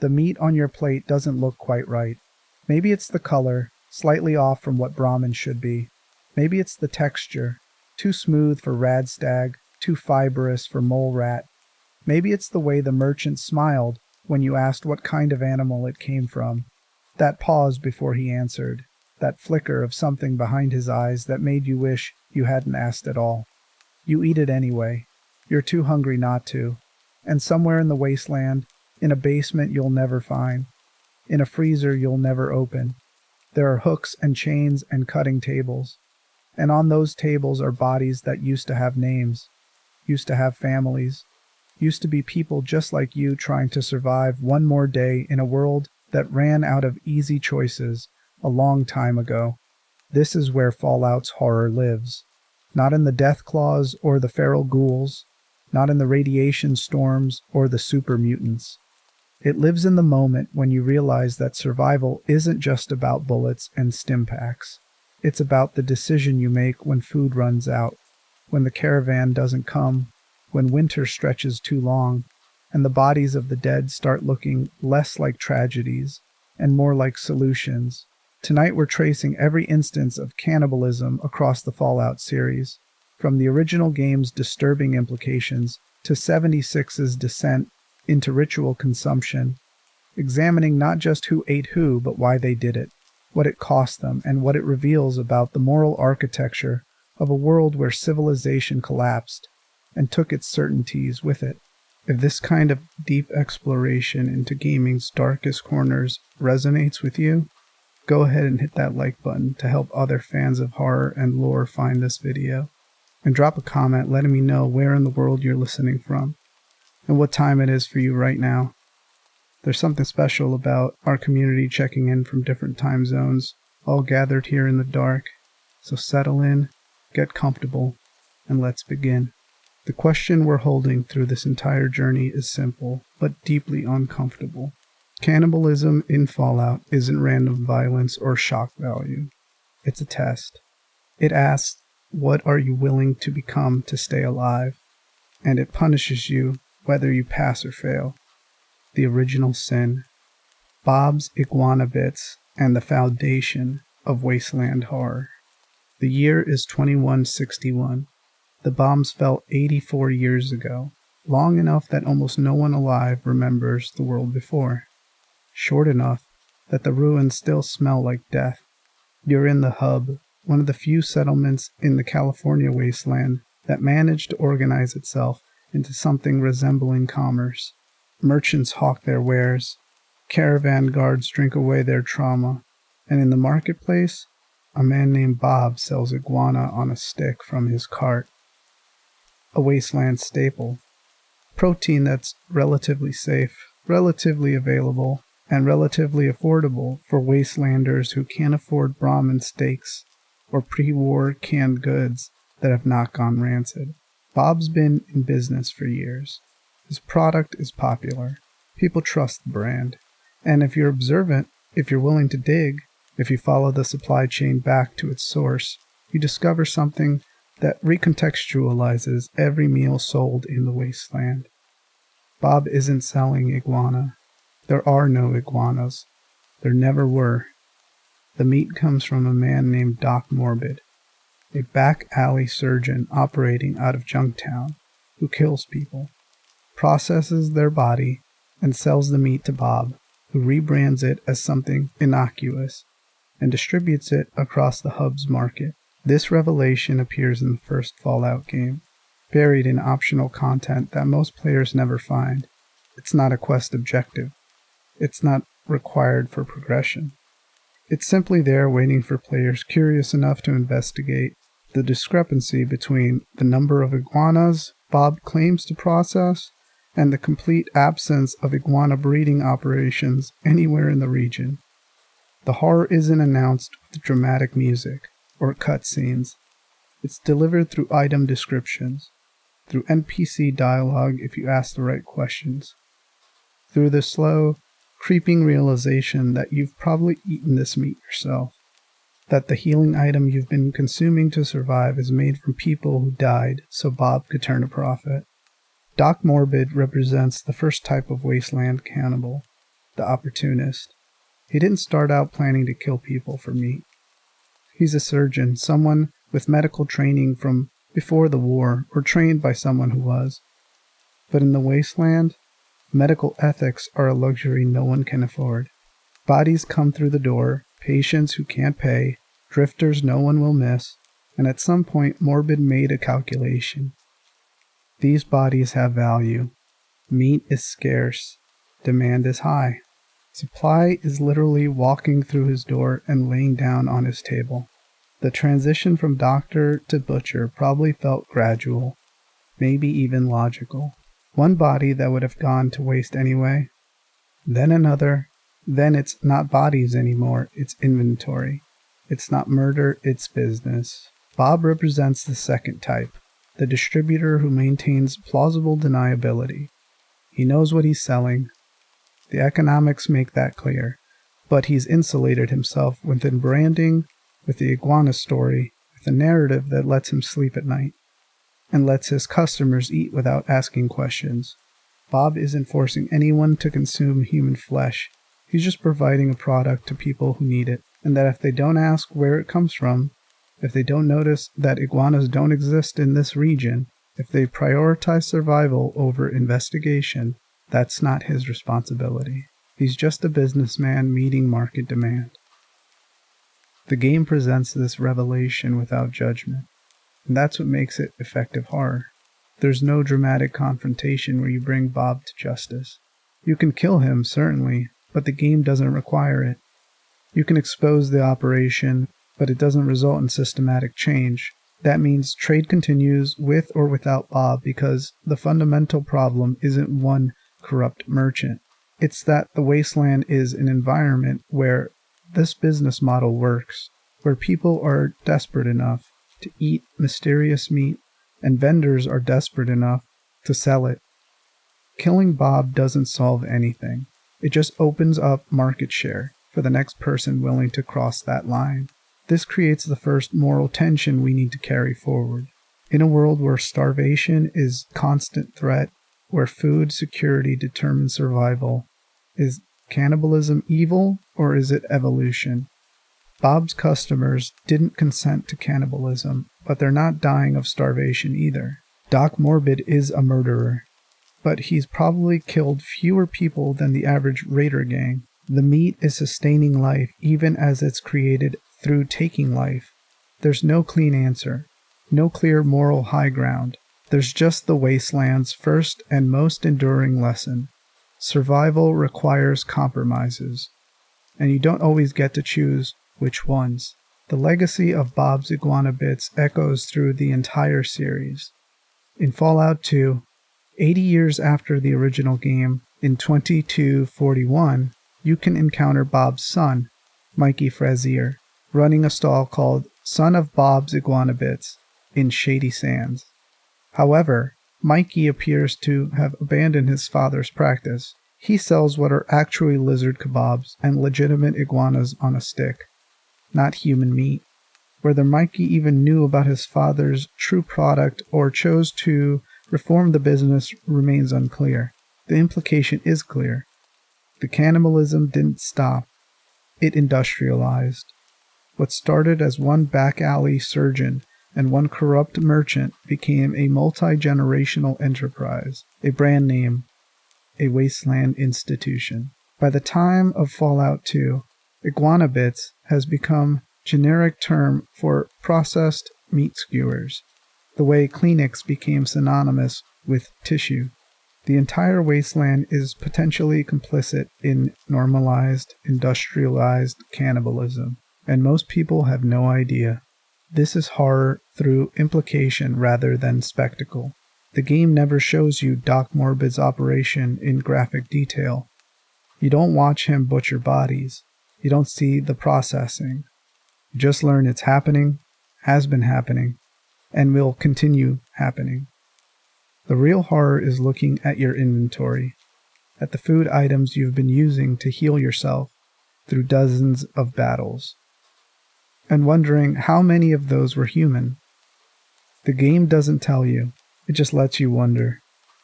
The meat on your plate doesn't look quite right. Maybe it's the color, slightly off from what Brahmin should be. Maybe it's the texture, too smooth for radstag, too fibrous for mole rat. Maybe it's the way the merchant smiled when you asked what kind of animal it came from. That pause before he answered, that flicker of something behind his eyes that made you wish you hadn't asked at all. You eat it anyway. You're too hungry not to. And somewhere in the wasteland, in a basement you'll never find, in a freezer you'll never open, there are hooks and chains and cutting tables. And on those tables are bodies that used to have names, used to have families, used to be people just like you trying to survive one more day in a world that ran out of easy choices a long time ago. This is where Fallout's horror lives. Not in the death claws or the feral ghouls, not in the radiation storms or the super mutants. It lives in the moment when you realize that survival isn't just about bullets and stim packs. It's about the decision you make when food runs out, when the caravan doesn't come, when winter stretches too long, and the bodies of the dead start looking less like tragedies and more like solutions. Tonight we're tracing every instance of cannibalism across the Fallout series, from the original game's disturbing implications to 76's descent into ritual consumption, examining not just who ate who, but why they did it, what it cost them, and what it reveals about the moral architecture of a world where civilization collapsed and took its certainties with it. If this kind of deep exploration into gaming's darkest corners resonates with you, go ahead and hit that like button to help other fans of horror and lore find this video. And drop a comment letting me know where in the world you're listening from and what time it is for you right now. There's something special about our community checking in from different time zones, all gathered here in the dark. So settle in, get comfortable, and let's begin. The question we're holding through this entire journey is simple, but deeply uncomfortable. Cannibalism in Fallout isn't random violence or shock value. It's a test. It asks, what are you willing to become to stay alive? And it punishes you whether you pass or fail. The original sin. Bob's iguana bits and the foundation of wasteland horror. The year is 2161. The bombs fell 84 years ago, long enough that almost no one alive remembers the world before. Short enough that the ruins still smell like death. You're in the hub, one of the few settlements in the California wasteland that managed to organize itself into something resembling commerce. Merchants hawk their wares, caravan guards drink away their trauma, and in the marketplace, a man named Bob sells iguana on a stick from his cart. A wasteland staple. Protein that's relatively safe, relatively available, and relatively affordable for wastelanders who can't afford Brahmin steaks or pre-war canned goods that have not gone rancid. Bob's been in business for years. His product is popular. People trust the brand. And if you're observant, if you're willing to dig, if you follow the supply chain back to its source, you discover something that recontextualizes every meal sold in the wasteland. Bob isn't selling iguana. There are no iguanas. There never were. The meat comes from a man named Doc Morbid, a back alley surgeon operating out of Junktown, who kills people, processes their body, and sells the meat to Bob, who rebrands it as something innocuous and distributes it across the hub's market. This revelation appears in the first Fallout game, buried in optional content that most players never find. It's not a quest objective. It's not required for progression. It's simply there waiting for players curious enough to investigate the discrepancy between the number of iguanas Bob claims to process and the complete absence of iguana breeding operations anywhere in the region. The horror isn't announced with dramatic music or cutscenes. It's delivered through item descriptions, through NPC dialogue if you ask the right questions, through the slow, creeping realization that you've probably eaten this meat yourself, that the healing item you've been consuming to survive is made from people who died so Bob could turn a profit. Doc Morbid represents the first type of wasteland cannibal, the opportunist. He didn't start out planning to kill people for meat. He's a surgeon, someone with medical training from before the war, or trained by someone who was. But in the wasteland, medical ethics are a luxury no one can afford. Bodies come through the door, patients who can't pay, drifters no one will miss, and at some point Morbid made a calculation. These bodies have value. Meat is scarce. Demand is high. Supply is literally walking through his door and laying down on his table. The transition from doctor to butcher probably felt gradual, maybe even logical. One body that would have gone to waste anyway, then another, then it's not bodies anymore, it's inventory. It's not murder, it's business. Bob represents the second type, the distributor who maintains plausible deniability. He knows what he's selling. The economics make that clear, but he's insulated himself within branding, with the iguana story, with a narrative that lets him sleep at night, and lets his customers eat without asking questions. Bob isn't forcing anyone to consume human flesh. He's just providing a product to people who need it, and that if they don't ask where it comes from, if they don't notice that iguanas don't exist in this region, if they prioritize survival over investigation, that's not his responsibility. He's just a businessman meeting market demand. The game presents this revelation without judgment, and that's what makes it effective horror. There's no dramatic confrontation where you bring Bob to justice. You can kill him, certainly, but the game doesn't require it. You can expose the operation, but it doesn't result in systematic change. That means trade continues with or without Bob because the fundamental problem isn't one corrupt merchant. It's that the wasteland is an environment where this business model works, where people are desperate enough to eat mysterious meat and vendors are desperate enough to sell it. Killing Bob doesn't solve anything. It just opens up market share for the next person willing to cross that line. This creates the first moral tension we need to carry forward. In a world where starvation is a constant threat, where food security determines survival, is cannibalism evil or is it evolution? Bob's customers didn't consent to cannibalism, but they're not dying of starvation either. Doc Morbid is a murderer, but he's probably killed fewer people than the average raider gang. The meat is sustaining life even as it's created through taking life. There's no clean answer, no clear moral high ground. There's just the wasteland's first and most enduring lesson. Survival requires compromises, and you don't always get to choose which ones. The legacy of Bob's Iguana Bits echoes through the entire series. In Fallout 2, 80 years after the original game, in 2241, you can encounter Bob's son, Mikey Frazier, running a stall called Son of Bob's Iguana Bits in Shady Sands. However, Mikey appears to have abandoned his father's practice. He sells what are actually lizard kebabs and legitimate iguanas on a stick, not human meat. Whether Mikey even knew about his father's true product or chose to reform the business remains unclear. The implication is clear. The cannibalism didn't stop. It industrialized. What started as one back alley surgeon and one corrupt merchant became a multi-generational enterprise, a brand name, a wasteland institution. By the time of Fallout 2, Iguana Bits has become a generic term for processed meat skewers, the way Kleenex became synonymous with tissue. The entire wasteland is potentially complicit in normalized, industrialized cannibalism, and most people have no idea. This is horror through implication rather than spectacle. The game never shows you Doc Morbid's operation in graphic detail. You don't watch him butcher bodies. You don't see the processing. You just learn it's happening, has been happening, and will continue happening. The real horror is looking at your inventory, at the food items you've been using to heal yourself through dozens of battles, and wondering how many of those were human. The game doesn't tell you, it just lets you wonder.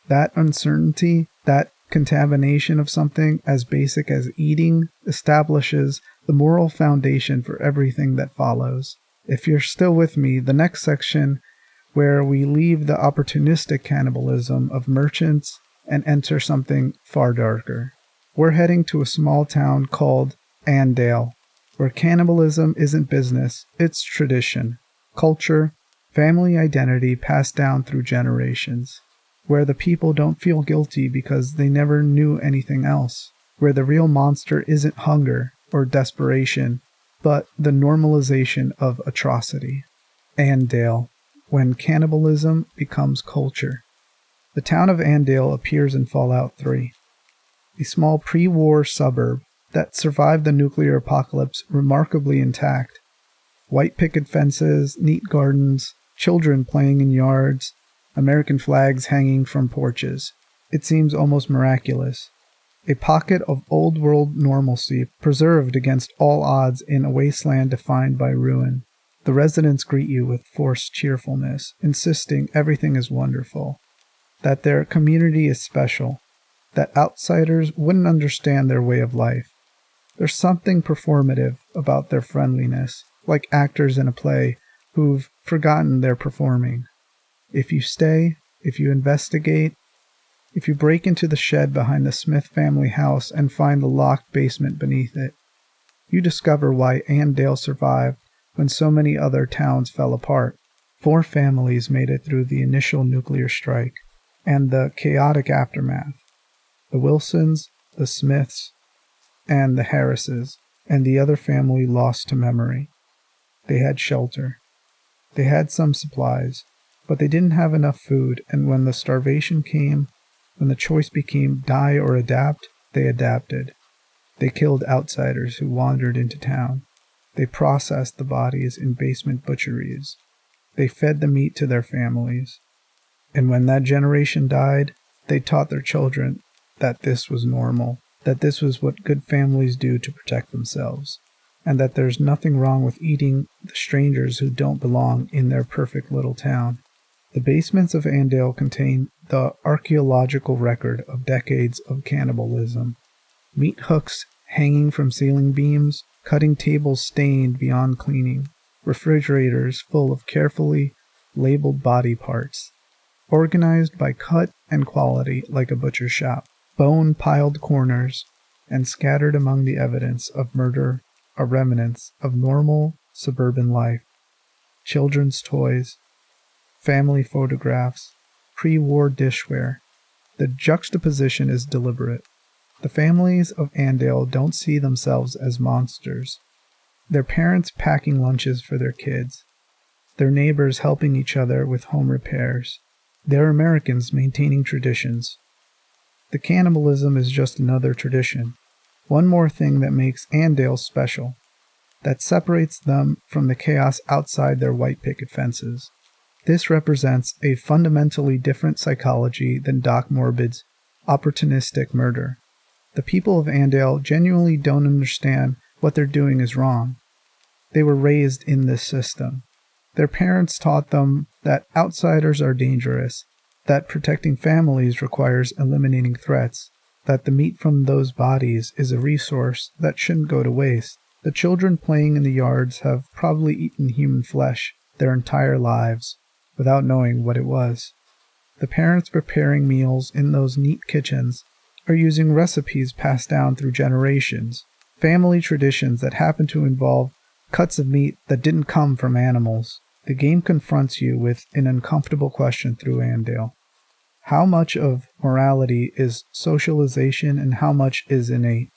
That uncertainty, that contamination of something as basic as eating establishes the moral foundation for everything that follows. If you're still with me, the next section where we leave the opportunistic cannibalism of merchants and enter something far darker. We're heading to a small town called Andale, where cannibalism isn't business, it's tradition, culture, family identity passed down through generations, where the people don't feel guilty because they never knew anything else, where the real monster isn't hunger or desperation, but the normalization of atrocity. Andale, when cannibalism becomes culture. The town of Andale appears in Fallout 3, a small pre-war suburb that survived the nuclear apocalypse remarkably intact. White picket fences, neat gardens, children playing in yards, American flags hanging from porches. It seems almost miraculous. A pocket of old-world normalcy preserved against all odds in a wasteland defined by ruin. The residents greet you with forced cheerfulness, insisting everything is wonderful, that their community is special, that outsiders wouldn't understand their way of life. There's something performative about their friendliness, like actors in a play who've forgotten they're performing. If you stay, if you investigate, if you break into the shed behind the Smith family house and find the locked basement beneath it, you discover why Andale survived when so many other towns fell apart. 4 families made it through the initial nuclear strike and the chaotic aftermath. The Wilsons, the Smiths, and the Harrises, and the other family lost to memory. They had shelter. They had some supplies, but they didn't have enough food, and when the starvation came, when the choice became die or adapt, they adapted. They killed outsiders who wandered into town. They processed the bodies in basement butcheries. They fed the meat to their families. And when that generation died, they taught their children that this was normal, that this was what good families do to protect themselves, and that there's nothing wrong with eating the strangers who don't belong in their perfect little town. The basements of Andale contain the archaeological record of decades of cannibalism. Meat hooks hanging from ceiling beams, cutting tables stained beyond cleaning, refrigerators full of carefully labeled body parts, organized by cut and quality like a butcher shop, bone-piled corners, and scattered among the evidence of murder are remnants of normal suburban life, children's toys, family photographs, pre-war dishware. The juxtaposition is deliberate. The families of Andale don't see themselves as monsters. Their parents packing lunches for their kids. Their neighbors helping each other with home repairs. They're Americans maintaining traditions. The cannibalism is just another tradition. One more thing that makes Andale special, that separates them from the chaos outside their white picket fences. This represents a fundamentally different psychology than Doc Morbid's opportunistic murder. The people of Andale genuinely don't understand what they're doing is wrong. They were raised in this system. Their parents taught them that outsiders are dangerous, that protecting families requires eliminating threats, that the meat from those bodies is a resource that shouldn't go to waste. The children playing in the yards have probably eaten human flesh their entire lives without knowing what it was. The parents preparing meals in those neat kitchens are using recipes passed down through generations, family traditions that happen to involve cuts of meat that didn't come from animals. The game confronts you with an uncomfortable question through Andale. How much of morality is socialization and how much is innate?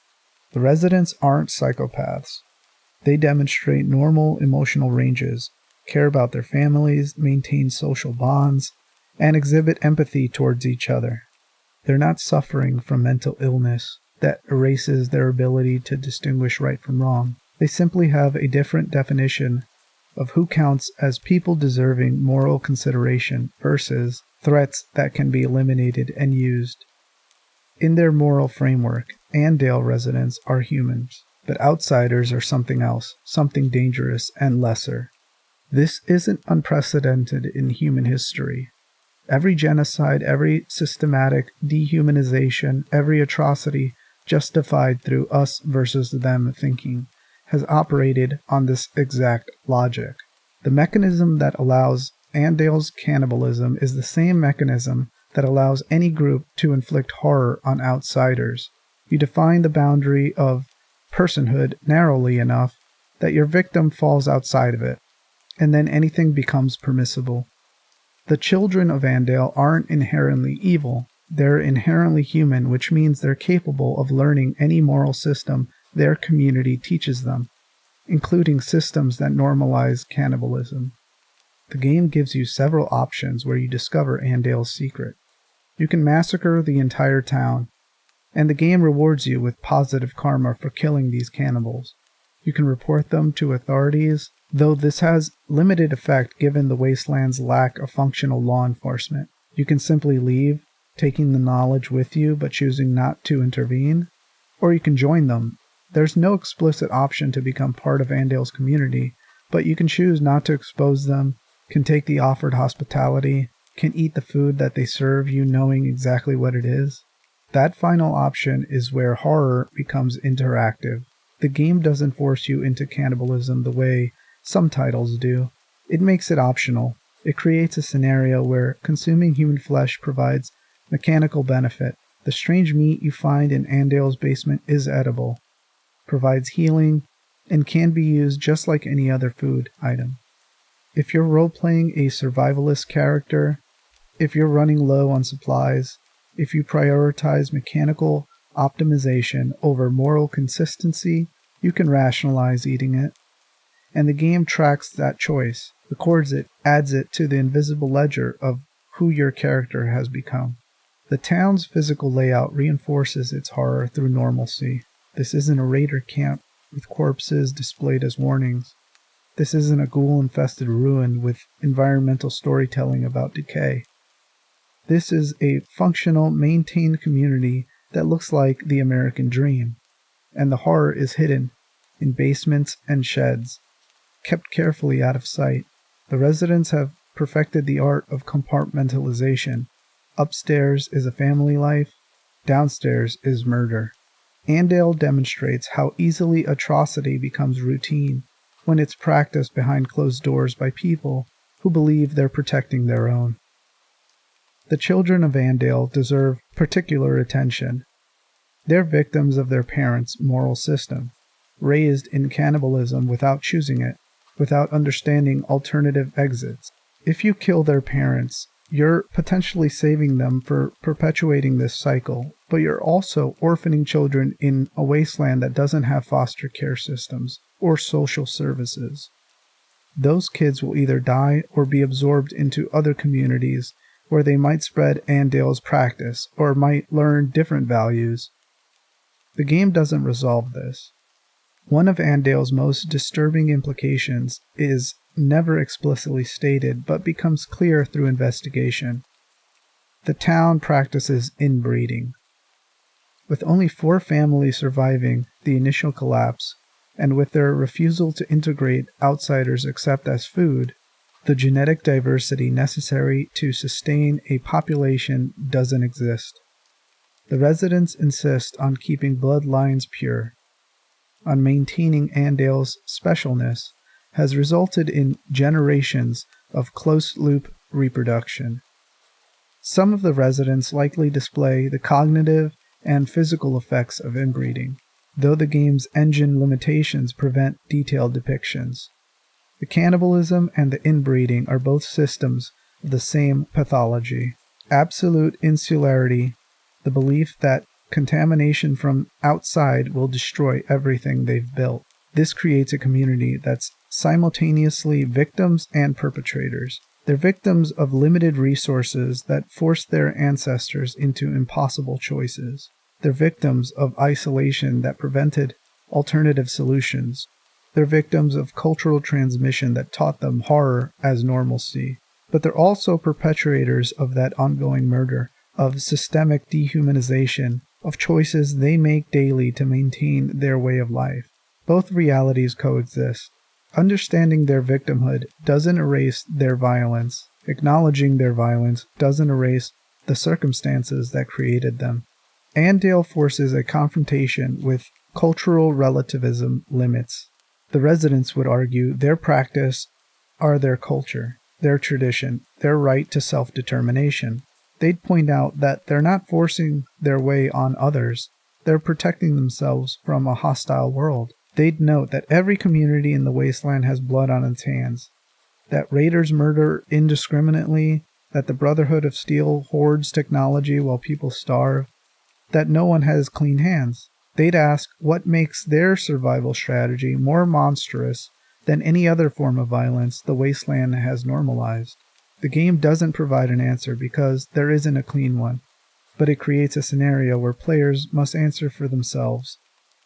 The residents aren't psychopaths. They demonstrate normal emotional ranges, care about their families, maintain social bonds, and exhibit empathy towards each other. They're not suffering from mental illness that erases their ability to distinguish right from wrong. They simply have a different definition of who counts as people deserving moral consideration versus threats that can be eliminated and used. In their moral framework, Andale residents are humans, but outsiders are something else, something dangerous and lesser. This isn't unprecedented in human history. Every genocide, every systematic dehumanization, every atrocity justified through us versus them thinking has operated on this exact logic. The mechanism that allows Andale's cannibalism is the same mechanism that allows any group to inflict horror on outsiders. You define the boundary of personhood narrowly enough that your victim falls outside of it, and then anything becomes permissible. The children of Andale aren't inherently evil. They're inherently human, which means they're capable of learning any moral system their community teaches them, including systems that normalize cannibalism. The game gives you several options where you discover Andale's secret. You can massacre the entire town, and the game rewards you with positive karma for killing these cannibals. You can report them to authorities, though this has limited effect given the wasteland's lack of functional law enforcement. You can simply leave, taking the knowledge with you but choosing not to intervene, or you can join them. There's no explicit option to become part of Andale's community, but you can choose not to expose them, can take the offered hospitality, can eat the food that they serve you knowing exactly what it is. That final option is where horror becomes interactive. The game doesn't force you into cannibalism the way some titles do. It makes it optional. It creates a scenario where consuming human flesh provides mechanical benefit. The strange meat you find in Andale's basement is edible, provides healing, and can be used just like any other food item. If you're role-playing a survivalist character, if you're running low on supplies, if you prioritize mechanical optimization over moral consistency, you can rationalize eating it. And the game tracks that choice, records it, adds it to the invisible ledger of who your character has become. The town's physical layout reinforces its horror through normalcy. This isn't a raider camp with corpses displayed as warnings. This isn't a ghoul-infested ruin with environmental storytelling about decay. This is a functional, maintained community that looks like the American dream, and the horror is hidden in basements and sheds, kept carefully out of sight. The residents have perfected the art of compartmentalization. Upstairs is a family life, downstairs is murder. Andale demonstrates how easily atrocity becomes routine when it's practiced behind closed doors by people who believe they're protecting their own. The children of Andale deserve particular attention. They're victims of their parents' moral system, raised in cannibalism without choosing it, without understanding alternative exits. If you kill their parents, you're potentially saving them for perpetuating this cycle, but you're also orphaning children in a wasteland that doesn't have foster care systems or social services. Those kids will either die or be absorbed into other communities where they might spread Andale's practice or might learn different values. The game doesn't resolve this. One of Andale's most disturbing implications is never explicitly stated but becomes clear through investigation. The town practices inbreeding. With only 4 families surviving the initial collapse, and with their refusal to integrate outsiders except as food, the genetic diversity necessary to sustain a population doesn't exist. The residents insist on keeping bloodlines pure, on maintaining Andale's specialness, has resulted in generations of close-loop reproduction. Some of the residents likely display the cognitive and physical effects of inbreeding, though the game's engine limitations prevent detailed depictions. The cannibalism and the inbreeding are both systems of the same pathology. Absolute insularity, the belief that contamination from outside will destroy everything they've built. This creates a community that's simultaneously victims and perpetrators. They're victims of limited resources that forced their ancestors into impossible choices. They're victims of isolation that prevented alternative solutions. They're victims of cultural transmission that taught them horror as normalcy. But they're also perpetrators of that ongoing murder, of systemic dehumanization, of choices they make daily to maintain their way of life. Both realities coexist. Understanding their victimhood doesn't erase their violence. Acknowledging their violence doesn't erase the circumstances that created them. Andale forces a confrontation with cultural relativism limits. The residents would argue their practice are their culture, their tradition, their right to self-determination. They'd point out that they're not forcing their way on others, they're protecting themselves from a hostile world. They'd note that every community in the wasteland has blood on its hands, that raiders murder indiscriminately, that the Brotherhood of Steel hoards technology while people starve, that no one has clean hands. They'd ask what makes their survival strategy more monstrous than any other form of violence the wasteland has normalized. The game doesn't provide an answer because there isn't a clean one, but it creates a scenario where players must answer for themselves.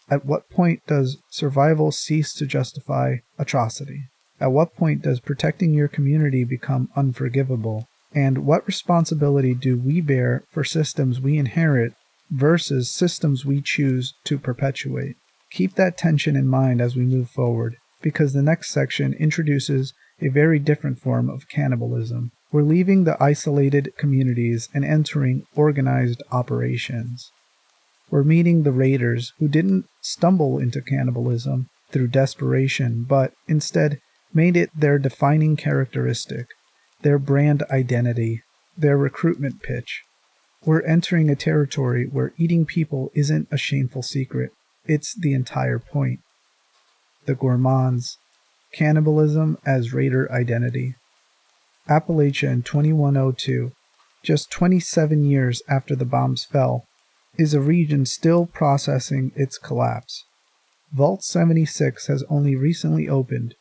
At what point does survival cease to justify atrocity? At what point does protecting your community become unforgivable? And what responsibility do we bear for systems we inherit versus systems we choose to perpetuate? Keep that tension in mind as we move forward, because the next section introduces a very different form of cannibalism. We're leaving the isolated communities and entering organized operations. We're meeting the raiders who didn't stumble into cannibalism through desperation, but instead made it their defining characteristic, their brand identity, their recruitment pitch. We're entering a territory where eating people isn't a shameful secret, it's the entire point. The Gourmands, cannibalism as raider identity. Appalachia in 2102, just 27 years after the bombs fell, is a region still processing its collapse. Vault 76 has only recently opened,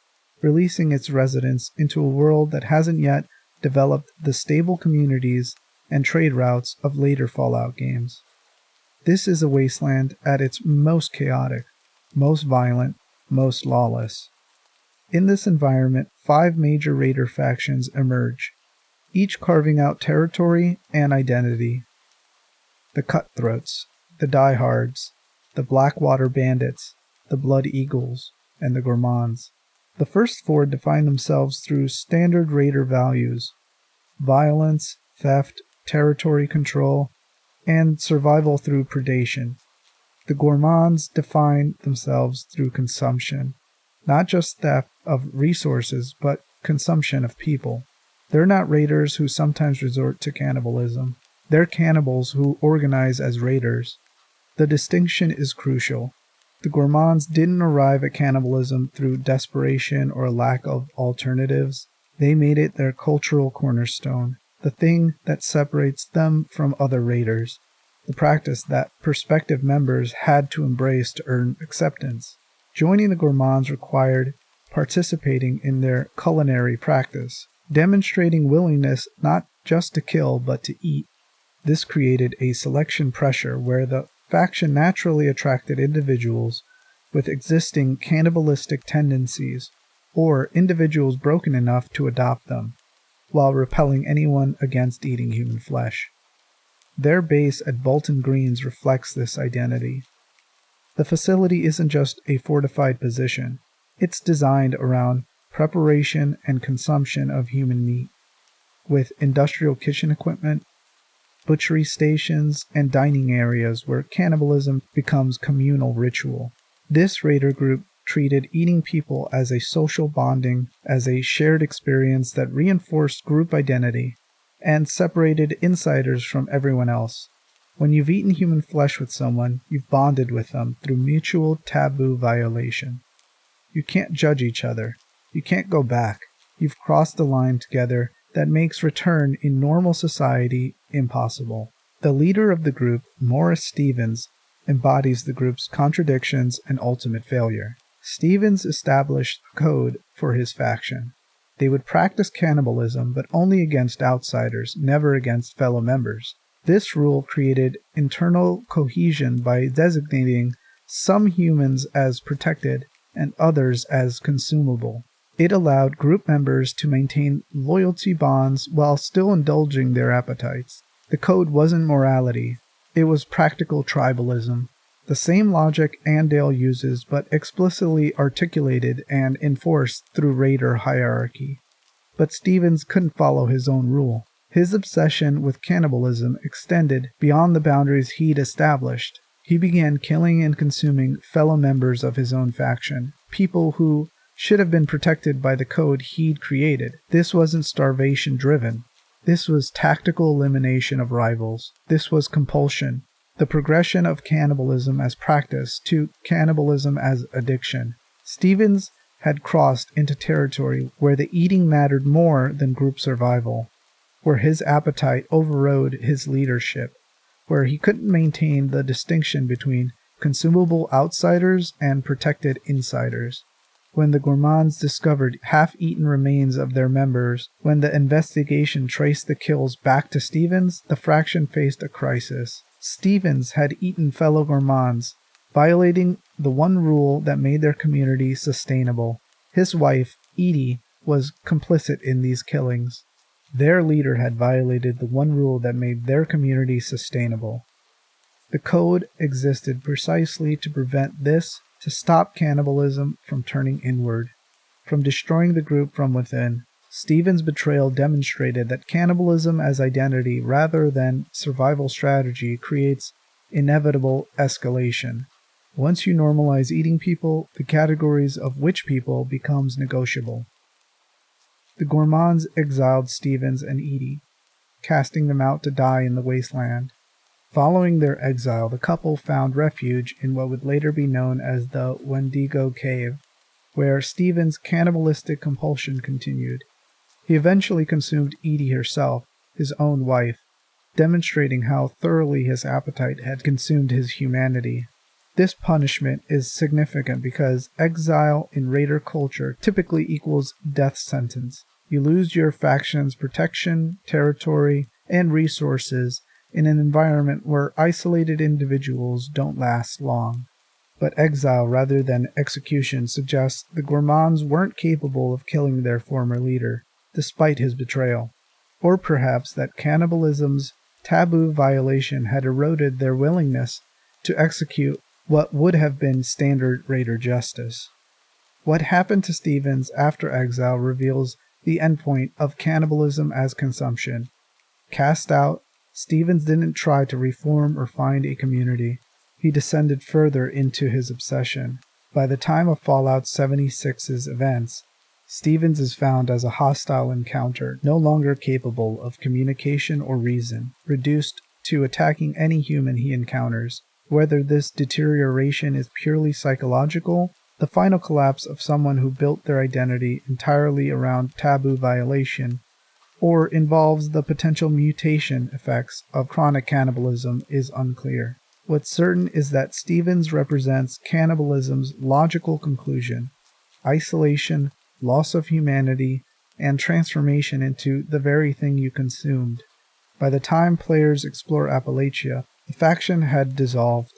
releasing its residents into a world that hasn't yet developed the stable communities and trade routes of later Fallout games. This is a wasteland at its most chaotic, most violent, most lawless. In this environment, 5 major raider factions emerge, each carving out territory and identity. The Cutthroats, the Diehards, the Blackwater Bandits, the Blood Eagles, and the Gourmands. The first 4 define themselves through standard raider values: violence, theft, territory control, and survival through predation. The Gourmands define themselves through consumption, not just theft of resources, but consumption of people. They're not raiders who sometimes resort to cannibalism. They're cannibals who organize as raiders. The distinction is crucial. The Gourmands didn't arrive at cannibalism through desperation or lack of alternatives. They made it their cultural cornerstone, the thing that separates them from other raiders, the practice that prospective members had to embrace to earn acceptance. Joining the Gourmands required participating in their culinary practice, demonstrating willingness not just to kill but to eat. This created a selection pressure where the faction naturally attracted individuals with existing cannibalistic tendencies or individuals broken enough to adopt them, while repelling anyone against eating human flesh. Their base at Bolton Greens reflects this identity. The facility isn't just a fortified position, it's designed around preparation and consumption of human meat, with industrial kitchen equipment, butchery stations, and dining areas where cannibalism becomes communal ritual. This raider group treated eating people as a social bonding, as a shared experience that reinforced group identity and separated insiders from everyone else. When you've eaten human flesh with someone, you've bonded with them through mutual taboo violation. You can't judge each other. You can't go back. You've crossed the line together that makes return in normal society impossible. The leader of the group, Morris Stevens, embodies the group's contradictions and ultimate failure. Stevens established a code for his faction. They would practice cannibalism, but only against outsiders, never against fellow members. This rule created internal cohesion by designating some humans as protected and others as consumable. It allowed group members to maintain loyalty bonds while still indulging their appetites. The code wasn't morality, it was practical tribalism. The same logic Andale uses, but explicitly articulated and enforced through raider hierarchy. But Stevens couldn't follow his own rule. His obsession with cannibalism extended beyond the boundaries he'd established. He began killing and consuming fellow members of his own faction, people who should have been protected by the code he'd created. This wasn't starvation-driven. This was tactical elimination of rivals. This was compulsion, the progression of cannibalism as practice to cannibalism as addiction. Stevens had crossed into territory where the eating mattered more than group survival, where his appetite overrode his leadership, where he couldn't maintain the distinction between consumable outsiders and protected insiders. When the gourmands discovered half-eaten remains of their members, when the investigation traced the kills back to Stevens, the faction faced a crisis. Stevens had eaten fellow gourmands, violating the one rule that made their community sustainable. His wife, Edie, was complicit in these killings. Their leader had violated the one rule that made their community sustainable. The code existed precisely to prevent this, to stop cannibalism from turning inward, from destroying the group from within. Stevens' betrayal demonstrated that cannibalism as identity rather than survival strategy creates inevitable escalation. Once you normalize eating people, the categories of which people becomes negotiable. The gourmands exiled Stevens and Edie, casting them out to die in the wasteland. Following their exile, the couple found refuge in what would later be known as the Wendigo Cave, where Stevens' cannibalistic compulsion continued. He eventually consumed Edie herself, his own wife, demonstrating how thoroughly his appetite had consumed his humanity. This punishment is significant because exile in raider culture typically equals death sentence. You lose your faction's protection, territory, and resources in an environment where isolated individuals don't last long. But exile rather than execution suggests the gourmands weren't capable of killing their former leader, despite his betrayal. Or perhaps that cannibalism's taboo violation had eroded their willingness to execute what would have been standard raider justice. What happened to Stevens after exile reveals the endpoint of cannibalism as consumption. Cast out, Stevens didn't try to reform or find a community. He descended further into his obsession. By the time of Fallout 76's events, Stevens is found as a hostile encounter, no longer capable of communication or reason, reduced to attacking any human he encounters. Whether this deterioration is purely psychological, the final collapse of someone who built their identity entirely around taboo violation, or involves the potential mutation effects of chronic cannibalism is unclear. What's certain is that Stevens represents cannibalism's logical conclusion: isolation, loss of humanity, and transformation into the very thing you consumed. By the time players explore Appalachia, the faction had dissolved.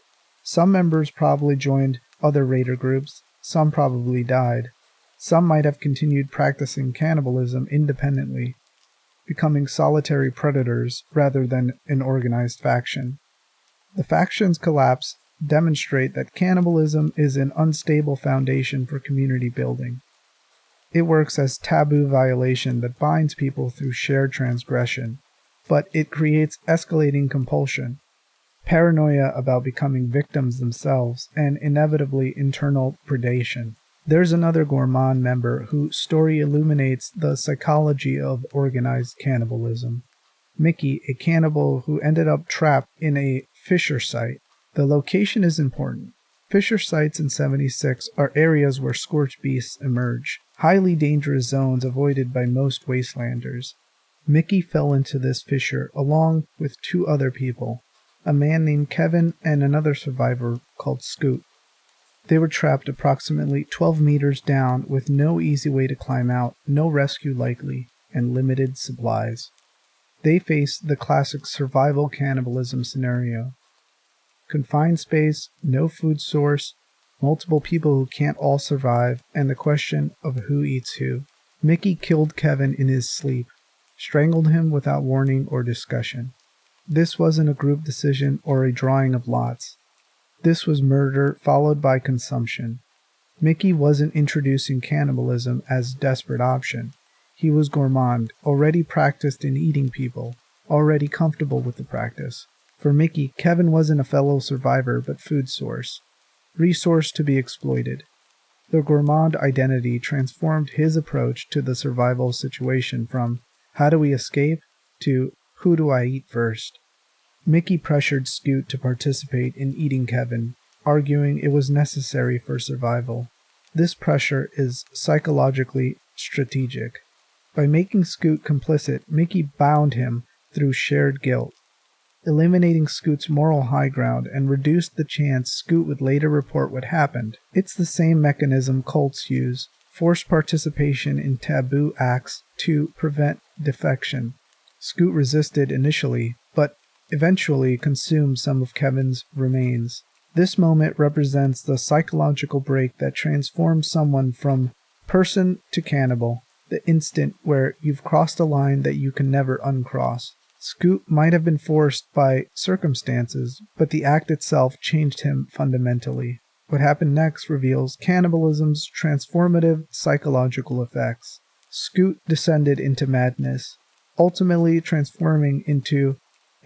Some members probably joined other raider groups, some probably died. Some might have continued practicing cannibalism independently, becoming solitary predators rather than an organized faction. The faction's collapse demonstrate that cannibalism is an unstable foundation for community building. It works as taboo violation that binds people through shared transgression, but it creates escalating compulsion, paranoia about becoming victims themselves, and inevitably internal predation. There's another gourmand member whose story illuminates the psychology of organized cannibalism. Mickey, a cannibal who ended up trapped in a fissure site. The location is important. Fissure sites in 76 are areas where scorched beasts emerge, highly dangerous zones avoided by most wastelanders. Mickey fell into this fissure along with two other people, a man named Kevin and another survivor called Scoot. They were trapped approximately 12 meters down with no easy way to climb out, no rescue likely, and limited supplies. They faced the classic survival cannibalism scenario. Confined space, no food source, multiple people who can't all survive, and the question of who eats who. Mickey killed Kevin in his sleep, strangled him without warning or discussion. This wasn't a group decision or a drawing of lots. This was murder followed by consumption. Mickey wasn't introducing cannibalism as a desperate option. He was gourmand, already practiced in eating people, already comfortable with the practice. For Mickey, Kevin wasn't a fellow survivor but food source, resource to be exploited. The gourmand identity transformed his approach to the survival situation from how do we escape to who do I eat first. Mickey pressured Scoot to participate in eating Kevin, arguing it was necessary for survival. This pressure is psychologically strategic. By making Scoot complicit, Mickey bound him through shared guilt, eliminating Scoot's moral high ground and reduced the chance Scoot would later report what happened. It's the same mechanism cults use, forced participation in taboo acts to prevent defection. Scoot resisted initially, but eventually consumed some of Kevin's remains. This moment represents the psychological break that transforms someone from person to cannibal, the instant where you've crossed a line that you can never uncross. Scoot might have been forced by circumstances, but the act itself changed him fundamentally. What happened next reveals cannibalism's transformative psychological effects. Scoot descended into madness, ultimately transforming into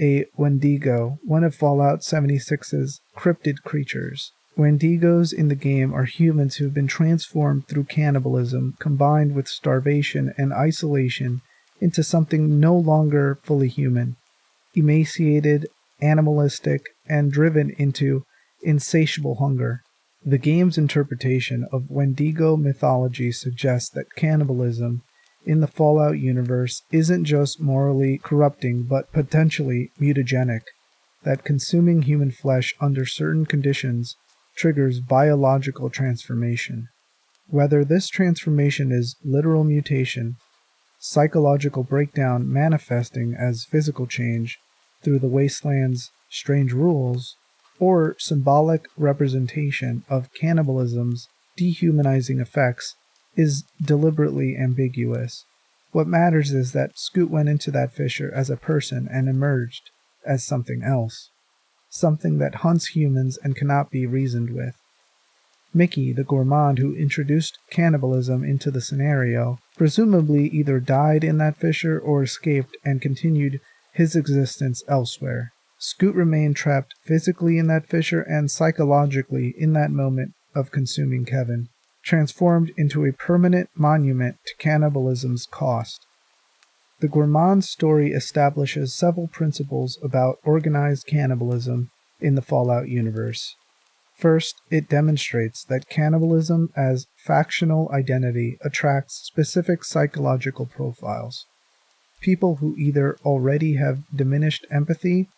a Wendigo, one of Fallout 76's cryptid creatures. Wendigos in the game are humans who have been transformed through cannibalism, combined with starvation and isolation, into something no longer fully human, emaciated, animalistic, and driven into insatiable hunger. The game's interpretation of Wendigo mythology suggests that cannibalism in the Fallout universe isn't just morally corrupting but potentially mutagenic, that consuming human flesh under certain conditions triggers biological transformation. Whether this transformation is literal mutation, psychological breakdown manifesting as physical change through the wasteland's strange rules, or symbolic representation of cannibalism's dehumanizing effects, is deliberately ambiguous. What matters is that Scoot went into that fissure as a person and emerged as something else, something that hunts humans and cannot be reasoned with. Mickey, the gourmand who introduced cannibalism into the scenario, presumably either died in that fissure or escaped and continued his existence elsewhere. Scoot remained trapped physically in that fissure and psychologically in that moment of consuming Kevin, transformed into a permanent monument to cannibalism's cost. The gourmand's story establishes several principles about organized cannibalism in the Fallout universe. First, it demonstrates that cannibalism as factional identity attracts specific psychological profiles. People who either already have diminished empathy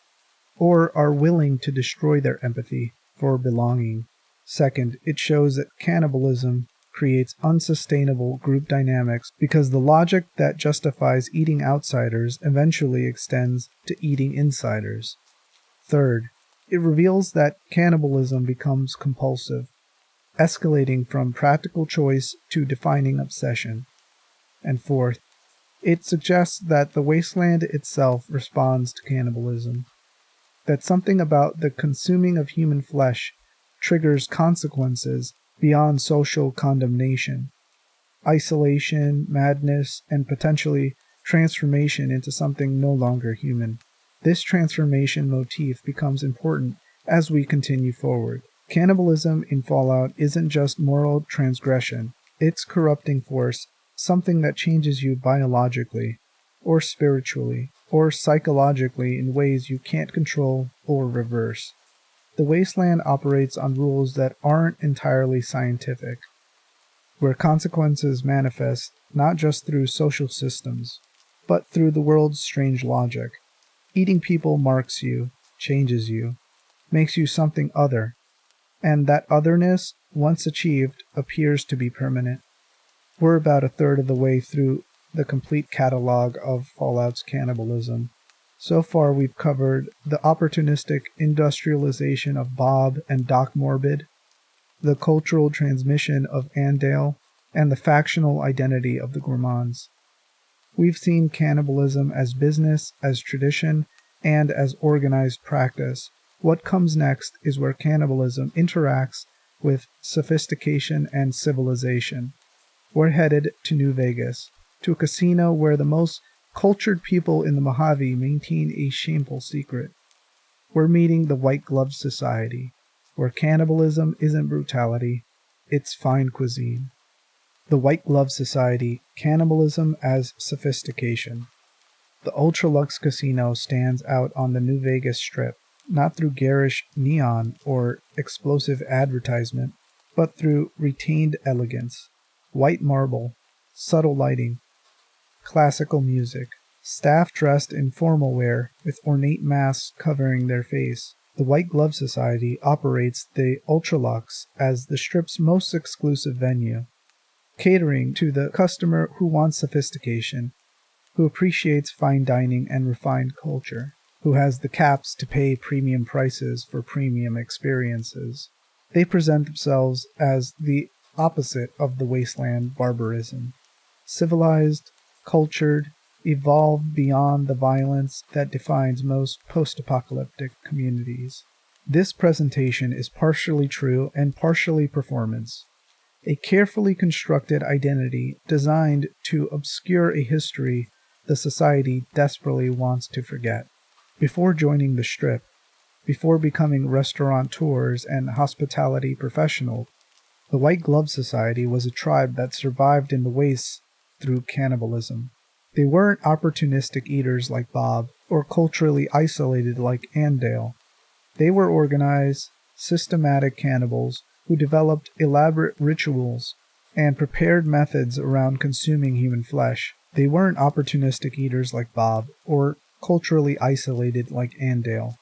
or are willing to destroy their empathy for belonging. Second, it shows that cannibalism creates unsustainable group dynamics because the logic that justifies eating outsiders eventually extends to eating insiders. Third, it reveals that cannibalism becomes compulsive, escalating from practical choice to defining obsession. And fourth, it suggests that the wasteland itself responds to cannibalism, that something about the consuming of human flesh triggers consequences beyond social condemnation, isolation, madness, and potentially transformation into something no longer human. This transformation motif becomes important as we continue forward. Cannibalism in Fallout isn't just moral transgression, it's corrupting force, something that changes you biologically, or spiritually, or psychologically in ways you can't control or reverse. The wasteland operates on rules that aren't entirely scientific, where consequences manifest not just through social systems, but through the world's strange logic. Eating people marks you, changes you, makes you something other, and that otherness, once achieved, appears to be permanent. We're about a third of the way through the complete catalog of Fallout's cannibalism. So far we've covered the opportunistic industrialization of Bob and Doc Morbid, the cultural transmission of Andale, and the factional identity of the gourmands. We've seen cannibalism as business, as tradition, and as organized practice. What comes next is where cannibalism interacts with sophistication and civilization. We're headed to New Vegas, to a casino where the most cultured people in the Mojave maintain a shameful secret. We're meeting the White Glove Society, where cannibalism isn't brutality, it's fine cuisine. The White Glove Society, cannibalism as sophistication. The Ultra-Luxe casino stands out on the New Vegas Strip, not through garish neon or explosive advertisement, but through retained elegance, white marble, subtle lighting, classical music, staff dressed in formal wear with ornate masks covering their face. The White Glove Society operates the Ultra-Luxe as the Strip's most exclusive venue, catering to the customer who wants sophistication, who appreciates fine dining and refined culture, who has the caps to pay premium prices for premium experiences. They present themselves as the opposite of the wasteland barbarism. Civilized, cultured, evolved beyond the violence that defines most post-apocalyptic communities. This presentation is partially true and partially performance, a carefully constructed identity designed to obscure a history the society desperately wants to forget. Before joining the Strip, before becoming restaurateurs and hospitality professionals, the White Glove Society was a tribe that survived in the wastes through cannibalism. They weren't opportunistic eaters like Bob, or culturally isolated like Andale. They were organized, systematic cannibals who developed elaborate rituals and prepared methods around consuming human flesh. They weren't opportunistic eaters like Bob, or culturally isolated like Andale.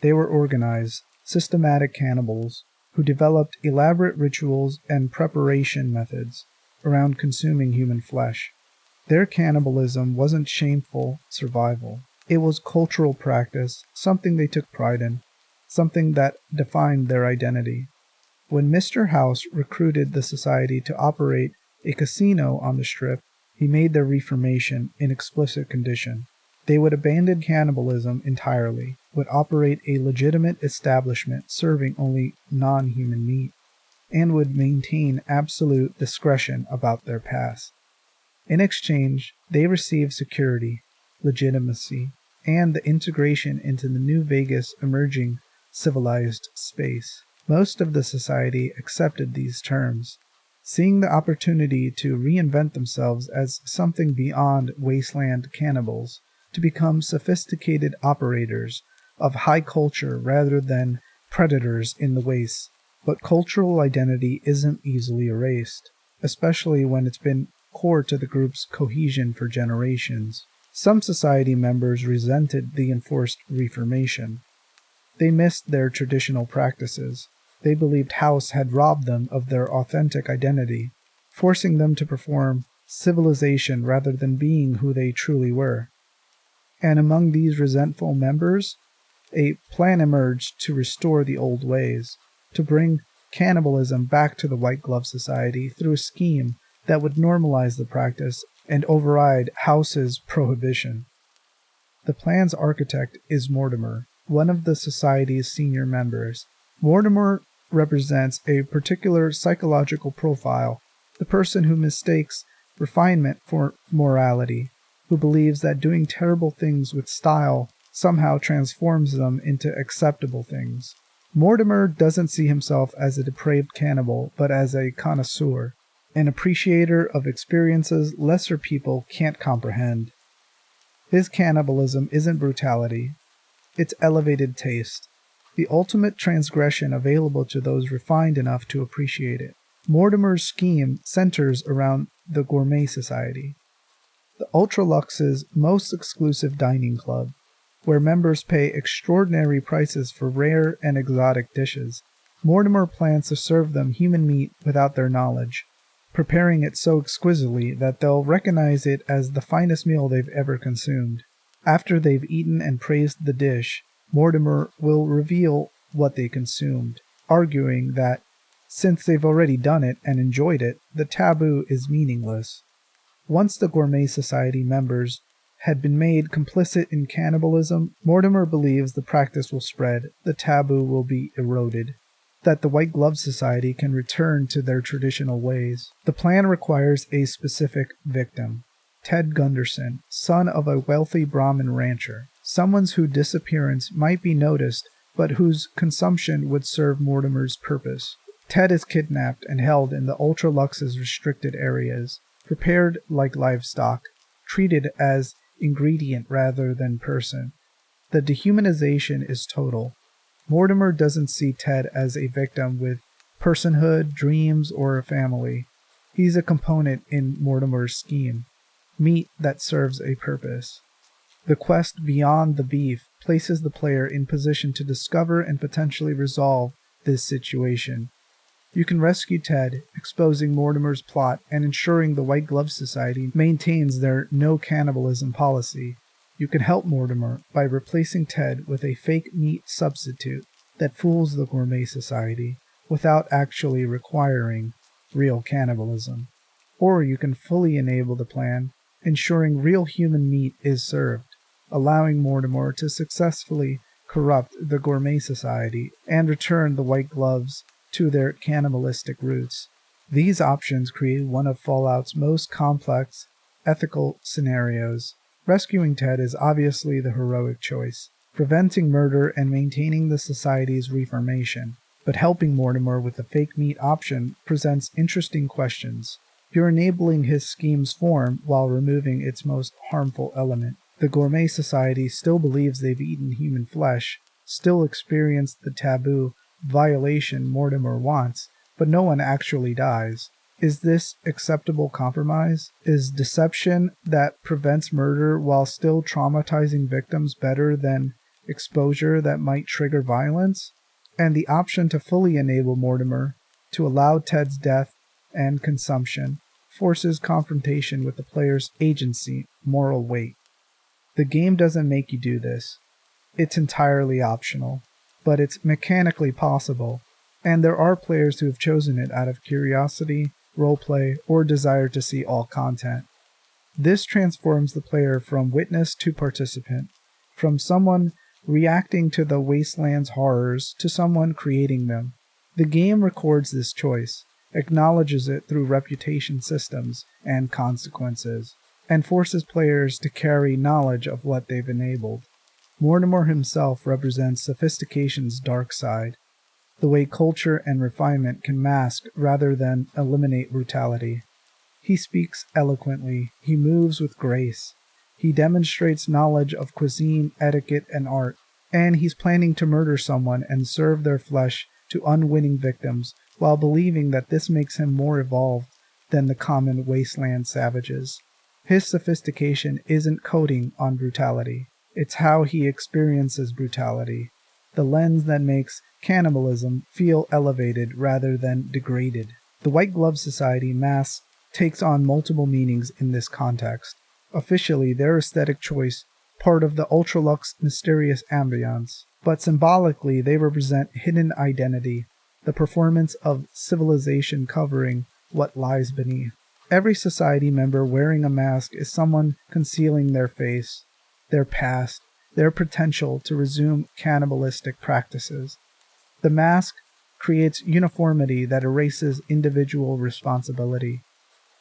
They were organized, systematic cannibals who developed elaborate rituals and preparation methods around consuming human flesh. Their cannibalism wasn't shameful survival. It was cultural practice, something they took pride in, something that defined their identity. When Mr. House recruited the society to operate a casino on the Strip, he made their reformation an explicit condition. They would abandon cannibalism entirely, would operate a legitimate establishment serving only non-human meat, and would maintain absolute discretion about their past. In exchange, they received security, legitimacy, and the integration into the New Vegas emerging civilized space. Most of the society accepted these terms, seeing the opportunity to reinvent themselves as something beyond wasteland cannibals, to become sophisticated operators of high culture rather than predators in the wastes. But cultural identity isn't easily erased, especially when it's been core to the group's cohesion for generations. Some society members resented the enforced reformation. They missed their traditional practices. They believed House had robbed them of their authentic identity, forcing them to perform civilization rather than being who they truly were. And among these resentful members, a plan emerged to restore the old ways, to bring cannibalism back to the White Glove Society through a scheme that would normalize the practice and override House's prohibition. The plan's architect is Mortimer, one of the society's senior members. Mortimer represents a particular psychological profile, the person who mistakes refinement for morality, who believes that doing terrible things with style somehow transforms them into acceptable things. Mortimer doesn't see himself as a depraved cannibal, but as a connoisseur, an appreciator of experiences lesser people can't comprehend. His cannibalism isn't brutality, it's elevated taste, the ultimate transgression available to those refined enough to appreciate it. Mortimer's scheme centers around the Gourmet Society, the Ultra-Luxe's most exclusive dining club, where members pay extraordinary prices for rare and exotic dishes. Mortimer plans to serve them human meat without their knowledge, preparing it so exquisitely that they'll recognize it as the finest meal they've ever consumed. After they've eaten and praised the dish, Mortimer will reveal what they consumed, arguing that, since they've already done it and enjoyed it, the taboo is meaningless. Once the Gourmet Society members had been made complicit in cannibalism, Mortimer believes the practice will spread, the taboo will be eroded, that the White Glove Society can return to their traditional ways. The plan requires a specific victim. Ted Gunderson, son of a wealthy Brahmin rancher, someone whose disappearance might be noticed but whose consumption would serve Mortimer's purpose. Ted is kidnapped and held in the Ultra-Luxe's restricted areas, prepared like livestock, treated as ingredient rather than person. The dehumanization is total. Mortimer doesn't see Ted as a victim with personhood, dreams, or a family. He's a component in Mortimer's scheme, meat that serves a purpose. The quest beyond the beef places the player in position to discover and potentially resolve this situation. You can rescue Ted, exposing Mortimer's plot and ensuring the White Glove Society maintains their no cannibalism policy. You can help Mortimer by replacing Ted with a fake meat substitute that fools the Gourmet Society without actually requiring real cannibalism. Or you can fully enable the plan, ensuring real human meat is served, allowing Mortimer to successfully corrupt the Gourmet Society and return the White Gloves to their cannibalistic roots. These options create one of Fallout's most complex ethical scenarios. Rescuing Ted is obviously the heroic choice, preventing murder and maintaining the society's reformation. But helping Mortimer with the fake meat option presents interesting questions. You're enabling his scheme's form while removing its most harmful element. The Gourmet Society still believes they've eaten human flesh, still experienced the taboo violation Mortimer wants, but no one actually dies. Is this acceptable compromise? Is deception that prevents murder while still traumatizing victims better than exposure that might trigger violence? And the option to fully enable Mortimer, to allow Ted's death and consumption, forces confrontation with the player's agency, moral weight. The game doesn't make you do this. It's entirely optional, but it's mechanically possible, and there are players who have chosen it out of curiosity, roleplay, or desire to see all content. This transforms the player from witness to participant, from someone reacting to the wasteland's horrors to someone creating them. The game records this choice, acknowledges it through reputation systems and consequences, and forces players to carry knowledge of what they've enabled. Mortimer himself represents sophistication's dark side, the way culture and refinement can mask rather than eliminate brutality. He speaks eloquently, he moves with grace, he demonstrates knowledge of cuisine, etiquette, and art, and he's planning to murder someone and serve their flesh to unwitting victims while believing that this makes him more evolved than the common wasteland savages. His sophistication isn't coding on brutality. It's how he experiences brutality, the lens that makes cannibalism feel elevated rather than degraded. The White Glove Society mask takes on multiple meanings in this context. Officially, their aesthetic choice, part of the Ultra-Luxe mysterious ambiance, but symbolically they represent hidden identity, the performance of civilization covering what lies beneath. Every society member wearing a mask is someone concealing their face, their past, their potential to resume cannibalistic practices. The mask creates uniformity that erases individual responsibility.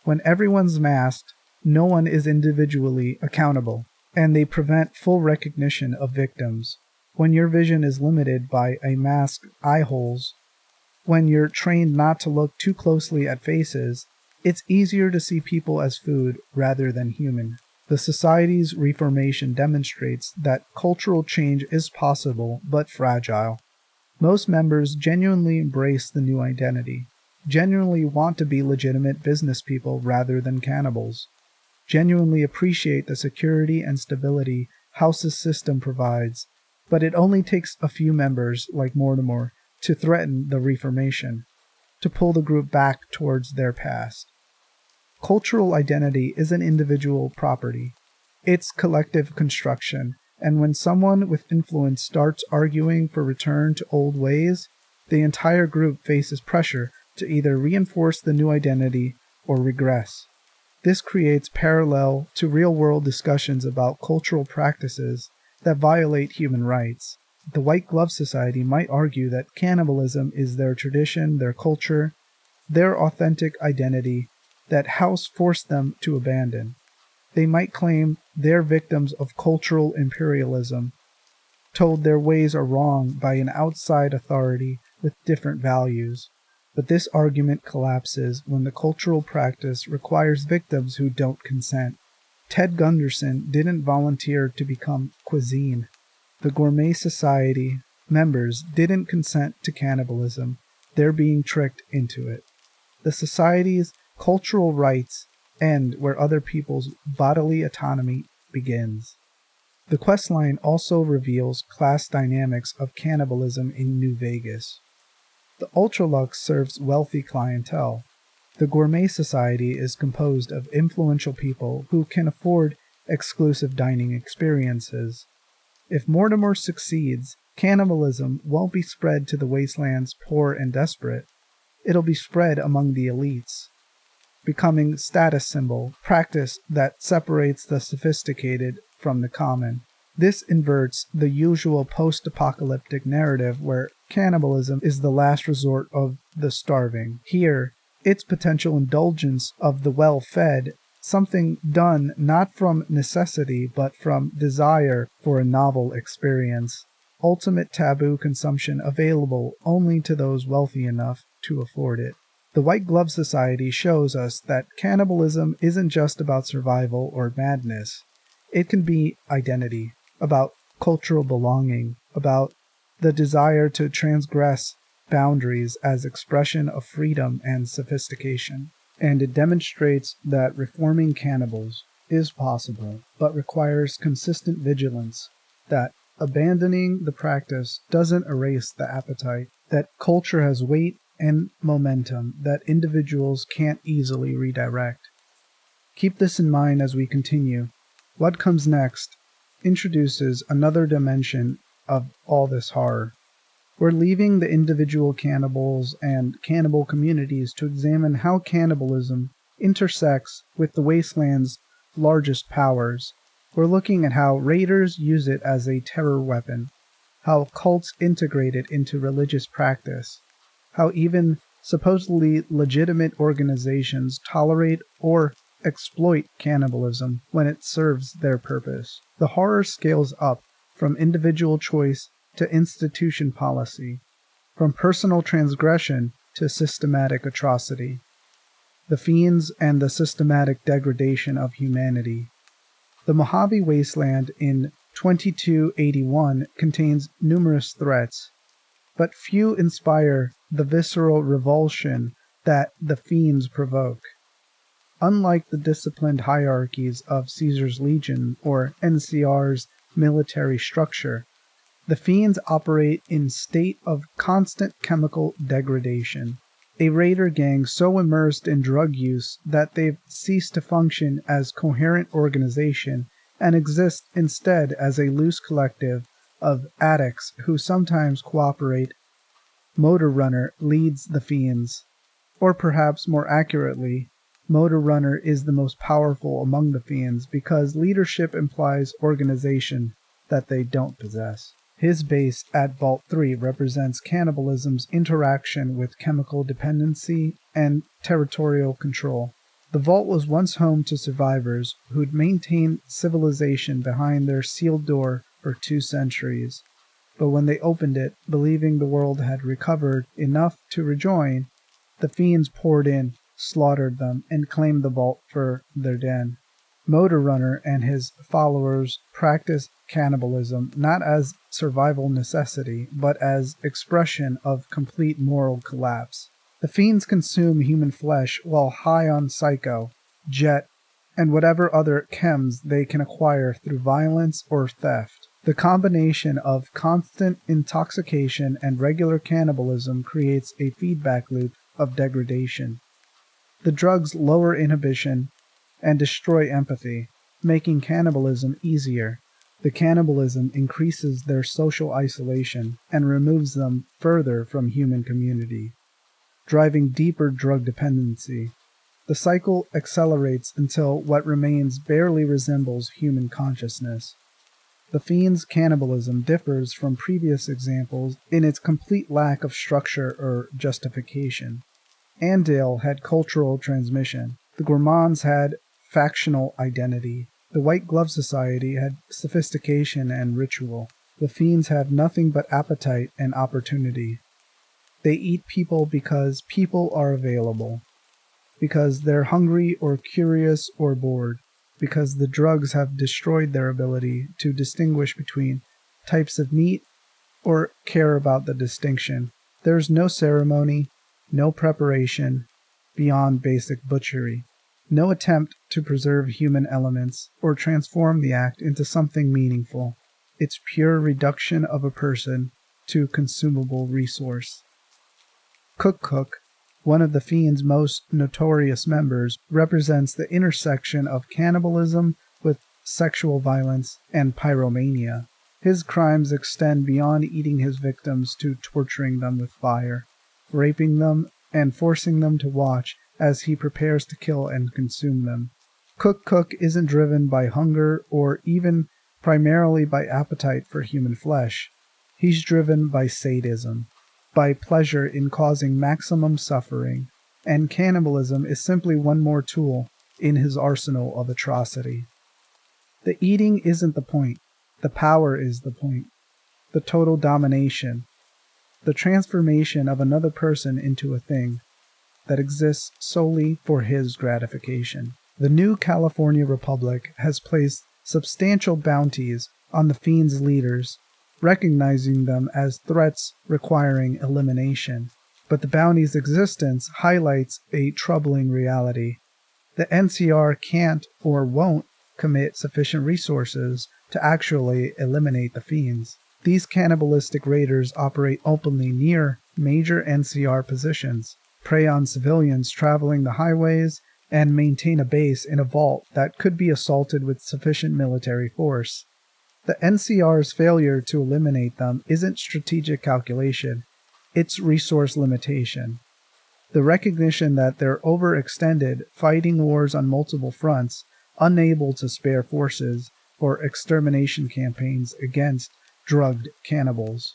When everyone's masked, no one is individually accountable, and they prevent full recognition of victims. When your vision is limited by a masked eye holes, when you're trained not to look too closely at faces, it's easier to see people as food rather than human. The society's reformation demonstrates that cultural change is possible but fragile. Most members genuinely embrace the new identity, genuinely want to be legitimate business people rather than cannibals, genuinely appreciate the security and stability House's system provides, but it only takes a few members, like Mortimer, to threaten the reformation, to pull the group back towards their past. Cultural identity isn't individual property. It's collective construction, and when someone with influence starts arguing for return to old ways, the entire group faces pressure to either reinforce the new identity or regress. This creates parallel to real-world discussions about cultural practices that violate human rights. The White Glove Society might argue that cannibalism is their tradition, their culture, their authentic identity that House forced them to abandon. They might claim they're victims of cultural imperialism, told their ways are wrong by an outside authority with different values. But this argument collapses when the cultural practice requires victims who don't consent. Ted Gunderson didn't volunteer to become cuisine. The Gourmet Society members didn't consent to cannibalism. They're being tricked into it. The society's cultural rights end where other people's bodily autonomy begins. The questline also reveals class dynamics of cannibalism in New Vegas. The Ultra-Luxe serves wealthy clientele. The Gourmet Society is composed of influential people who can afford exclusive dining experiences. If Mortimer succeeds, cannibalism won't be spread to the wasteland's poor and desperate. It'll be spread among the elites, becoming status symbol, practice that separates the sophisticated from the common. This inverts the usual post-apocalyptic narrative where cannibalism is the last resort of the starving. Here, it's potential indulgence of the well-fed, something done not from necessity but from desire for a novel experience. Ultimate taboo consumption available only to those wealthy enough to afford it. The White Glove Society shows us that cannibalism isn't just about survival or madness. It can be identity, about cultural belonging, about the desire to transgress boundaries as expression of freedom and sophistication. And it demonstrates that reforming cannibals is possible, but requires consistent vigilance, that abandoning the practice doesn't erase the appetite, that culture has weight and momentum that individuals can't easily redirect. Keep this in mind as we continue. What comes next introduces another dimension of all this horror. We're leaving the individual cannibals and cannibal communities to examine how cannibalism intersects with the wasteland's largest powers. We're looking at how raiders use it as a terror weapon, how cults integrate it into religious practice, how even supposedly legitimate organizations tolerate or exploit cannibalism when it serves their purpose. The horror scales up from individual choice to institution policy, from personal transgression to systematic atrocity. The fiends and the systematic degradation of humanity. The Mojave Wasteland in 2281 contains numerous threats, but few inspire the visceral revulsion that the fiends provoke. Unlike the disciplined hierarchies of Caesar's Legion or NCR's military structure, the fiends operate in state of constant chemical degradation. A raider gang so immersed in drug use that they've ceased to function as coherent organization and exist instead as a loose collective of addicts who sometimes cooperate. Motor Runner leads the fiends, or perhaps more accurately, Motor Runner is the most powerful among the fiends because leadership implies organization that they don't possess. His base at Vault 3 represents cannibalism's interaction with chemical dependency and territorial control. The vault was once home to survivors who'd maintained civilization behind their sealed door for 2 centuries. But when they opened it, believing the world had recovered enough to rejoin, the fiends poured in, slaughtered them, and claimed the vault for their den. Motor Runner and his followers practice cannibalism not as survival necessity, but as expression of complete moral collapse. The fiends consume human flesh while high on psycho, jet, and whatever other chems they can acquire through violence or theft. The combination of constant intoxication and regular cannibalism creates a feedback loop of degradation. The drugs lower inhibition and destroy empathy, making cannibalism easier. The cannibalism increases their social isolation and removes them further from human community, driving deeper drug dependency. The cycle accelerates until what remains barely resembles human consciousness. The fiend's cannibalism differs from previous examples in its complete lack of structure or justification. Andale had cultural transmission. The gourmands had factional identity. The White Glove Society had sophistication and ritual. The fiends have nothing but appetite and opportunity. They eat people because people are available, because they're hungry or curious or bored, because the drugs have destroyed their ability to distinguish between types of meat or care about the distinction. There's no ceremony, no preparation beyond basic butchery, no attempt to preserve human elements or transform the act into something meaningful. It's pure reduction of a person to consumable resource. Cook, one of the Fiend's most notorious members, represents the intersection of cannibalism with sexual violence and pyromania. His crimes extend beyond eating his victims to torturing them with fire, raping them, and forcing them to watch as he prepares to kill and consume them. Cook isn't driven by hunger or even primarily by appetite for human flesh. He's driven by sadism, by pleasure in causing maximum suffering, and cannibalism is simply one more tool in his arsenal of atrocity. The eating isn't the point. The power is the point. The total domination. The transformation of another person into a thing that exists solely for his gratification. The new California Republic has placed substantial bounties on the Fiend's leaders, recognizing them as threats requiring elimination. But the bounty's existence highlights a troubling reality. The NCR can't or won't commit sufficient resources to actually eliminate the Fiends. These cannibalistic raiders operate openly near major NCR positions, prey on civilians traveling the highways, and maintain a base in a vault that could be assaulted with sufficient military force. The NCR's failure to eliminate them isn't strategic calculation, it's resource limitation. The recognition that they're overextended, fighting wars on multiple fronts, unable to spare forces for extermination campaigns against drugged cannibals.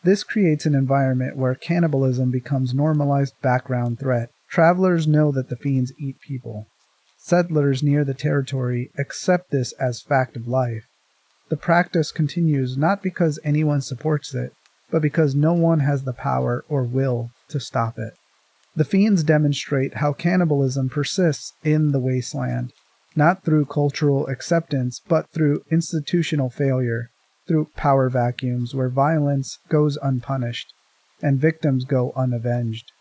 This creates an environment where cannibalism becomes normalized background threat. Travelers know that the Fiends eat people. Settlers near the territory accept this as fact of life. The practice continues not because anyone supports it, but because no one has the power or will to stop it. The Fiends demonstrate how cannibalism persists in the wasteland, not through cultural acceptance, but through institutional failure, through power vacuums where violence goes unpunished and victims go unavenged.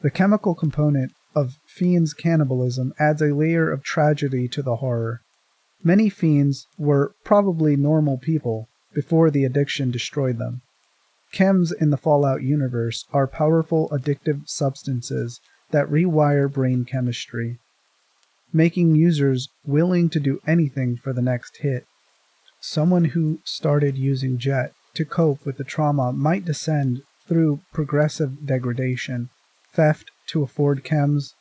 The chemical component of Fiends' cannibalism adds a layer of tragedy to the horror. Many Fiends were probably normal people before the addiction destroyed them. Chems in the Fallout universe are powerful addictive substances that rewire brain chemistry, making users willing to do anything for the next hit. Someone who started using Jet to cope with the trauma might descend through progressive degradation, theft to afford chems,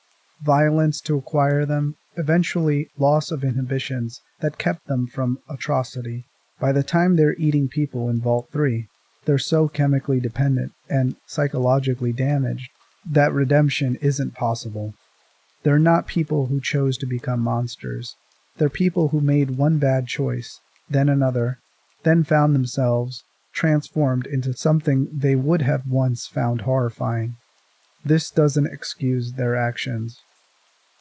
violence to acquire them, eventually loss of inhibitions that kept them from atrocity. By the time they're eating people in Vault 3, they're so chemically dependent and psychologically damaged that redemption isn't possible. They're not people who chose to become monsters. They're people who made one bad choice, then another, then found themselves transformed into something they would have once found horrifying. This doesn't excuse their actions.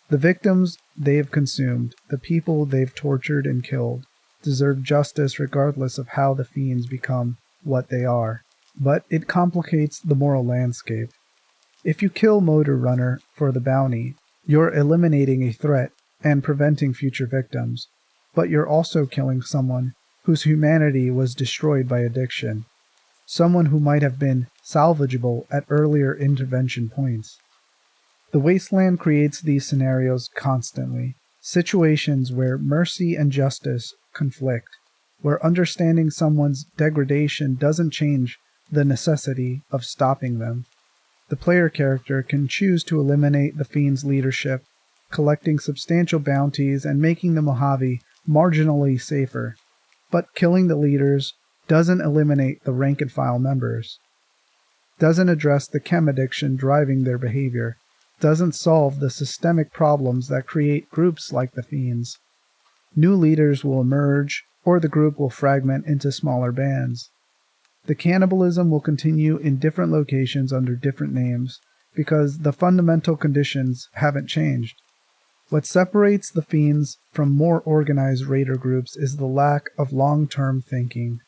The victims they've consumed, the people they've tortured and killed, deserve justice regardless of how the Fiends become what they are. But it complicates the moral landscape. If you kill Motor Runner for the bounty, you're eliminating a threat and preventing future victims, but you're also killing someone whose humanity was destroyed by addiction, someone who might have been salvageable at earlier intervention points. The wasteland creates these scenarios constantly, situations where mercy and justice conflict, where understanding someone's degradation doesn't change the necessity of stopping them. The player character can choose to eliminate the Fiend's leadership, collecting substantial bounties and making the Mojave marginally safer. But killing the leaders doesn't eliminate the rank-and-file members, doesn't address the chem addiction driving their behavior, doesn't solve the systemic problems that create groups like the Fiends. New leaders will emerge, or the group will fragment into smaller bands. The cannibalism will continue in different locations under different names, because the fundamental conditions haven't changed. What separates the Fiends from more organized raider groups is the lack of long-term thinking.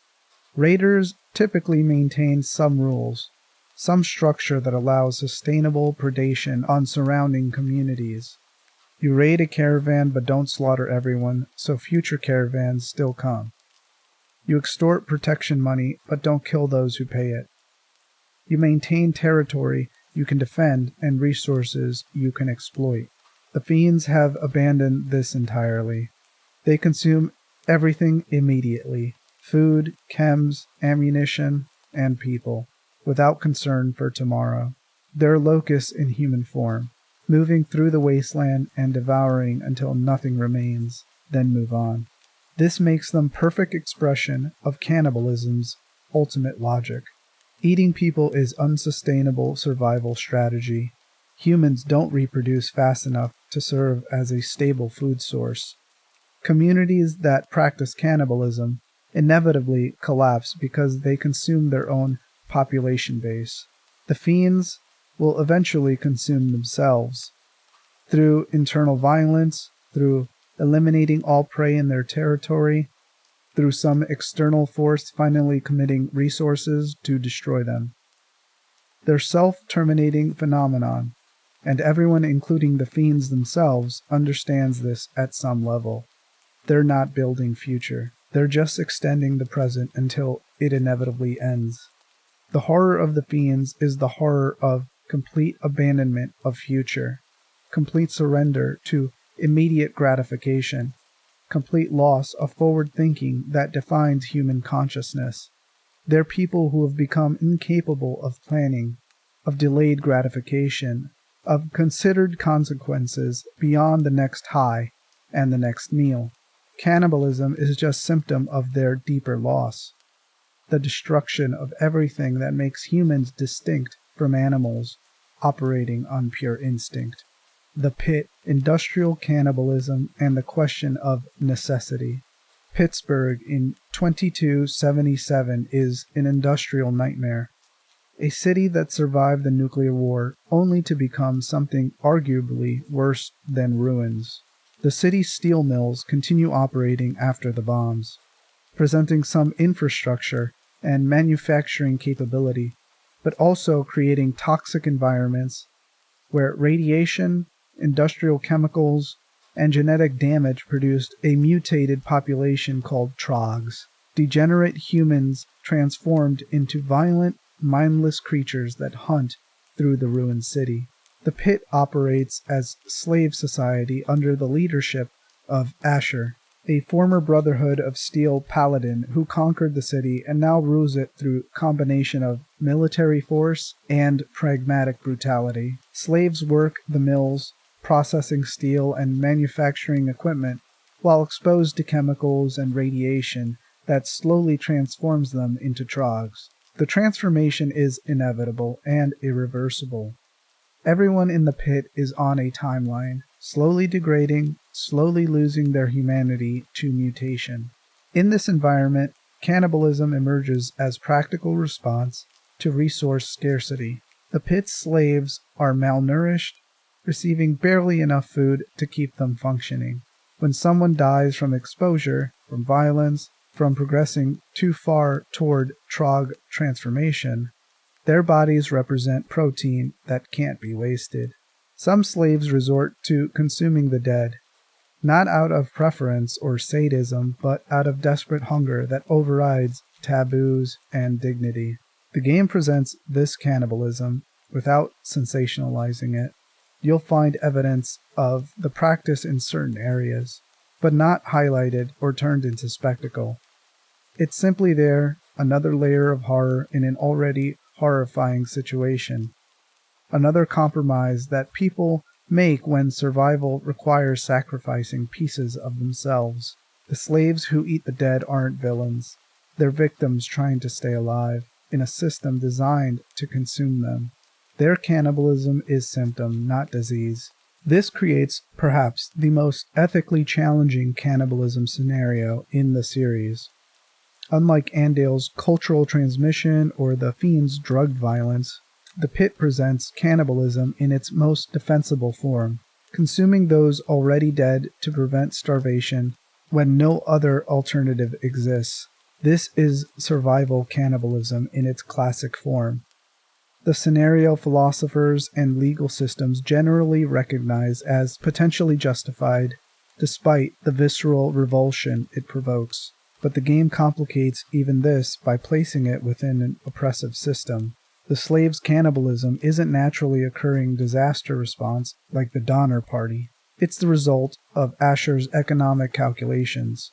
Raiders typically maintain some rules, some structure that allows sustainable predation on surrounding communities. You raid a caravan but don't slaughter everyone, so future caravans still come. You extort protection money but don't kill those who pay it. You maintain territory you can defend and resources you can exploit. The Fiends have abandoned this entirely. They consume everything immediately: food, chems, ammunition, and people, without concern for tomorrow. They're locusts in human form, moving through the wasteland and devouring until nothing remains, then move on. This makes them perfect expression of cannibalism's ultimate logic. Eating people is unsustainable survival strategy. Humans don't reproduce fast enough to serve as a stable food source. Communities that practice cannibalism inevitably collapse because they consume their own population base. The Fiends will eventually consume themselves through internal violence, through eliminating all prey in their territory, through some external force finally committing resources to destroy them. They're self-terminating phenomenon, and everyone, including the Fiends themselves, understands this at some level. They're not building future. They're just extending the present until it inevitably ends. The horror of the Fiends is the horror of complete abandonment of future, complete surrender to immediate gratification, complete loss of forward thinking that defines human consciousness. They're people who have become incapable of planning, of delayed gratification, of considered consequences beyond the next high and the next meal. Cannibalism is just symptom of their deeper loss, the destruction of everything that makes humans distinct from animals operating on pure instinct. The pit, industrial cannibalism, and the question of necessity. Pittsburgh in 2277 is an industrial nightmare. A city that survived the nuclear war only to become something arguably worse than ruins. The city's steel mills continue operating after the bombs, presenting some infrastructure and manufacturing capability, but also creating toxic environments where radiation, industrial chemicals, and genetic damage produced a mutated population called trogs, degenerate humans transformed into violent, mindless creatures that hunt through the ruined city. The pit operates as slave society under the leadership of Asher, a former Brotherhood of Steel paladin who conquered the city and now rules it through combination of military force and pragmatic brutality. Slaves work the mills, processing steel and manufacturing equipment, while exposed to chemicals and radiation that slowly transforms them into trogs. The transformation is inevitable and irreversible. Everyone in the pit is on a timeline, slowly degrading, slowly losing their humanity to mutation. In this environment, cannibalism emerges as practical response to resource scarcity. The pit's slaves are malnourished, receiving barely enough food to keep them functioning. When someone dies from exposure, from violence, from progressing too far toward trog transformation, their bodies represent protein that can't be wasted. Some slaves resort to consuming the dead, not out of preference or sadism, but out of desperate hunger that overrides taboos and dignity. The game presents this cannibalism without sensationalizing it. You'll find evidence of the practice in certain areas, but not highlighted or turned into spectacle. It's simply there, another layer of horror in an already horrifying situation. Another compromise that people make when survival requires sacrificing pieces of themselves. The slaves who eat the dead aren't villains. They're victims trying to stay alive in a system designed to consume them. Their cannibalism is symptom, not disease. This creates, perhaps, the most ethically challenging cannibalism scenario in the series. Unlike Andale's cultural transmission or the Fiend's drug violence, the Pit presents cannibalism in its most defensible form, consuming those already dead to prevent starvation when no other alternative exists. This is survival cannibalism in its classic form. The scenario philosophers and legal systems generally recognize as potentially justified, despite the visceral revulsion it provokes. But the game complicates even this by placing it within an oppressive system. The slave's cannibalism isn't naturally occurring disaster response like the Donner Party. It's the result of Asher's economic calculations.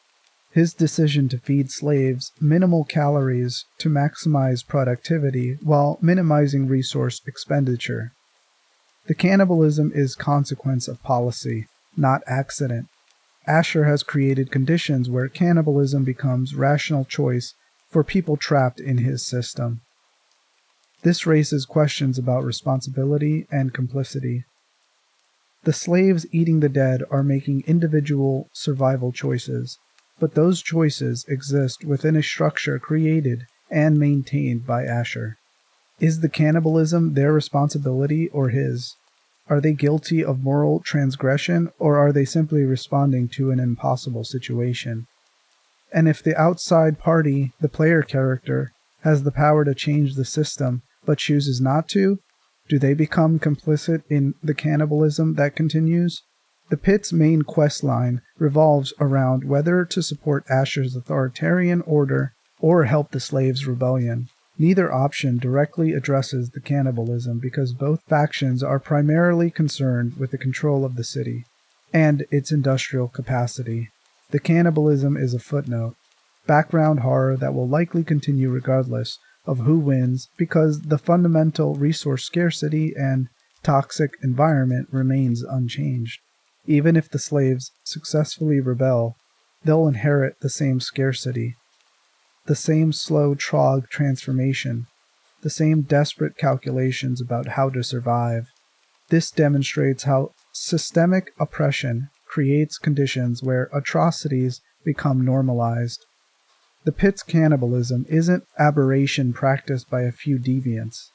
His decision to feed slaves minimal calories to maximize productivity while minimizing resource expenditure. The cannibalism is consequence of policy, not accident. Asher has created conditions where cannibalism becomes rational choice for people trapped in his system. This raises questions about responsibility and complicity. The slaves eating the dead are making individual survival choices, but those choices exist within a structure created and maintained by Asher. Is the cannibalism their responsibility or his? Are they guilty of moral transgression, or are they simply responding to an impossible situation? And if the outside party, the player character, has the power to change the system, but chooses not to, do they become complicit in the cannibalism that continues? The Pit's main quest line revolves around whether to support Asher's authoritarian order or help the slaves' rebellion. Neither option directly addresses the cannibalism because both factions are primarily concerned with the control of the city and its industrial capacity. The cannibalism is a footnote, background horror that will likely continue regardless of who wins because the fundamental resource scarcity and toxic environment remains unchanged. Even if the slaves successfully rebel, they'll inherit the same scarcity, the same slow trog transformation, the same desperate calculations about how to survive. This demonstrates how systemic oppression creates conditions where atrocities become normalized. The Pit's cannibalism isn't aberration practiced by a few deviants.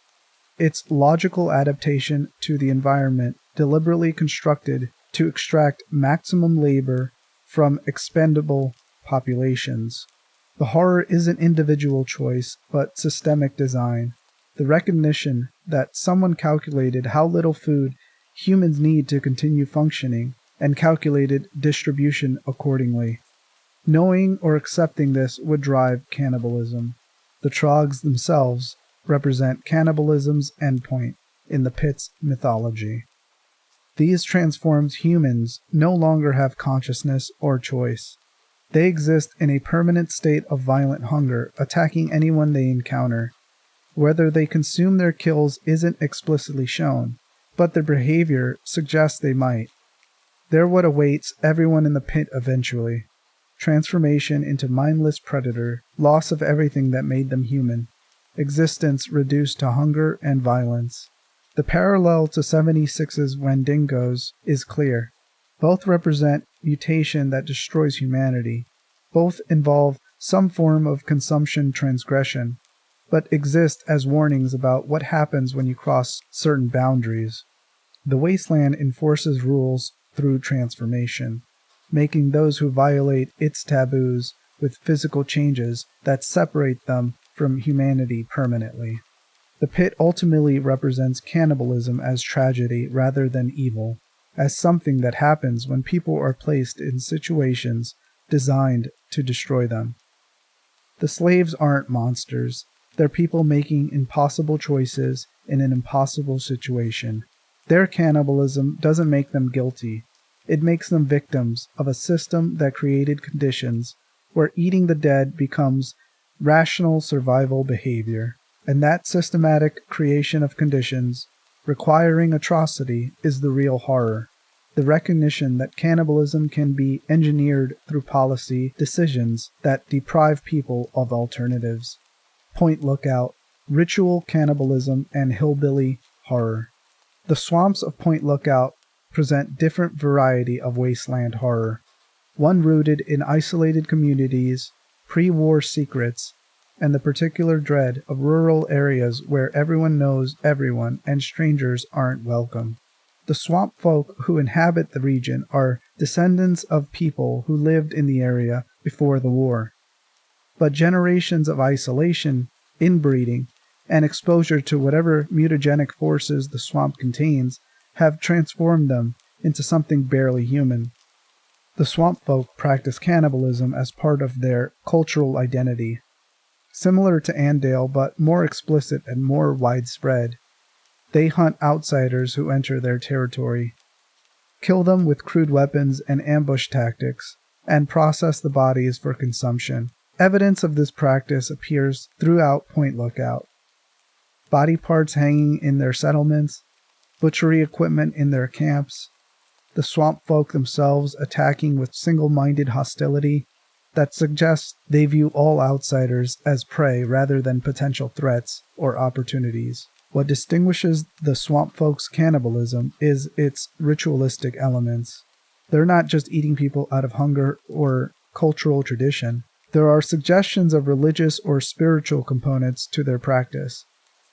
It's logical adaptation to the environment deliberately constructed to extract maximum labor from expendable populations. The horror isn't individual choice, but systemic design. The recognition that someone calculated how little food humans need to continue functioning and calculated distribution accordingly. Knowing or accepting this would drive cannibalism. The Trogs themselves represent cannibalism's endpoint in the Pit's mythology. These transformed humans no longer have consciousness or choice. They exist in a permanent state of violent hunger, attacking anyone they encounter. Whether they consume their kills isn't explicitly shown, but their behavior suggests they might. They're what awaits everyone in the Pit eventually. Transformation into mindless predator, loss of everything that made them human, existence reduced to hunger and violence. The parallel to 76's Wendigos is clear. Both represent mutation that destroys humanity. Both involve some form of consumption transgression, but exist as warnings about what happens when you cross certain boundaries. The wasteland enforces rules through transformation, making those who violate its taboos with physical changes that separate them from humanity permanently. The Pit ultimately represents cannibalism as tragedy rather than evil, as something that happens when people are placed in situations designed to destroy them. The slaves aren't monsters. They're people making impossible choices in an impossible situation. Their cannibalism doesn't make them guilty. It makes them victims of a system that created conditions where eating the dead becomes rational survival behavior. And that systematic creation of conditions requiring atrocity is the real horror. The recognition that cannibalism can be engineered through policy decisions that deprive people of alternatives. Point Lookout, Ritual Cannibalism and Hillbilly horror. The swamps of Point Lookout present different variety of wasteland horror, one rooted in isolated communities, pre-war secrets, and the particular dread of rural areas where everyone knows everyone and strangers aren't welcome. The swamp folk who inhabit the region are descendants of people who lived in the area before the war. But generations of isolation, inbreeding, and exposure to whatever mutagenic forces the swamp contains have transformed them into something barely human. The swamp folk practice cannibalism as part of their cultural identity. Similar to Andale, but more explicit and more widespread, they hunt outsiders who enter their territory, kill them with crude weapons and ambush tactics, and process the bodies for consumption. Evidence of this practice appears throughout Point Lookout. Body parts hanging in their settlements, butchery equipment in their camps, the swamp folk themselves attacking with single-minded hostility that suggests they view all outsiders as prey rather than potential threats or opportunities. What distinguishes the swamp folk's cannibalism is its ritualistic elements. They're not just eating people out of hunger or cultural tradition. There are suggestions of religious or spiritual components to their practice,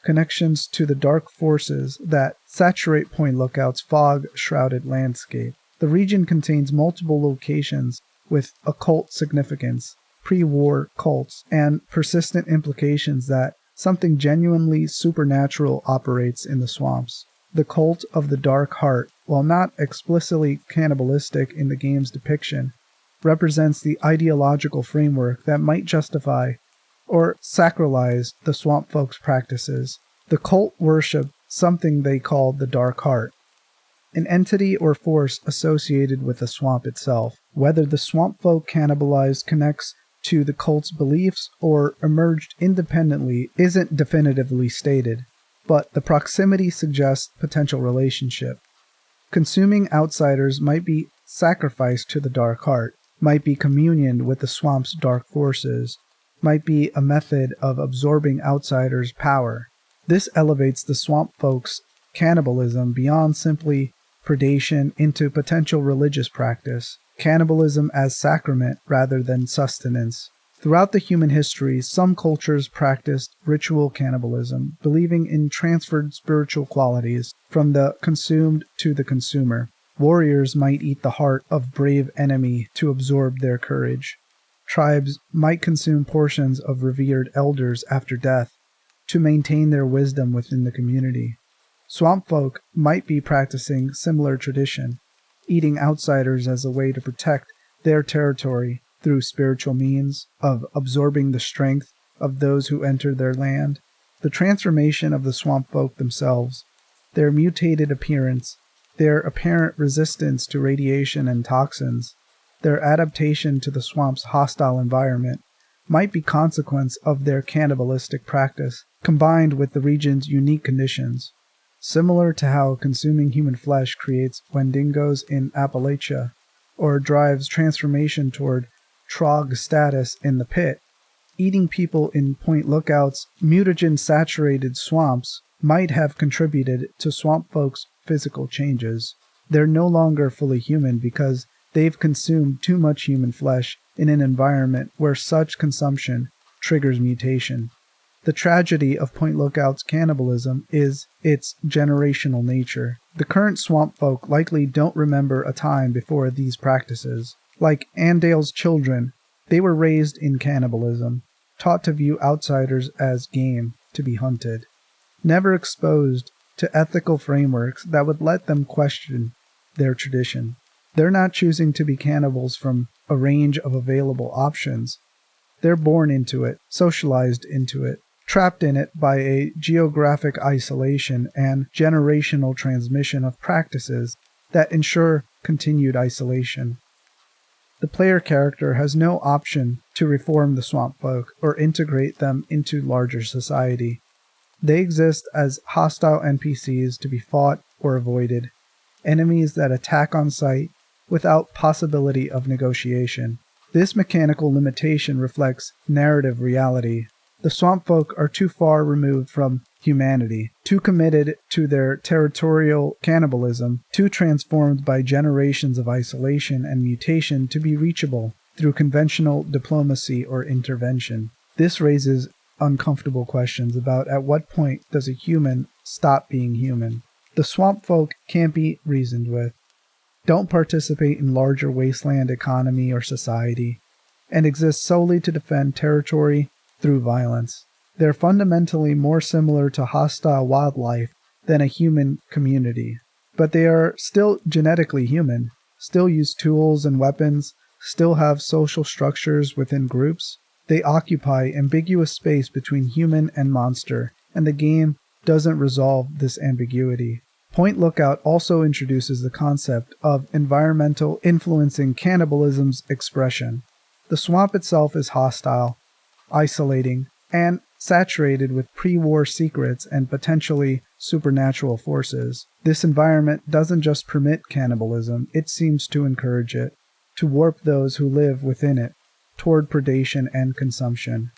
connections to the dark forces that saturate Point Lookout's fog-shrouded landscape. The region contains multiple locations with occult significance, pre-war cults, and persistent implications that something genuinely supernatural operates in the swamps. The cult of the Dark Heart, while not explicitly cannibalistic in the game's depiction, represents the ideological framework that might justify or sacralize the swamp folk's practices. The cult worship something they called the Dark Heart, an entity or force associated with the swamp itself. Whether the swamp folk cannibalized connects to the cult's beliefs or emerged independently isn't definitively stated, but the proximity suggests potential relationship. Consuming outsiders might be sacrifice to the Dark Heart, might be communion with the swamp's dark forces, might be a method of absorbing outsiders' power. This elevates the swamp folks' cannibalism beyond simply predation into potential religious practice, cannibalism as sacrament rather than sustenance. Throughout the human history, some cultures practiced ritual cannibalism, believing in transferred spiritual qualities from the consumed to the consumer. Warriors might eat the heart of brave enemy to absorb their courage. Tribes might consume portions of revered elders after death to maintain their wisdom within the community. Swamp folk might be practicing similar tradition, eating outsiders as a way to protect their territory through spiritual means of absorbing the strength of those who enter their land. The transformation of the swamp folk themselves, their mutated appearance, their apparent resistance to radiation and toxins, their adaptation to the swamp's hostile environment, might be consequence of their cannibalistic practice, combined with the region's unique conditions. Similar to how consuming human flesh creates Wendigos in Appalachia, or drives transformation toward Trog status in the pit, eating people in Point Lookout's mutagen-saturated swamps might have contributed to swamp folks' physical changes. They're no longer fully human because they've consumed too much human flesh in an environment where such consumption triggers mutation. The tragedy of Point Lookout's cannibalism is its generational nature. The current swamp folk likely don't remember a time before these practices. Like Andale's children, they were raised in cannibalism, taught to view outsiders as game to be hunted, never exposed to ethical frameworks that would let them question their tradition. They're not choosing to be cannibals from a range of available options. They're born into it, socialized into it, trapped in it by a geographic isolation and generational transmission of practices that ensure continued isolation. The player character has no option to reform the swamp folk or integrate them into larger society. They exist as hostile NPCs to be fought or avoided, enemies that attack on sight without possibility of negotiation. This mechanical limitation reflects narrative reality. The swamp folk are too far removed from humanity, too committed to their territorial cannibalism, too transformed by generations of isolation and mutation to be reachable through conventional diplomacy or intervention. This raises uncomfortable questions about at what point does a human stop being human. The swamp folk can't be reasoned with, don't participate in larger wasteland economy or society, and exist solely to defend territory through violence. They're fundamentally more similar to hostile wildlife than a human community. But they are still genetically human, still use tools and weapons, still have social structures within groups. They occupy ambiguous space between human and monster, and the game doesn't resolve this ambiguity. Point Lookout also introduces the concept of environmental influencing cannibalism's expression. The swamp itself is hostile, isolating, and saturated with pre-war secrets and potentially supernatural forces. This environment doesn't just permit cannibalism, it seems to encourage it, to warp those who live within it toward predation and consumption.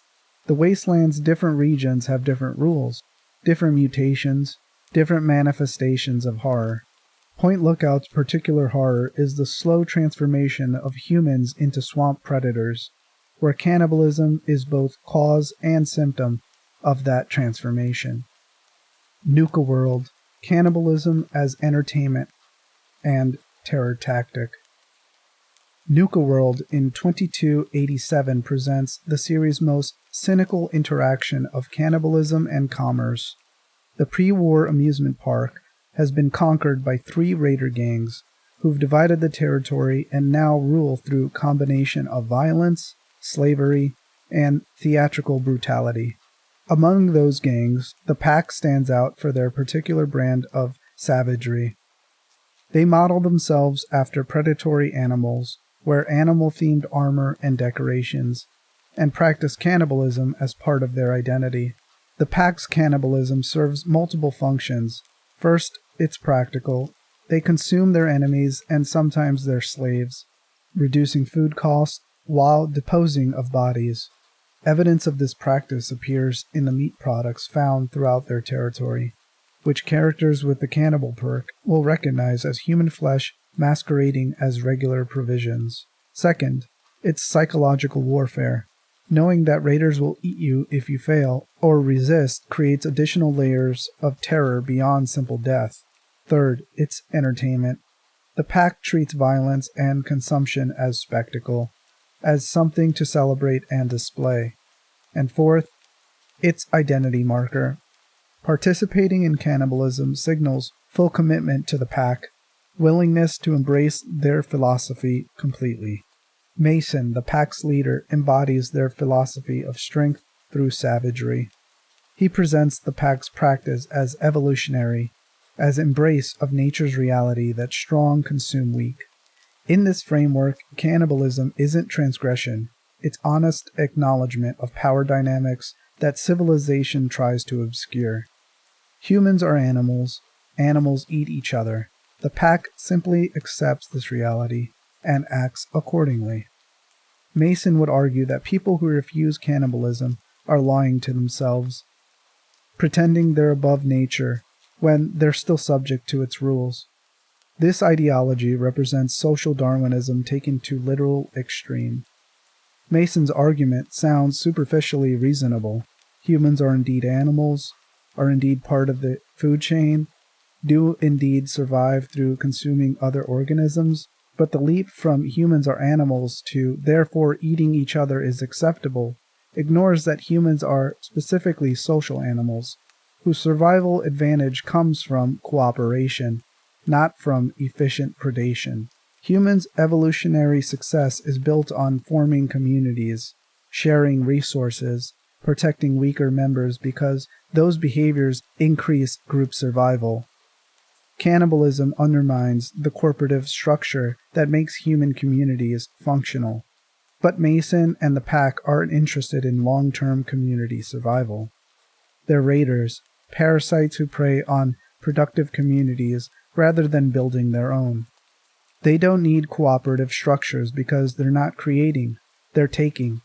The wasteland's different regions have different rules, different mutations, different manifestations of horror. Point Lookout's particular horror is the slow transformation of humans into swamp predators, where cannibalism is both cause and symptom of that transformation. Nuka World, Cannibalism as Entertainment and Terror Tactic. Nuka World in 2287 presents the series' most cynical interaction of cannibalism and commerce. The pre-war amusement park has been conquered by 3 raider gangs who've divided the territory and now rule through combination of violence, slavery, and theatrical brutality. Among those gangs, the Pack stands out for their particular brand of savagery. They model themselves after predatory animals, wear animal-themed armor and decorations, and practice cannibalism as part of their identity. The Pack's cannibalism serves multiple functions. First, it's practical. They consume their enemies and sometimes their slaves, reducing food costs while disposing of bodies. Evidence of this practice appears in the meat products found throughout their territory, which characters with the cannibal perk will recognize as human flesh masquerading as regular provisions. Second, it's psychological warfare. Knowing that raiders will eat you if you fail or resist creates additional layers of terror beyond simple death. Third, it's entertainment. The Pack treats violence and consumption as spectacle, as something to celebrate and display. And fourth, it's identity marker. Participating in cannibalism signals full commitment to the Pack, willingness to embrace their philosophy completely. Mason, the Pack's leader, embodies their philosophy of strength through savagery. He presents the Pack's practice as evolutionary, as embrace of nature's reality that strong consume weak. In this framework, cannibalism isn't transgression, it's honest acknowledgement of power dynamics that civilization tries to obscure. Humans are animals, animals eat each other. The Pack simply accepts this reality and acts accordingly. Mason would argue that people who refuse cannibalism are lying to themselves, pretending they're above nature when they're still subject to its rules. This ideology represents social Darwinism taken to literal extreme. Mason's argument sounds superficially reasonable. Humans are indeed animals, are indeed part of the food chain, do indeed survive through consuming other organisms, but the leap from humans are animals to therefore eating each other is acceptable ignores that humans are specifically social animals, whose survival advantage comes from cooperation, not from efficient predation. Humans' evolutionary success is built on forming communities, sharing resources, protecting weaker members because those behaviors increase group survival. Cannibalism undermines the corporative structure that makes human communities functional. But Mason and the Pack aren't interested in long-term community survival. They're raiders, parasites who prey on productive communities rather than building their own. They don't need cooperative structures because they're not creating, they're taking.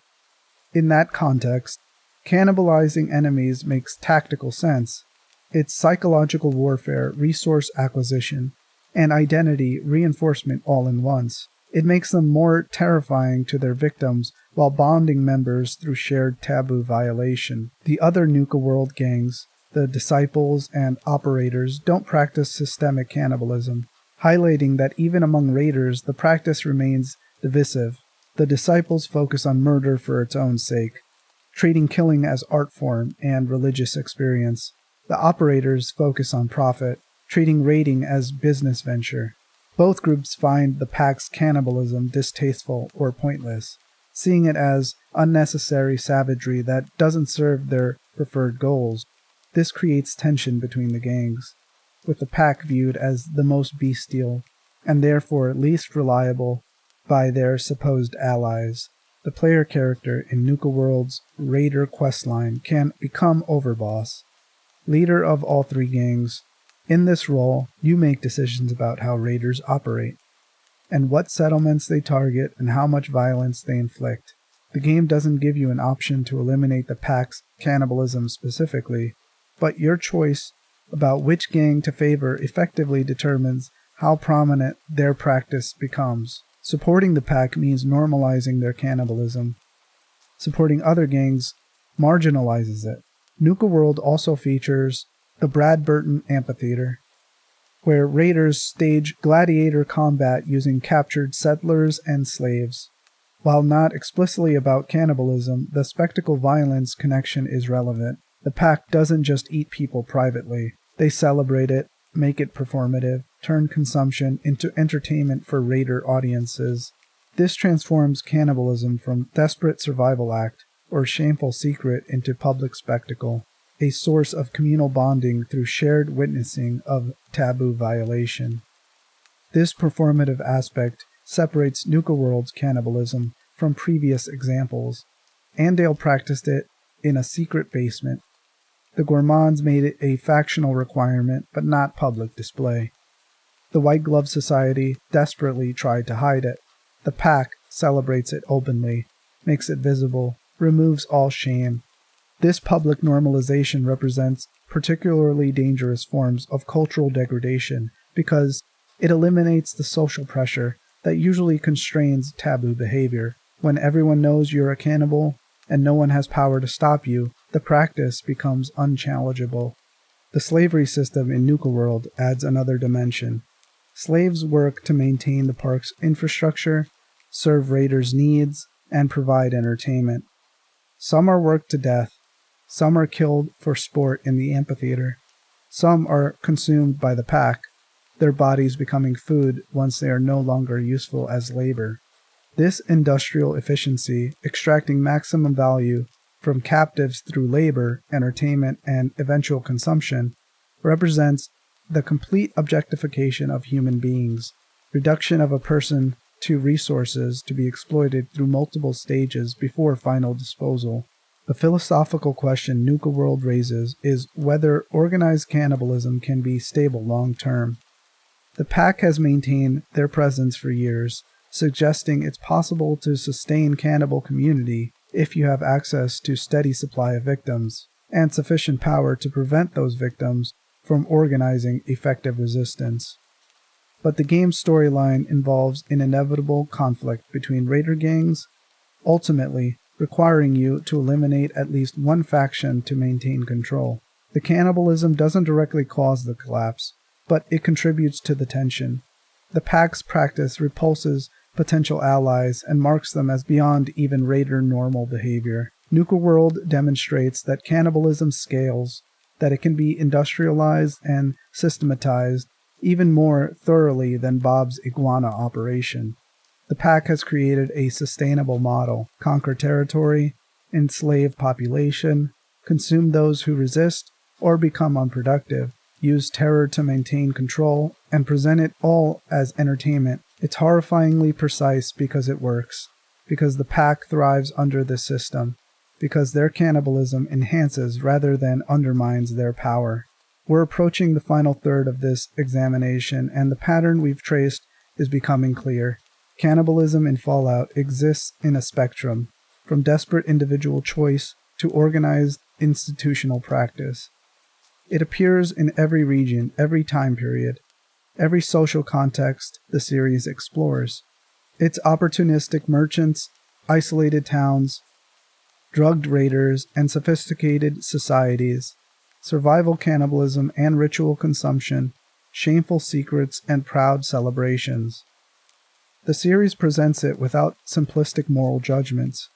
In that context, cannibalizing enemies makes tactical sense. It's psychological warfare, resource acquisition, and identity reinforcement all in once. It makes them more terrifying to their victims while bonding members through shared taboo violation. The other Nuka World gangs, the Disciples and Operators, don't practice systemic cannibalism, highlighting that even among raiders the practice remains divisive. The Disciples focus on murder for its own sake, treating killing as art form and religious experience. The Operators focus on profit, treating raiding as business venture. Both groups find the pack's cannibalism distasteful or pointless, seeing it as unnecessary savagery that doesn't serve their preferred goals. This creates tension between the gangs, with the pack viewed as the most bestial, and therefore least reliable by their supposed allies. The player character in Nuka World's Raider questline can become Overboss, leader of all three gangs. In this role, you make decisions about how raiders operate, and what settlements they target and how much violence they inflict. The game doesn't give you an option to eliminate the pack's cannibalism specifically, but your choice about which gang to favor effectively determines how prominent their practice becomes. Supporting the pack means normalizing their cannibalism. Supporting other gangs marginalizes it. Nuka World also features the Brad Burton Amphitheater, where raiders stage gladiator combat using captured settlers and slaves. While not explicitly about cannibalism, the spectacle violence connection is relevant. The pack doesn't just eat people privately. They celebrate it, make it performative, turn consumption into entertainment for raider audiences. This transforms cannibalism from desperate survival act or shameful secret into public spectacle, a source of communal bonding through shared witnessing of taboo violation. This performative aspect separates Nuka World's cannibalism from previous examples. Andale practiced it in a secret basement. The Gourmands made it a factional requirement, but not public display. The White Glove Society desperately tried to hide it. The pack celebrates it openly, makes it visible, removes all shame. This public normalization represents particularly dangerous forms of cultural degradation because it eliminates the social pressure that usually constrains taboo behavior. When everyone knows you're a cannibal and no one has power to stop you, the practice becomes unchallengeable. The slavery system in Nuka World adds another dimension. Slaves work to maintain the park's infrastructure, serve raiders' needs, and provide entertainment. Some are worked to death. Some are killed for sport in the amphitheater. Some are consumed by the pack, their bodies becoming food once they are no longer useful as labor. This industrial efficiency, extracting maximum value from captives through labor, entertainment, and eventual consumption, represents the complete objectification of human beings, reduction of a person to resources to be exploited through multiple stages before final disposal. The philosophical question Nuka World raises is whether organized cannibalism can be stable long-term. The pack has maintained their presence for years, suggesting it's possible to sustain cannibal community if you have access to steady supply of victims, and sufficient power to prevent those victims from organizing effective resistance. But the game's storyline involves an inevitable conflict between raider gangs, ultimately requiring you to eliminate at least one faction to maintain control. The cannibalism doesn't directly cause the collapse, but it contributes to the tension. The pack's practice repulses potential allies and marks them as beyond even raider normal behavior. Nuka World demonstrates that cannibalism scales, that it can be industrialized and systematized even more thoroughly than Bob's iguana operation. The pack has created a sustainable model: conquer territory, enslave population, consume those who resist or become unproductive, use terror to maintain control, and present it all as entertainment. It's horrifyingly precise because it works, because the pack thrives under this system, because their cannibalism enhances rather than undermines their power. We're approaching the final third of this examination, and the pattern we've traced is becoming clear. Cannibalism in Fallout exists in a spectrum, from desperate individual choice to organized institutional practice. It appears in every region, every time period, every social context the series explores. It's opportunistic merchants, isolated towns, drugged raiders, and sophisticated societies, survival cannibalism and ritual consumption, shameful secrets and proud celebrations. The series presents it without simplistic moral judgments,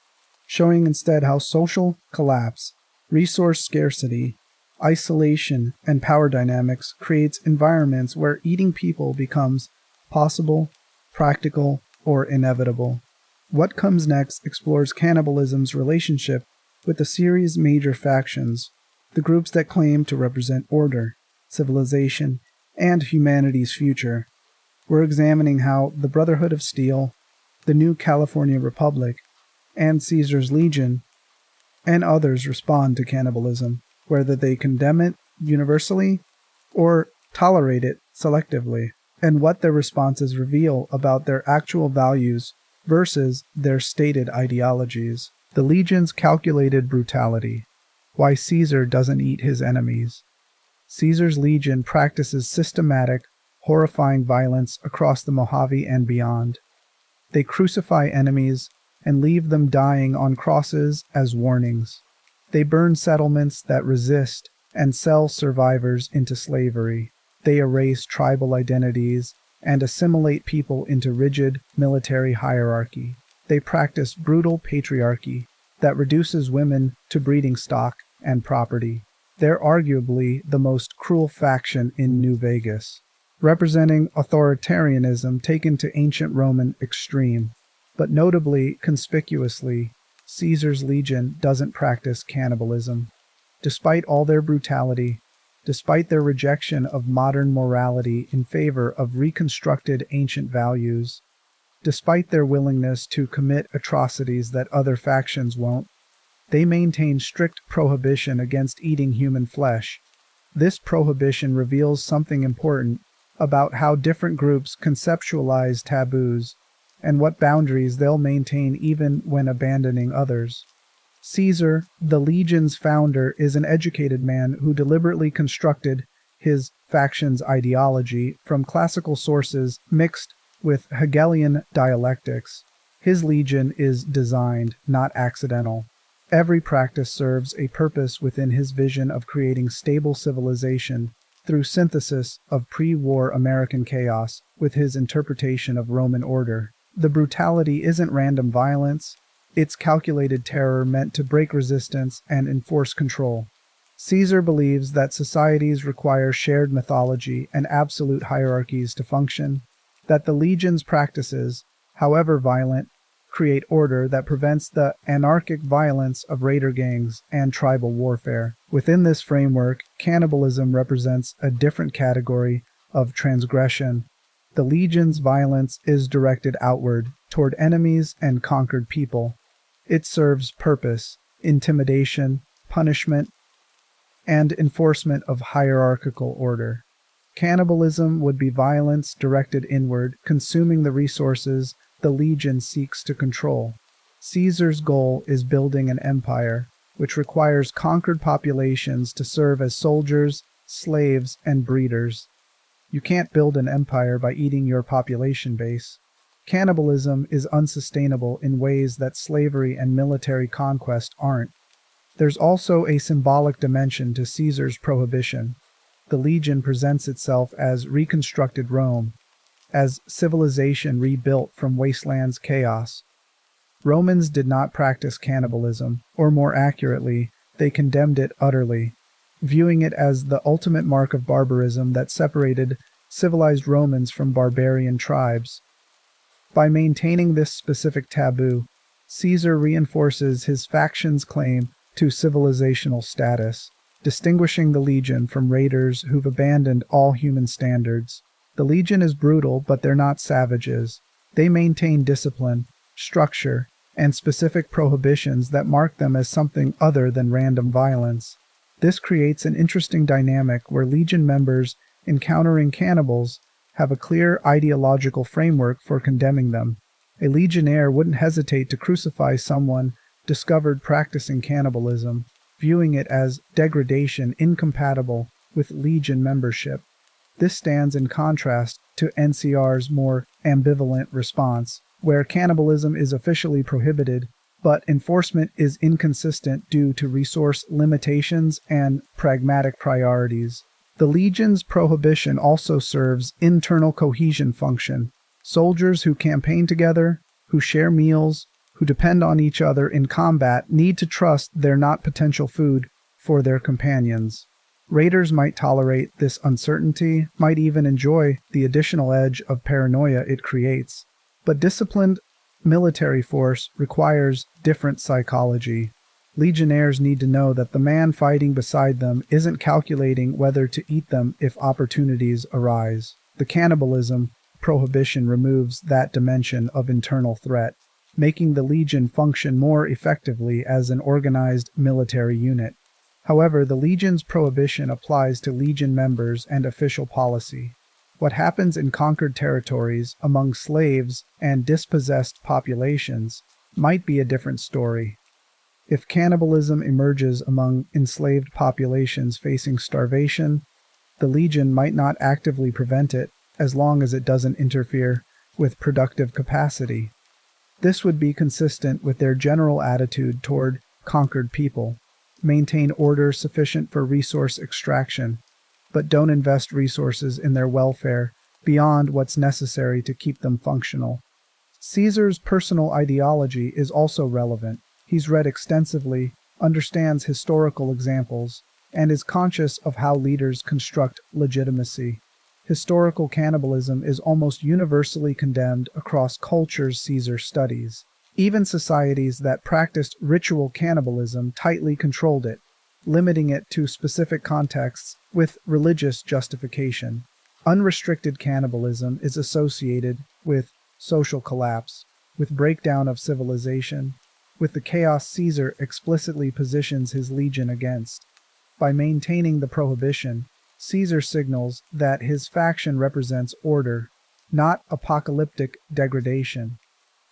showing instead how social collapse, resource scarcity, isolation, and power dynamics creates environments where eating people becomes possible, practical, or inevitable. What Comes Next explores cannibalism's relationship with the series' major factions, the groups that claim to represent order, civilization, and humanity's future. We're examining how the Brotherhood of Steel, the New California Republic, and Caesar's Legion, and others respond to cannibalism, whether they condemn it universally or tolerate it selectively, and what their responses reveal about their actual values versus their stated ideologies. The Legion's calculated brutality. Why Caesar doesn't eat his enemies. Caesar's Legion practices systematic, horrifying violence across the Mojave and beyond. They crucify enemies and leave them dying on crosses as warnings. They burn settlements that resist and sell survivors into slavery. They erase tribal identities and assimilate people into rigid military hierarchy. They practice brutal patriarchy that reduces women to breeding stock and property. They're arguably the most cruel faction in New Vegas, representing authoritarianism taken to ancient Roman extreme. But notably, conspicuously, Caesar's Legion doesn't practice cannibalism. Despite all their brutality, despite their rejection of modern morality in favor of reconstructed ancient values, despite their willingness to commit atrocities that other factions won't, they maintain strict prohibition against eating human flesh. This prohibition reveals something important about how different groups conceptualize taboos and what boundaries they'll maintain even when abandoning others. Caesar, the Legion's founder, is an educated man who deliberately constructed his faction's ideology from classical sources mixed with Hegelian dialectics. His Legion is designed, not accidental. Every practice serves a purpose within his vision of creating stable civilization through synthesis of pre-war American chaos with his interpretation of Roman order. The brutality isn't random violence. It's calculated terror meant to break resistance and enforce control. Caesar believes that societies require shared mythology and absolute hierarchies to function, that the Legion's practices, however violent, create order that prevents the anarchic violence of raider gangs and tribal warfare. Within this framework, cannibalism represents a different category of transgression. The Legion's violence is directed outward, toward enemies and conquered people. It serves purpose, intimidation, punishment, and enforcement of hierarchical order. Cannibalism would be violence directed inward, consuming the resources the Legion seeks to control. Caesar's goal is building an empire, which requires conquered populations to serve as soldiers, slaves, and breeders. You can't build an empire by eating your population base. Cannibalism is unsustainable in ways that slavery and military conquest aren't. There's also a symbolic dimension to Caesar's prohibition. The Legion presents itself as reconstructed Rome, as civilization rebuilt from wasteland's chaos. Romans did not practice cannibalism, or more accurately, they condemned it utterly, viewing it as the ultimate mark of barbarism that separated civilized Romans from barbarian tribes. By maintaining this specific taboo, Caesar reinforces his faction's claim to civilizational status, distinguishing the Legion from raiders who've abandoned all human standards. The Legion is brutal, but they're not savages. They maintain discipline, structure, and specific prohibitions that mark them as something other than random violence. This creates an interesting dynamic where Legion members encountering cannibals have a clear ideological framework for condemning them. A legionnaire wouldn't hesitate to crucify someone discovered practicing cannibalism, viewing it as degradation incompatible with legion membership. This stands in contrast to NCR's more ambivalent response, where cannibalism is officially prohibited, but enforcement is inconsistent due to resource limitations and pragmatic priorities. The Legion's prohibition also serves internal cohesion function. Soldiers who campaign together, who share meals, who depend on each other in combat need to trust they're not potential food for their companions. Raiders might tolerate this uncertainty, might even enjoy the additional edge of paranoia it creates. But disciplined military force requires different psychology. Legionnaires need to know that the man fighting beside them isn't calculating whether to eat them if opportunities arise. The cannibalism prohibition removes that dimension of internal threat, making the Legion function more effectively as an organized military unit. However, the Legion's prohibition applies to Legion members and official policy. What happens in conquered territories among slaves and dispossessed populations might be a different story. If cannibalism emerges among enslaved populations facing starvation, the Legion might not actively prevent it as long as it doesn't interfere with productive capacity. This would be consistent with their general attitude toward conquered people. Maintain order sufficient for resource extraction, but don't invest resources in their welfare beyond what's necessary to keep them functional. Caesar's personal ideology is also relevant. He's read extensively, understands historical examples, and is conscious of how leaders construct legitimacy. Historical cannibalism is almost universally condemned across cultures Caesar studies. Even societies that practiced ritual cannibalism tightly controlled it, limiting it to specific contexts with religious justification. Unrestricted cannibalism is associated with social collapse, with breakdown of civilization, with the chaos Caesar explicitly positions his legion against. By maintaining the prohibition, Caesar signals that his faction represents order, not apocalyptic degradation.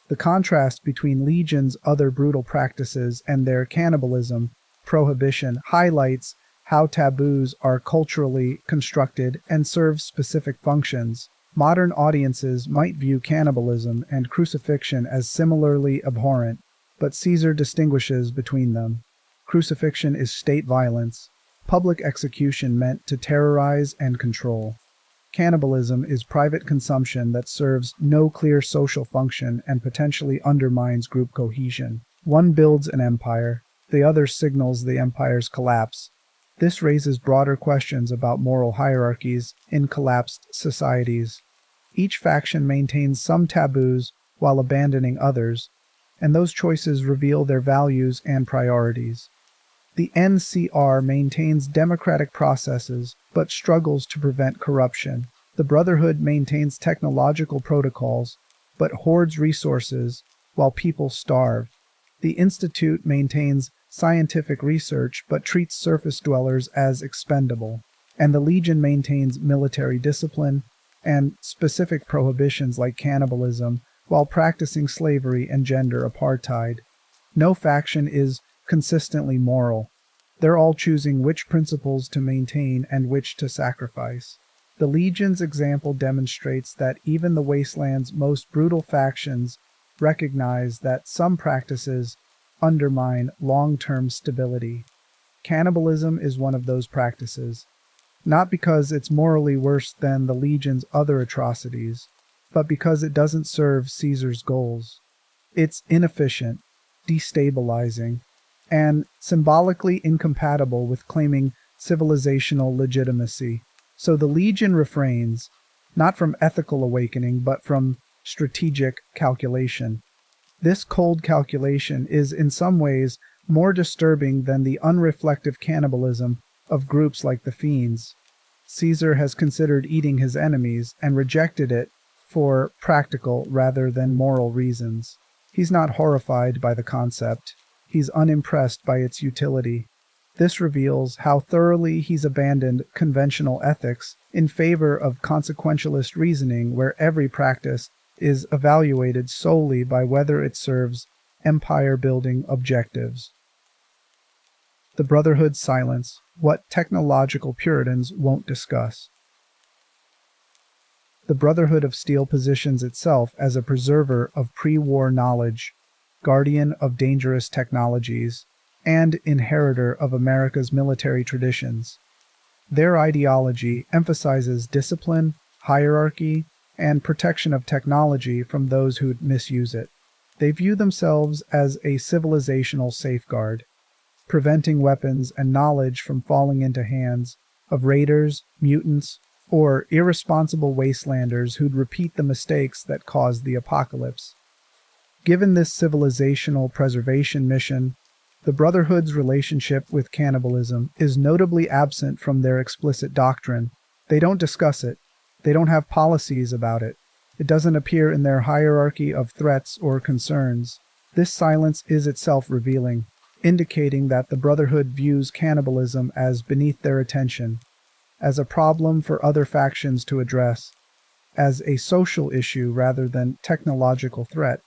The contrast between Legion's other brutal practices and their cannibalism prohibition highlights how taboos are culturally constructed and serve specific functions. Modern audiences might view cannibalism and crucifixion as similarly abhorrent, but Caesar distinguishes between them. Crucifixion is state violence, public execution meant to terrorize and control. Cannibalism is private consumption that serves no clear social function and potentially undermines group cohesion. One builds an empire, the other signals the empire's collapse. This raises broader questions about moral hierarchies in collapsed societies. Each faction maintains some taboos while abandoning others, and those choices reveal their values and priorities. The NCR maintains democratic processes but struggles to prevent corruption. The Brotherhood maintains technological protocols but hoards resources while people starve. The Institute maintains scientific research but treats surface dwellers as expendable. And the Legion maintains military discipline and specific prohibitions like cannibalism while practicing slavery and gender apartheid. No faction is consistently moral. They're all choosing which principles to maintain and which to sacrifice. The Legion's example demonstrates that even the wasteland's most brutal factions recognize that some practices undermine long-term stability. Cannibalism is one of those practices, not because it's morally worse than the Legion's other atrocities, but because it doesn't serve Caesar's goals. It's inefficient, destabilizing, and symbolically incompatible with claiming civilizational legitimacy. So the Legion refrains, not from ethical awakening, but from strategic calculation. This cold calculation is in some ways more disturbing than the unreflective cannibalism of groups like the Fiends. Caesar has considered eating his enemies and rejected it for practical rather than moral reasons. He's not horrified by the concept. He's unimpressed by its utility. This reveals how thoroughly he's abandoned conventional ethics in favor of consequentialist reasoning where every practice is evaluated solely by whether it serves empire-building objectives. The Brotherhood's silence, what technological Puritans won't discuss. The Brotherhood of Steel positions itself as a preserver of pre-war knowledge, guardian of dangerous technologies, and inheritor of America's military traditions. Their ideology emphasizes discipline, hierarchy, and protection of technology from those who'd misuse it. They view themselves as a civilizational safeguard, preventing weapons and knowledge from falling into hands of raiders, mutants, or irresponsible wastelanders who'd repeat the mistakes that caused the apocalypse. Given this civilizational preservation mission, the Brotherhood's relationship with cannibalism is notably absent from their explicit doctrine. They don't discuss it. They don't have policies about it. It doesn't appear in their hierarchy of threats or concerns. This silence is itself revealing, indicating that the Brotherhood views cannibalism as beneath their attention, as a problem for other factions to address, as a social issue rather than technological threat.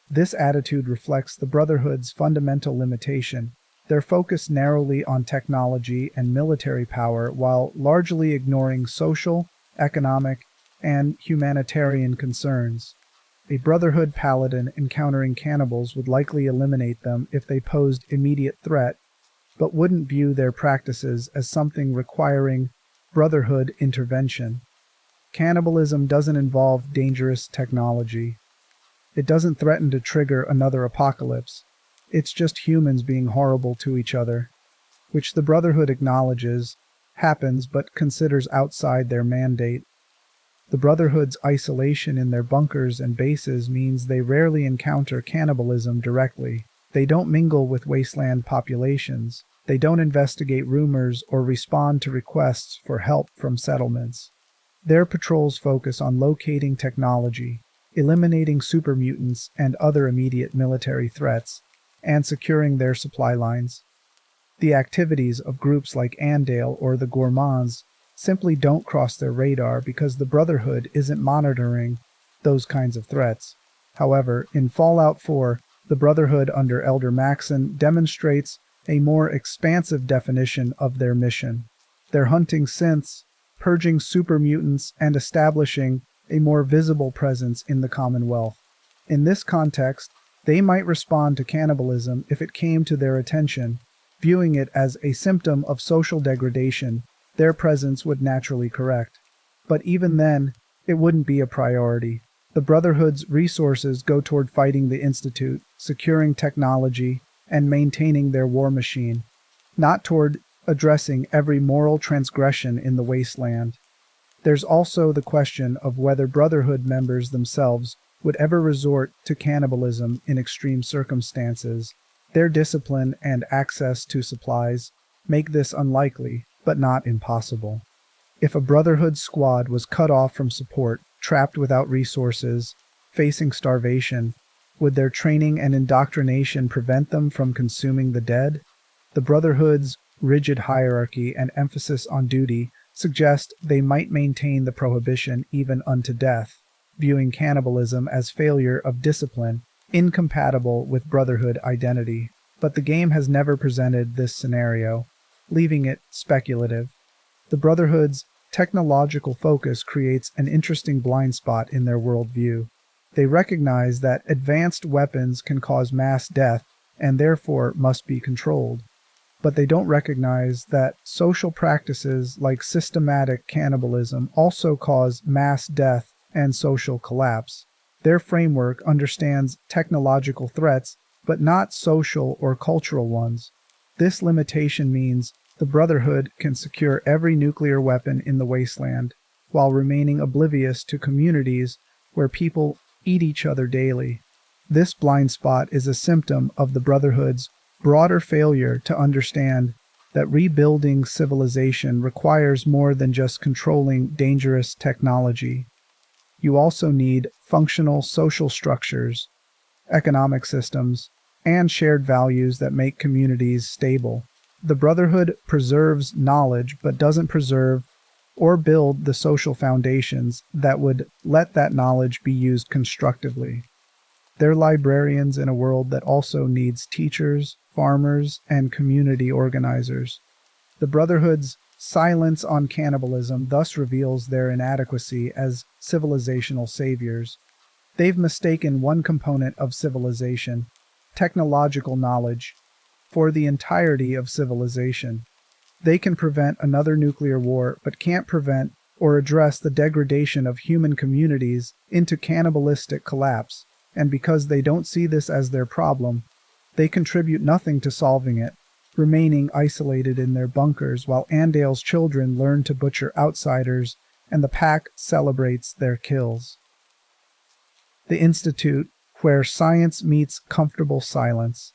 This attitude reflects the Brotherhood's fundamental limitation. They're focused narrowly on technology and military power while largely ignoring social, economic, and humanitarian concerns. A Brotherhood paladin encountering cannibals would likely eliminate them if they posed immediate threat, but wouldn't view their practices as something requiring Brotherhood intervention. Cannibalism doesn't involve dangerous technology. It doesn't threaten to trigger another apocalypse. It's just humans being horrible to each other, which the Brotherhood acknowledges happens but considers outside their mandate. The Brotherhood's isolation in their bunkers and bases means they rarely encounter cannibalism directly. They don't mingle with wasteland populations. They don't investigate rumors or respond to requests for help from settlements. Their patrols focus on locating technology, eliminating super mutants and other immediate military threats, and securing their supply lines. The activities of groups like Andale or the Gourmands simply don't cross their radar because the Brotherhood isn't monitoring those kinds of threats. However, in Fallout 4, the Brotherhood under Elder Maxon demonstrates a more expansive definition of their mission. They're hunting synths, purging super mutants, and establishing a more visible presence in the Commonwealth. In this context, they might respond to cannibalism if it came to their attention. Viewing it as a symptom of social degradation, their presence would naturally correct. But even then, it wouldn't be a priority. The Brotherhood's resources go toward fighting the Institute, securing technology, and maintaining their war machine, not toward addressing every moral transgression in the wasteland. There's also the question of whether Brotherhood members themselves would ever resort to cannibalism in extreme circumstances. Their discipline and access to supplies make this unlikely, but not impossible. If a Brotherhood squad was cut off from support, trapped without resources, facing starvation, would their training and indoctrination prevent them from consuming the dead? The Brotherhood's rigid hierarchy and emphasis on duty suggest they might maintain the prohibition even unto death, viewing cannibalism as failure of discipline, incompatible with Brotherhood identity. But the game has never presented this scenario, leaving it speculative. The Brotherhood's technological focus creates an interesting blind spot in their worldview. They recognize that advanced weapons can cause mass death and therefore must be controlled. But they don't recognize that social practices like systematic cannibalism also cause mass death and social collapse. Their framework understands technological threats, but not social or cultural ones. This limitation means the Brotherhood can secure every nuclear weapon in the wasteland, while remaining oblivious to communities where people eat each other daily. This blind spot is a symptom of the Brotherhood's broader failure to understand that rebuilding civilization requires more than just controlling dangerous technology. You also need functional social structures, economic systems, and shared values that make communities stable. The Brotherhood preserves knowledge but doesn't preserve or build the social foundations that would let that knowledge be used constructively. They're librarians in a world that also needs teachers, farmers, and community organizers. The Brotherhood's silence on cannibalism thus reveals their inadequacy as civilizational saviors. They've mistaken one component of civilization, technological knowledge, for the entirety of civilization. They can prevent another nuclear war, but can't prevent or address the degradation of human communities into cannibalistic collapse, and because they don't see this as their problem, they contribute nothing to solving it, remaining isolated in their bunkers while Andale's children learn to butcher outsiders and the pack celebrates their kills. The Institute, where science meets comfortable silence.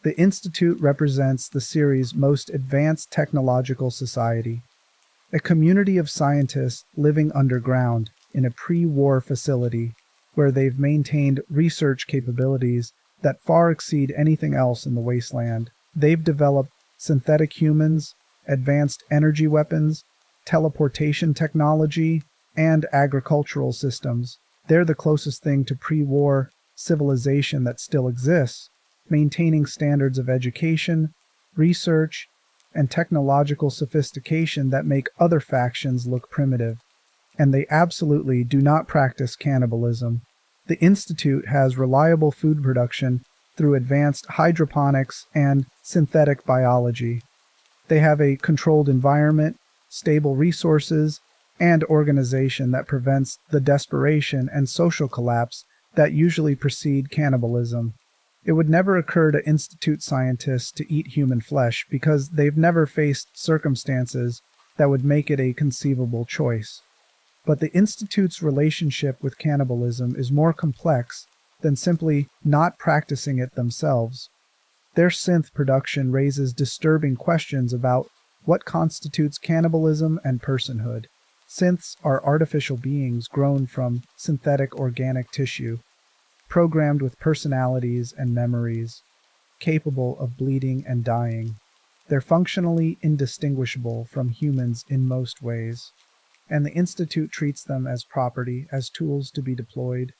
The Institute represents the series' most advanced technological society, a community of scientists living underground in a pre-war facility where they've maintained research capabilities that far exceed anything else in the wasteland. They've developed synthetic humans, advanced energy weapons, teleportation technology, and agricultural systems. They're the closest thing to pre-war civilization that still exists, maintaining standards of education, research, and technological sophistication that make other factions look primitive. And they absolutely do not practice cannibalism. The Institute has reliable food production through advanced hydroponics and synthetic biology. They have a controlled environment, stable resources, and organization that prevents the desperation and social collapse that usually precede cannibalism. It would never occur to Institute scientists to eat human flesh because they've never faced circumstances that would make it a conceivable choice. But the Institute's relationship with cannibalism is more complex than simply not practicing it themselves. Their synth production raises disturbing questions about what constitutes cannibalism and personhood. Synths are artificial beings grown from synthetic organic tissue, programmed with personalities and memories, capable of bleeding and dying. They're functionally indistinguishable from humans in most ways, and the Institute treats them as property, as tools to be deployed,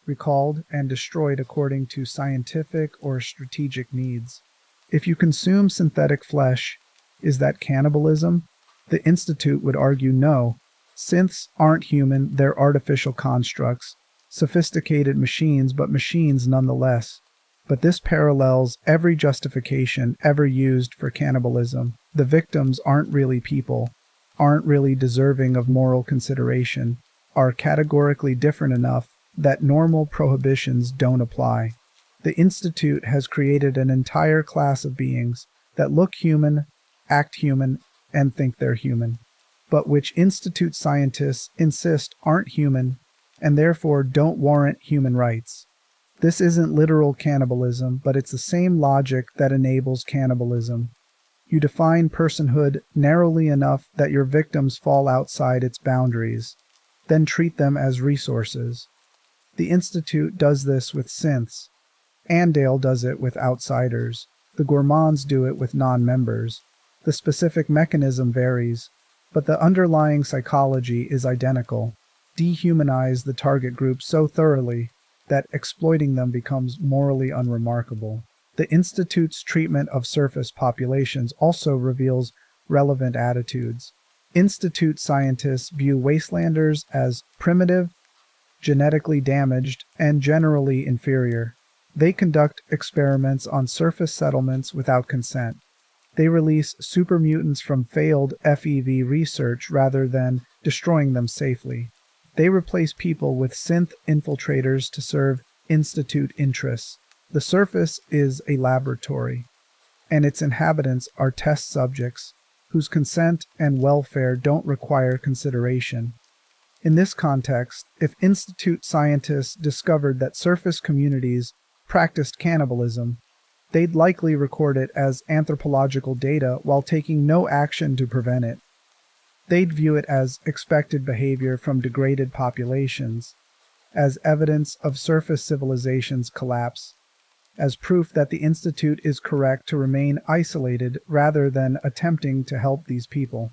recalled, and destroyed according to scientific or strategic needs. If you consume synthetic flesh, is that cannibalism? The Institute would argue no. Synths aren't human, they're artificial constructs, sophisticated machines, but machines nonetheless. But this parallels every justification ever used for cannibalism. The victims aren't really people, aren't really deserving of moral consideration, are categorically different enough that normal prohibitions don't apply. The Institute has created an entire class of beings that look human, act human, and think they're human, but which Institute scientists insist aren't human and therefore don't warrant human rights. This isn't literal cannibalism, but it's the same logic that enables cannibalism. You define personhood narrowly enough that your victims fall outside its boundaries, then treat them as resources. The Institute does this with synths. Andale does it with outsiders. The gourmands do it with non-members. The specific mechanism varies, but the underlying psychology is identical. Dehumanize the target group so thoroughly that exploiting them becomes morally unremarkable. The Institute's treatment of surface populations also reveals relevant attitudes. Institute scientists view wastelanders as primitive, genetically damaged, and generally inferior. They conduct experiments on surface settlements without consent. They release super mutants from failed FEV research rather than destroying them safely. They replace people with synth infiltrators to serve Institute interests. The surface is a laboratory, and its inhabitants are test subjects whose consent and welfare don't require consideration. In this context, if Institute scientists discovered that surface communities practiced cannibalism, they'd likely record it as anthropological data while taking no action to prevent it. They'd view it as expected behavior from degraded populations, as evidence of surface civilization's collapse, as proof that the Institute is correct to remain isolated rather than attempting to help these people.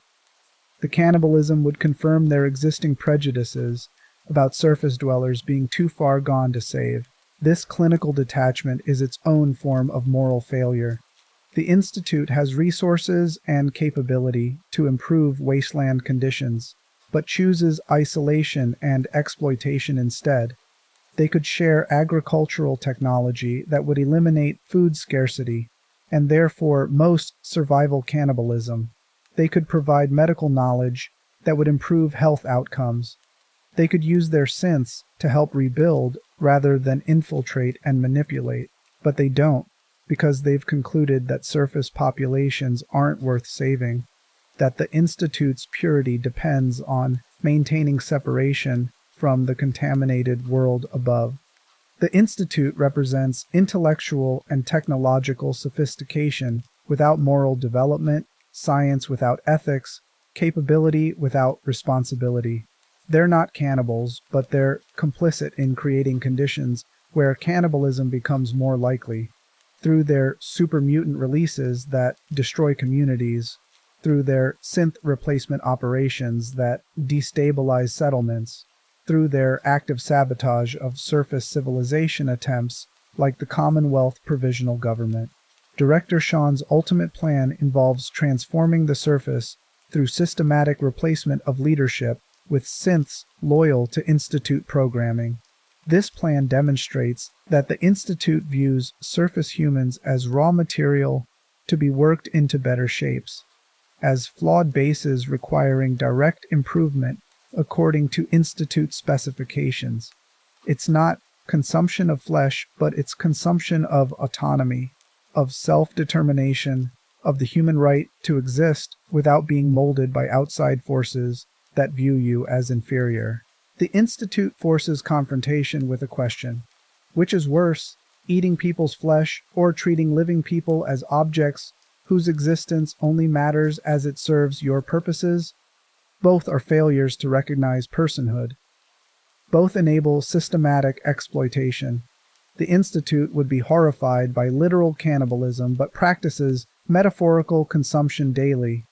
The cannibalism would confirm their existing prejudices about surface dwellers being too far gone to save. This clinical detachment is its own form of moral failure. The Institute has resources and capability to improve wasteland conditions, but chooses isolation and exploitation instead. They could share agricultural technology that would eliminate food scarcity, and therefore most survival cannibalism. They could provide medical knowledge that would improve health outcomes. They could use their synths to help rebuild rather than infiltrate and manipulate, but they don't, because they've concluded that surface populations aren't worth saving, that the Institute's purity depends on maintaining separation from the contaminated world above. The Institute represents intellectual and technological sophistication without moral development, science without ethics, capability without responsibility. They're not cannibals, but they're complicit in creating conditions where cannibalism becomes more likely, through their super mutant releases that destroy communities, through their synth replacement operations that destabilize settlements, through their active sabotage of surface civilization attempts like the Commonwealth Provisional Government. Director Sean's ultimate plan involves transforming the surface through systematic replacement of leadership with synths loyal to Institute programming. This plan demonstrates that the Institute views surface humans as raw material to be worked into better shapes, as flawed bases requiring direct improvement according to Institute specifications. It's not consumption of flesh, but it's consumption of autonomy, of self-determination, of the human right to exist without being molded by outside forces that view you as inferior. The Institute forces confrontation with a question. Which is worse, eating people's flesh or treating living people as objects whose existence only matters as it serves your purposes? Both are failures to recognize personhood. Both enable systematic exploitation. The Institute would be horrified by literal cannibalism but practices metaphorical consumption daily,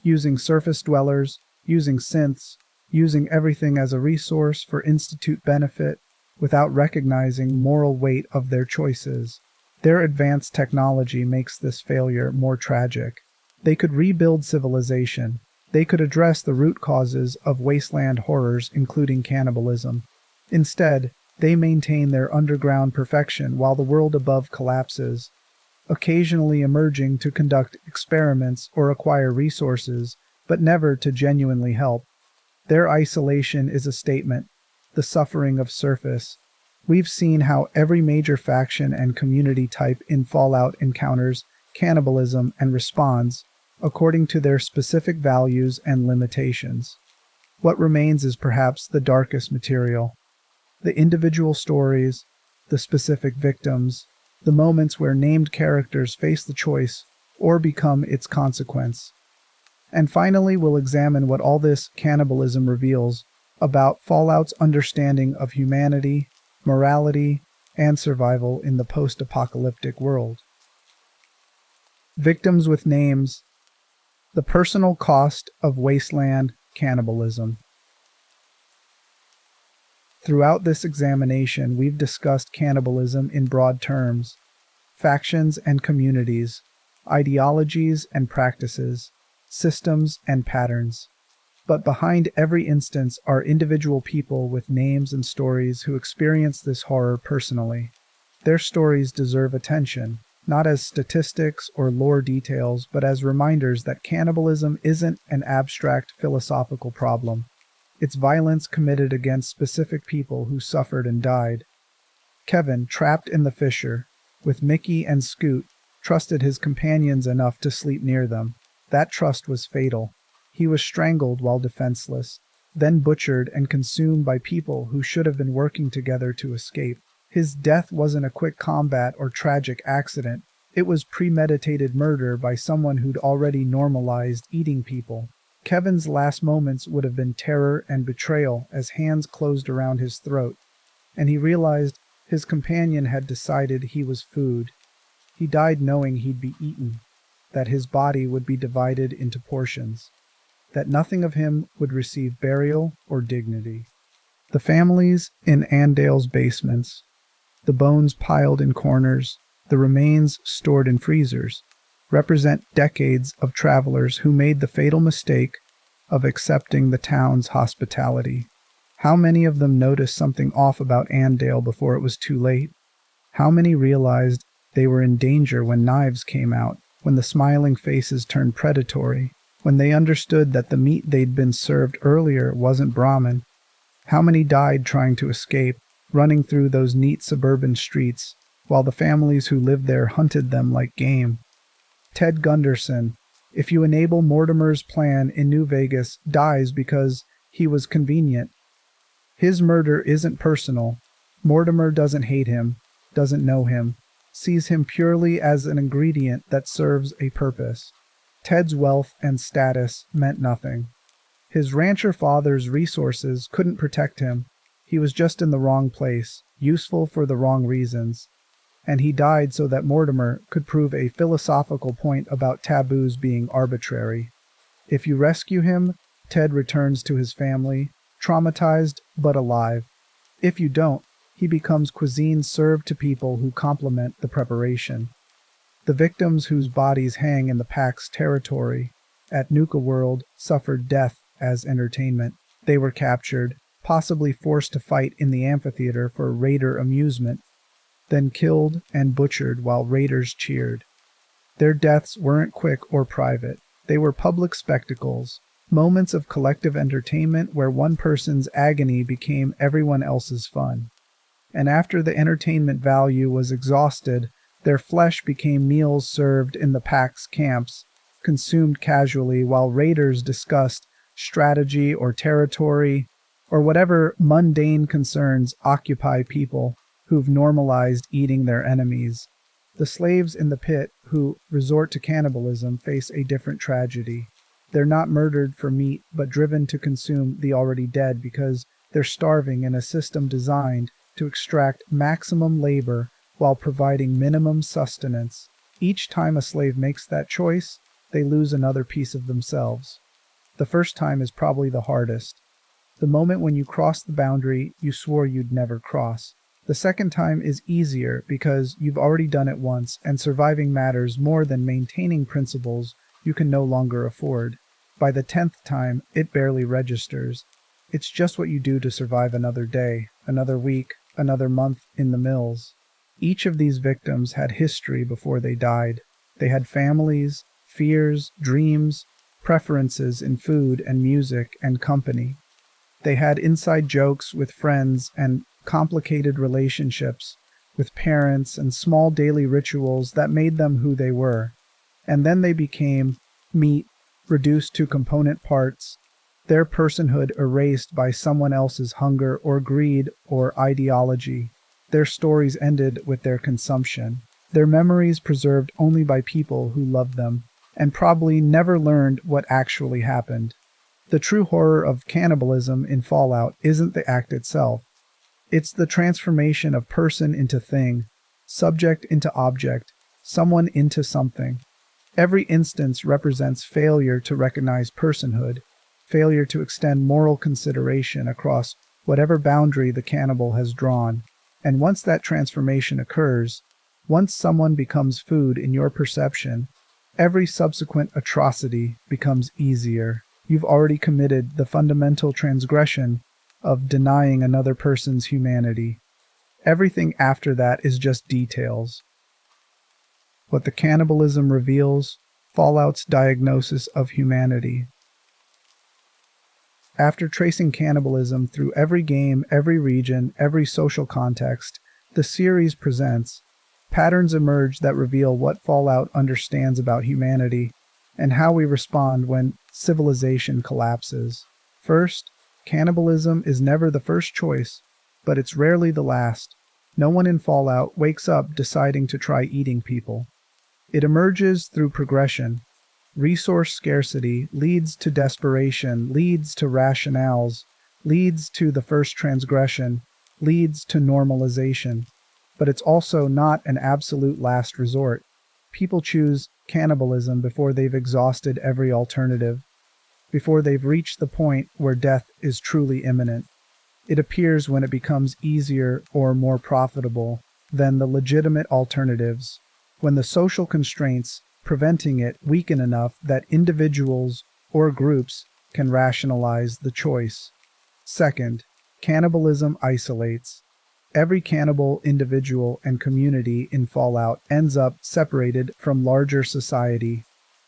using surface dwellers, using synths, using everything as a resource for Institute benefit without recognizing moral weight of their choices. Their advanced technology makes this failure more tragic. They could rebuild civilization. They could address the root causes of wasteland horrors, including cannibalism. Instead, they maintain their underground perfection while the world above collapses, occasionally emerging to conduct experiments or acquire resources, but never to genuinely help. Their isolation is a statement, the suffering of surface. We've seen how every major faction and community type in Fallout encounters cannibalism and responds according to their specific values and limitations. What remains is perhaps the darkest material. The individual stories, the specific victims, the moments where named characters face the choice or become its consequence. And finally, we'll examine what all this cannibalism reveals about Fallout's understanding of humanity, morality, and survival in the post-apocalyptic world. Victims with names. The personal cost of wasteland cannibalism. Throughout this examination, we've discussed cannibalism in broad terms, factions and communities, ideologies and practices, systems and patterns. But behind every instance are individual people with names and stories who experience this horror personally. Their stories deserve attention, not as statistics or lore details, but as reminders that cannibalism isn't an abstract philosophical problem. It's violence committed against specific people who suffered and died. Kevin, trapped in the fissure, with Mickey and Scoot, trusted his companions enough to sleep near them. That trust was fatal. He was strangled while defenseless, then butchered and consumed by people who should have been working together to escape. His death wasn't a quick combat or tragic accident. It was premeditated murder by someone who'd already normalized eating people. Kevin's last moments would have been terror and betrayal as hands closed around his throat, and he realized his companion had decided he was food. He died knowing he'd be eaten, that his body would be divided into portions, that nothing of him would receive burial or dignity. The families in Andale's basements, the bones piled in corners, the remains stored in freezers, represent decades of travelers who made the fatal mistake of accepting the town's hospitality. How many of them noticed something off about Andale before it was too late? How many realized they were in danger when knives came out, when the smiling faces turned predatory, when they understood that the meat they'd been served earlier wasn't Brahmin? How many died trying to escape, running through those neat suburban streets, while the families who lived there hunted them like game? Ted Gunderson, if you enable Mortimer's plan in New Vegas, dies because he was convenient. His murder isn't personal. Mortimer doesn't hate him, doesn't know him, sees him purely as an ingredient that serves a purpose. Ted's wealth and status meant nothing. His rancher father's resources couldn't protect him. He was just in the wrong place, useful for the wrong reasons. And he died so that Mortimer could prove a philosophical point about taboos being arbitrary. If you rescue him, Ted returns to his family, traumatized but alive. If you don't, he becomes cuisine served to people who complement the preparation. The victims whose bodies hang in the pack's territory at Nuka World suffered death as entertainment. They were captured, possibly forced to fight in the amphitheater for raider amusement, then killed and butchered while raiders cheered. Their deaths weren't quick or private. They were public spectacles, moments of collective entertainment where one person's agony became everyone else's fun. And after the entertainment value was exhausted, their flesh became meals served in the pack's camps, consumed casually while raiders discussed strategy or territory, or whatever mundane concerns occupy people who've normalized eating their enemies. The slaves in the pit who resort to cannibalism face a different tragedy. They're not murdered for meat, but driven to consume the already dead because they're starving in a system designed to extract maximum labor while providing minimum sustenance. Each time a slave makes that choice, they lose another piece of themselves. The first time is probably the hardest. The moment when you cross the boundary you swore you'd never cross. The second time is easier because you've already done it once, and surviving matters more than maintaining principles you can no longer afford. By the 10th time, it barely registers. It's just what you do to survive another day, another week, another month in the mills. Each of these victims had history before they died. They had families, fears, dreams, preferences in food and music and company. They had inside jokes with friends and complicated relationships with parents and small daily rituals that made them who they were. And then they became meat, reduced to component parts, their personhood erased by someone else's hunger or greed or ideology. Their stories ended with their consumption, their memories preserved only by people who loved them, and probably never learned what actually happened. The true horror of cannibalism in Fallout isn't the act itself. It's the transformation of person into thing, subject into object, someone into something. Every instance represents failure to recognize personhood, failure to extend moral consideration across whatever boundary the cannibal has drawn. And once that transformation occurs, once someone becomes food in your perception, every subsequent atrocity becomes easier. You've already committed the fundamental transgression of denying another person's humanity. Everything after that is just details. What the cannibalism reveals, Fallout's diagnosis of humanity. After tracing cannibalism through every game, every region, every social context, the series presents patterns emerge that reveal what Fallout understands about humanity and how we respond when civilization collapses. First, cannibalism is never the first choice, but it's rarely the last. No one in Fallout wakes up deciding to try eating people. It emerges through progression. Resource scarcity leads to desperation, leads to rationales, leads to the first transgression, leads to normalization. But it's also not an absolute last resort. People choose cannibalism before they've exhausted every alternative, before they've reached the point where death is truly imminent. It appears when it becomes easier or more profitable than the legitimate alternatives, when the social constraints preventing it weaken enough that individuals or groups can rationalize the choice. Second, cannibalism isolates. Every cannibal individual and community in Fallout ends up separated from larger society,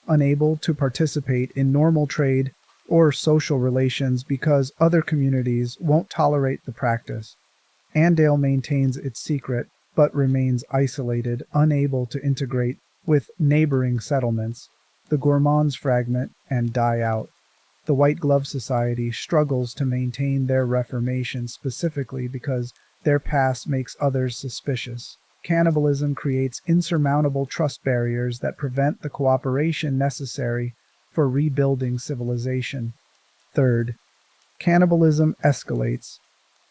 unable to participate in normal trade or social relations because other communities won't tolerate the practice. Andale maintains its secret, but remains isolated, unable to integrate with neighboring settlements. The Gourmands fragment and die out. The White Glove Society struggles to maintain their reformation specifically because their past makes others suspicious. Cannibalism creates insurmountable trust barriers that prevent the cooperation necessary for rebuilding civilization. Third, cannibalism escalates.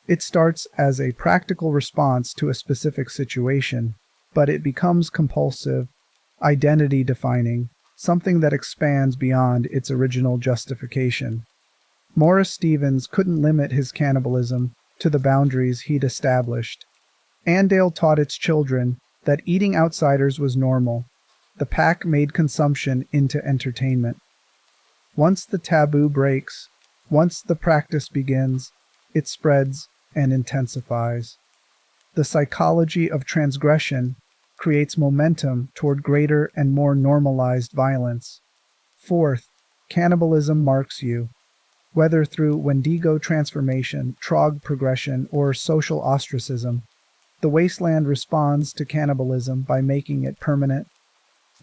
It starts as a practical response to a specific situation, but it becomes compulsive, identity-defining, something that expands beyond its original justification. Morris Stevens couldn't limit his cannibalism to the boundaries he'd established. Andale taught its children that eating outsiders was normal. The pack made consumption into entertainment. Once the taboo breaks, once the practice begins, it spreads and intensifies. The psychology of transgression creates momentum toward greater and more normalized violence. Fourth, cannibalism marks you. Whether through Wendigo transformation, Trog progression, or social ostracism, the wasteland responds to cannibalism by making it permanent.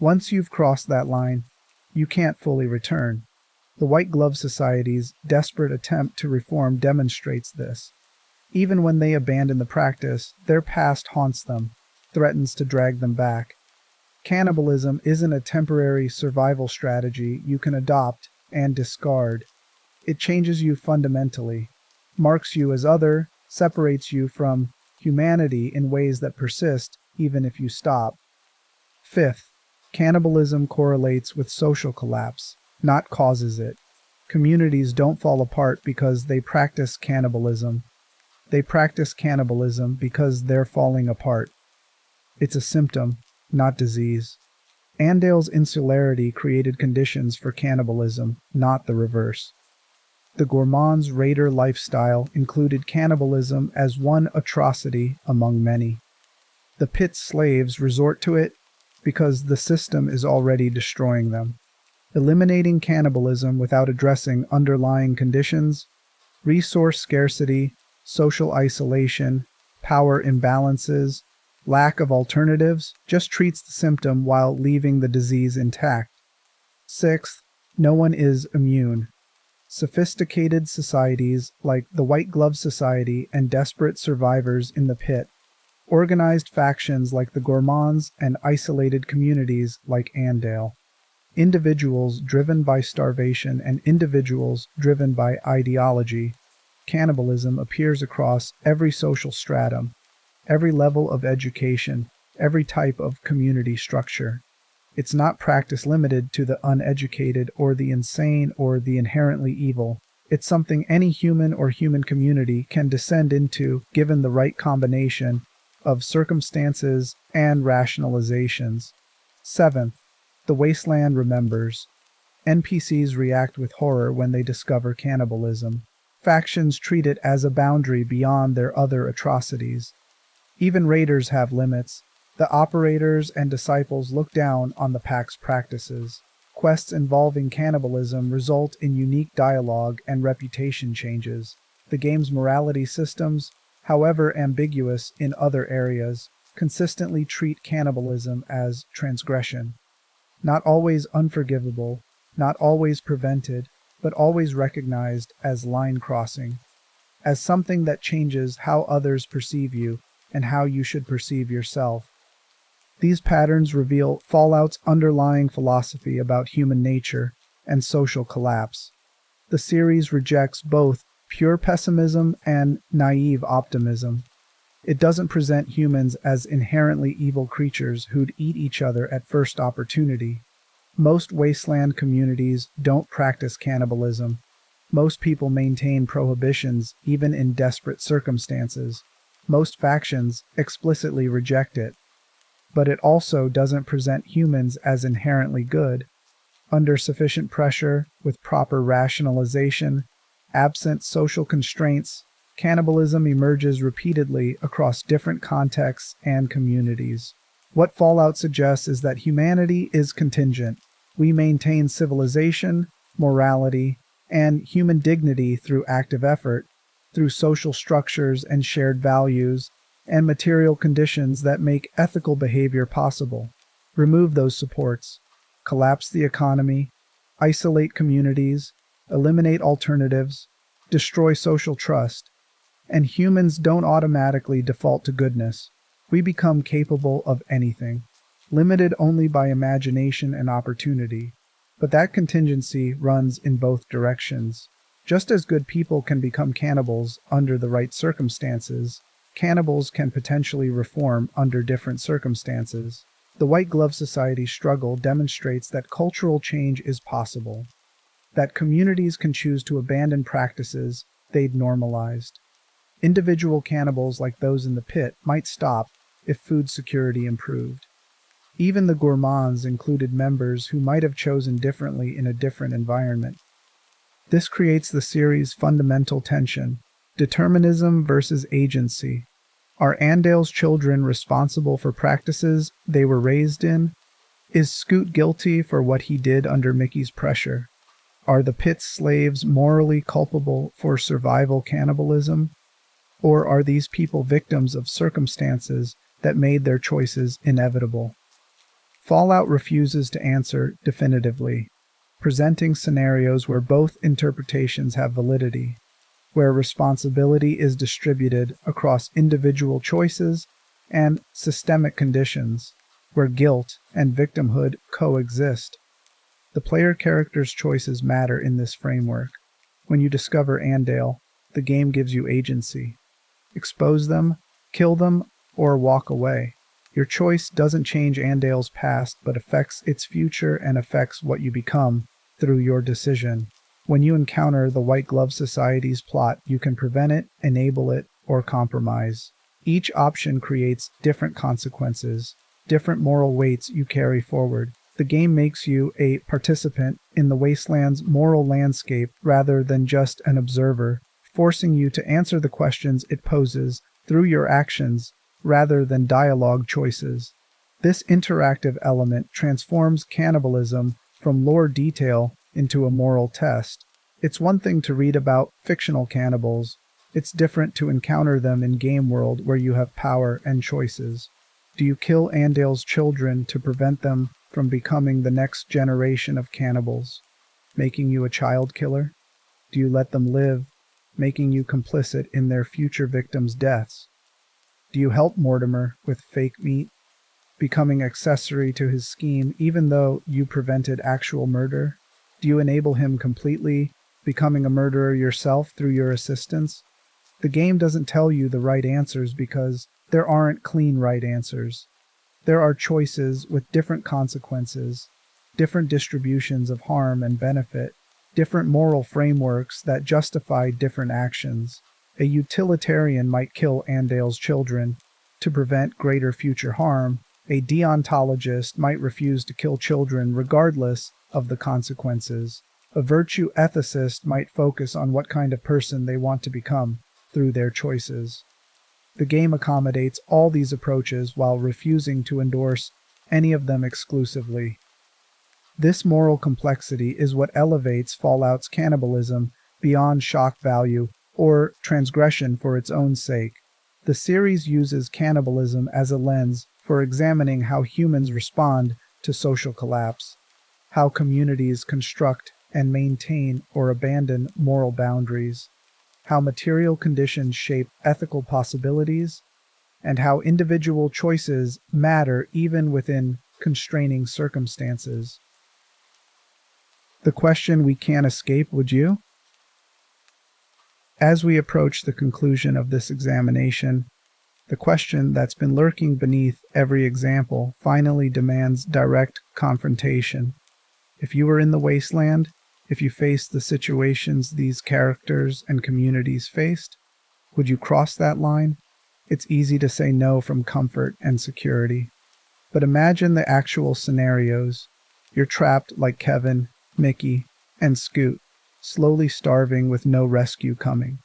Once you've crossed that line, you can't fully return. The White Glove Society's desperate attempt to reform demonstrates this. Even when they abandon the practice, their past haunts them, threatens to drag them back. Cannibalism isn't a temporary survival strategy you can adopt and discard. It changes you fundamentally, marks you as other, separates you from humanity in ways that persist even if you stop. Fifth, cannibalism correlates with social collapse, not causes it. Communities don't fall apart because they practice cannibalism. They practice cannibalism because they're falling apart. It's a symptom, not disease. Andale's insularity created conditions for cannibalism, not the reverse. The Gourmands' raider lifestyle included cannibalism as one atrocity among many. The pit's slaves resort to it because the system is already destroying them. Eliminating cannibalism without addressing underlying conditions, resource scarcity, social isolation, power imbalances, lack of alternatives, just treats the symptom while leaving the disease intact. Sixth, no one is immune. Sophisticated societies like the White Glove Society and desperate survivors in the pit, organized factions like the Gourmands, and isolated communities like Andale. Individuals driven by starvation and individuals driven by ideology. Cannibalism appears across every social stratum, every level of education, every type of community structure. It's not practice limited to the uneducated or the insane or the inherently evil. It's something any human or human community can descend into given the right combination of circumstances and rationalizations. Seventh, the wasteland remembers. NPCs react with horror when they discover cannibalism. Factions treat it as a boundary beyond their other atrocities. Even raiders have limits. The operators and disciples look down on the pack's practices. Quests involving cannibalism result in unique dialogue and reputation changes. The game's morality systems, however ambiguous in other areas, consistently treat cannibalism as transgression. Not always unforgivable, not always prevented, but always recognized as line crossing, as something that changes how others perceive you and how you should perceive yourself. These patterns reveal Fallout's underlying philosophy about human nature and social collapse. The series rejects both pure pessimism and naive optimism. It doesn't present humans as inherently evil creatures who'd eat each other at first opportunity. Most wasteland communities don't practice cannibalism. Most people maintain prohibitions even in desperate circumstances. Most factions explicitly reject it. But it also doesn't present humans as inherently good. Under sufficient pressure, with proper rationalization, absent social constraints, cannibalism emerges repeatedly across different contexts and communities. What Fallout suggests is that humanity is contingent. We maintain civilization, morality, and human dignity through active effort, through social structures and shared values, and material conditions that make ethical behavior possible. Remove those supports, collapse the economy, isolate communities, eliminate alternatives, destroy social trust, and humans don't automatically default to goodness. We become capable of anything, limited only by imagination and opportunity. But that contingency runs in both directions. Just as good people can become cannibals under the right circumstances, cannibals can potentially reform under different circumstances. The White Glove Society struggle demonstrates that cultural change is possible, that communities can choose to abandon practices they'd normalized. Individual cannibals like those in the pit might stop if food security improved. Even the gourmands included members who might have chosen differently in a different environment. This creates the series' fundamental tension: determinism versus agency. Are Andale's children responsible for practices they were raised in? Is Scoot guilty for what he did under Mickey's pressure? Are the pit's slaves morally culpable for survival cannibalism? Or are these people victims of circumstances that made their choices inevitable? Fallout refuses to answer definitively, presenting scenarios where both interpretations have validity, where responsibility is distributed across individual choices and systemic conditions, where guilt and victimhood coexist. The player character's choices matter in this framework. When you discover Andale, the game gives you agency. Expose them, kill them, or walk away. Your choice doesn't change Andale's past, but affects its future and affects what you become through your decision. When you encounter the White Glove Society's plot, you can prevent it, enable it, or compromise. Each option creates different consequences, different moral weights you carry forward. The game makes you a participant in the wasteland's moral landscape rather than just an observer, forcing you to answer the questions it poses through your actions rather than dialogue choices. This interactive element transforms cannibalism from lore detail into a moral test. It's one thing to read about fictional cannibals. It's different to encounter them in game world where you have power and choices. Do you kill Andale's children to prevent them from becoming the next generation of cannibals, making you a child killer? Do you let them live, making you complicit in their future victims' deaths? Do you help Mortimer with fake meat, becoming accessory to his scheme even though you prevented actual murder? Do you enable him completely, becoming a murderer yourself through your assistance? The game doesn't tell you the right answers because there aren't clean right answers. There are choices with different consequences, different distributions of harm and benefit, different moral frameworks that justify different actions. A utilitarian might kill Andale's children to prevent greater future harm. A deontologist might refuse to kill children regardless of the consequences. A virtue ethicist might focus on what kind of person they want to become through their choices. The game accommodates all these approaches while refusing to endorse any of them exclusively. This moral complexity is what elevates Fallout's cannibalism beyond shock value or transgression for its own sake. The series uses cannibalism as a lens for examining how humans respond to social collapse, how communities construct and maintain or abandon moral boundaries, how material conditions shape ethical possibilities, and how individual choices matter even within constraining circumstances. The question we can't escape, would you? As we approach the conclusion of this examination, the question that's been lurking beneath every example finally demands direct confrontation. If you were in the wasteland, If you faced the situations these characters and communities faced, would you cross that line? It's easy to say no from comfort and security. But imagine the actual scenarios. You're trapped like Kevin, Mickey, and Scoot, slowly starving with no rescue coming.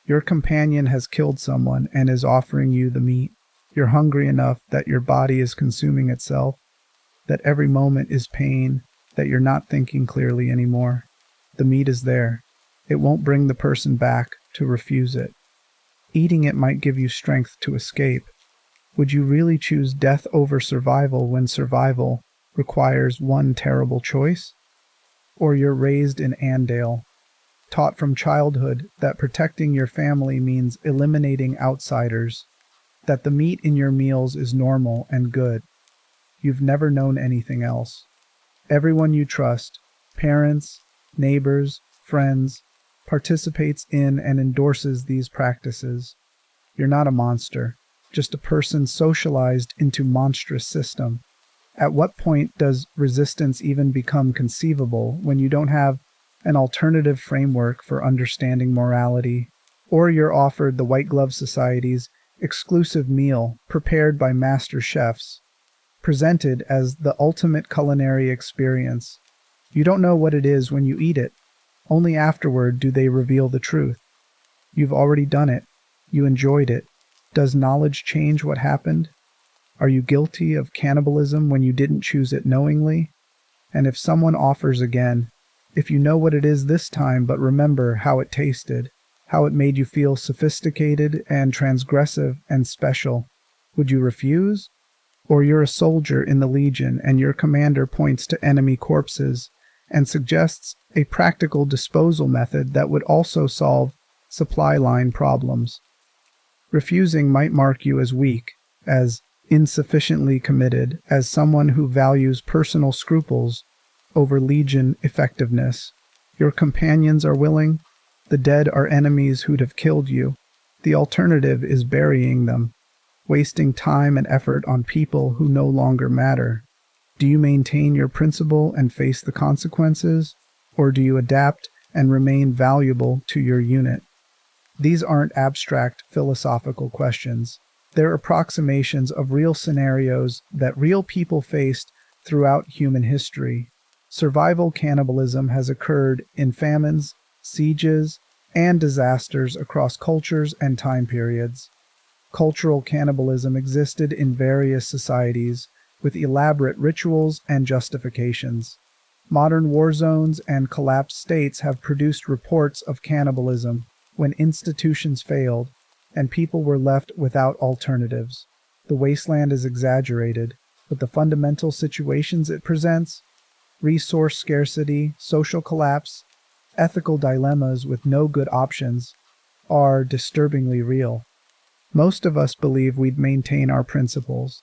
Your companion has killed someone and is offering you the meat. You're hungry enough that your body is consuming itself, that every moment is pain, that you're not thinking clearly anymore. The meat is there. It won't bring the person back to refuse it. Eating it might give you strength to escape. Would you really choose death over survival when survival requires one terrible choice? Or you're raised in Andale, taught from childhood that protecting your family means eliminating outsiders, that the meat in your meals is normal and good. You've never known anything else. Everyone you trust, parents, neighbors, friends, participates in and endorses these practices. You're not a monster, just a person socialized into monstrous system. At what point does resistance even become conceivable when you don't have an alternative framework for understanding morality, or you're offered the White Glove Society's exclusive meal prepared by master chefs, presented as the ultimate culinary experience? You don't know what it is when you eat it. Only afterward do they reveal the truth. You've already done it. You enjoyed it. Does knowledge change what happened? Are you guilty of cannibalism when you didn't choose it knowingly? And if someone offers again, if you know what it is this time but remember how it tasted, how it made you feel sophisticated and transgressive and special, would you refuse? Or you're a soldier in the Legion and your commander points to enemy corpses and suggests a practical disposal method that would also solve supply line problems. Refusing might mark you as weak, as insufficiently committed, as someone who values personal scruples over Legion effectiveness. Your companions are willing. The dead are enemies who'd have killed you. The alternative is burying them, wasting time and effort on people who no longer matter. Do you maintain your principle and face the consequences, or do you adapt and remain valuable to your unit? These aren't abstract philosophical questions. They're approximations of real scenarios that real people faced throughout human history. Survival cannibalism has occurred in famines, sieges, and disasters across cultures and time periods. Cultural cannibalism existed in various societies with elaborate rituals and justifications. Modern war zones and collapsed states have produced reports of cannibalism when institutions failed and people were left without alternatives. The wasteland is exaggerated, but the fundamental situations it presents, resource scarcity, social collapse, ethical dilemmas with no good options, are disturbingly real. Most of us believe we'd maintain our principles.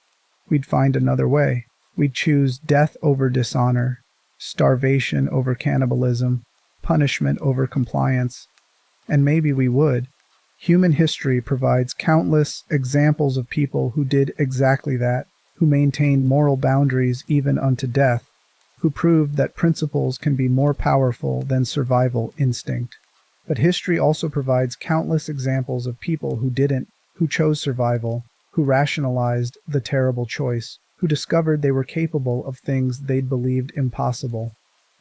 We'd find another way. We'd choose death over dishonor, starvation over cannibalism, punishment over compliance. And maybe we would. Human history provides countless examples of people who did exactly that, who maintained moral boundaries even unto death, who proved that principles can be more powerful than survival instinct. But history also provides countless examples of people who didn't, who chose survival, who rationalized the terrible choice, who discovered they were capable of things they'd believed impossible.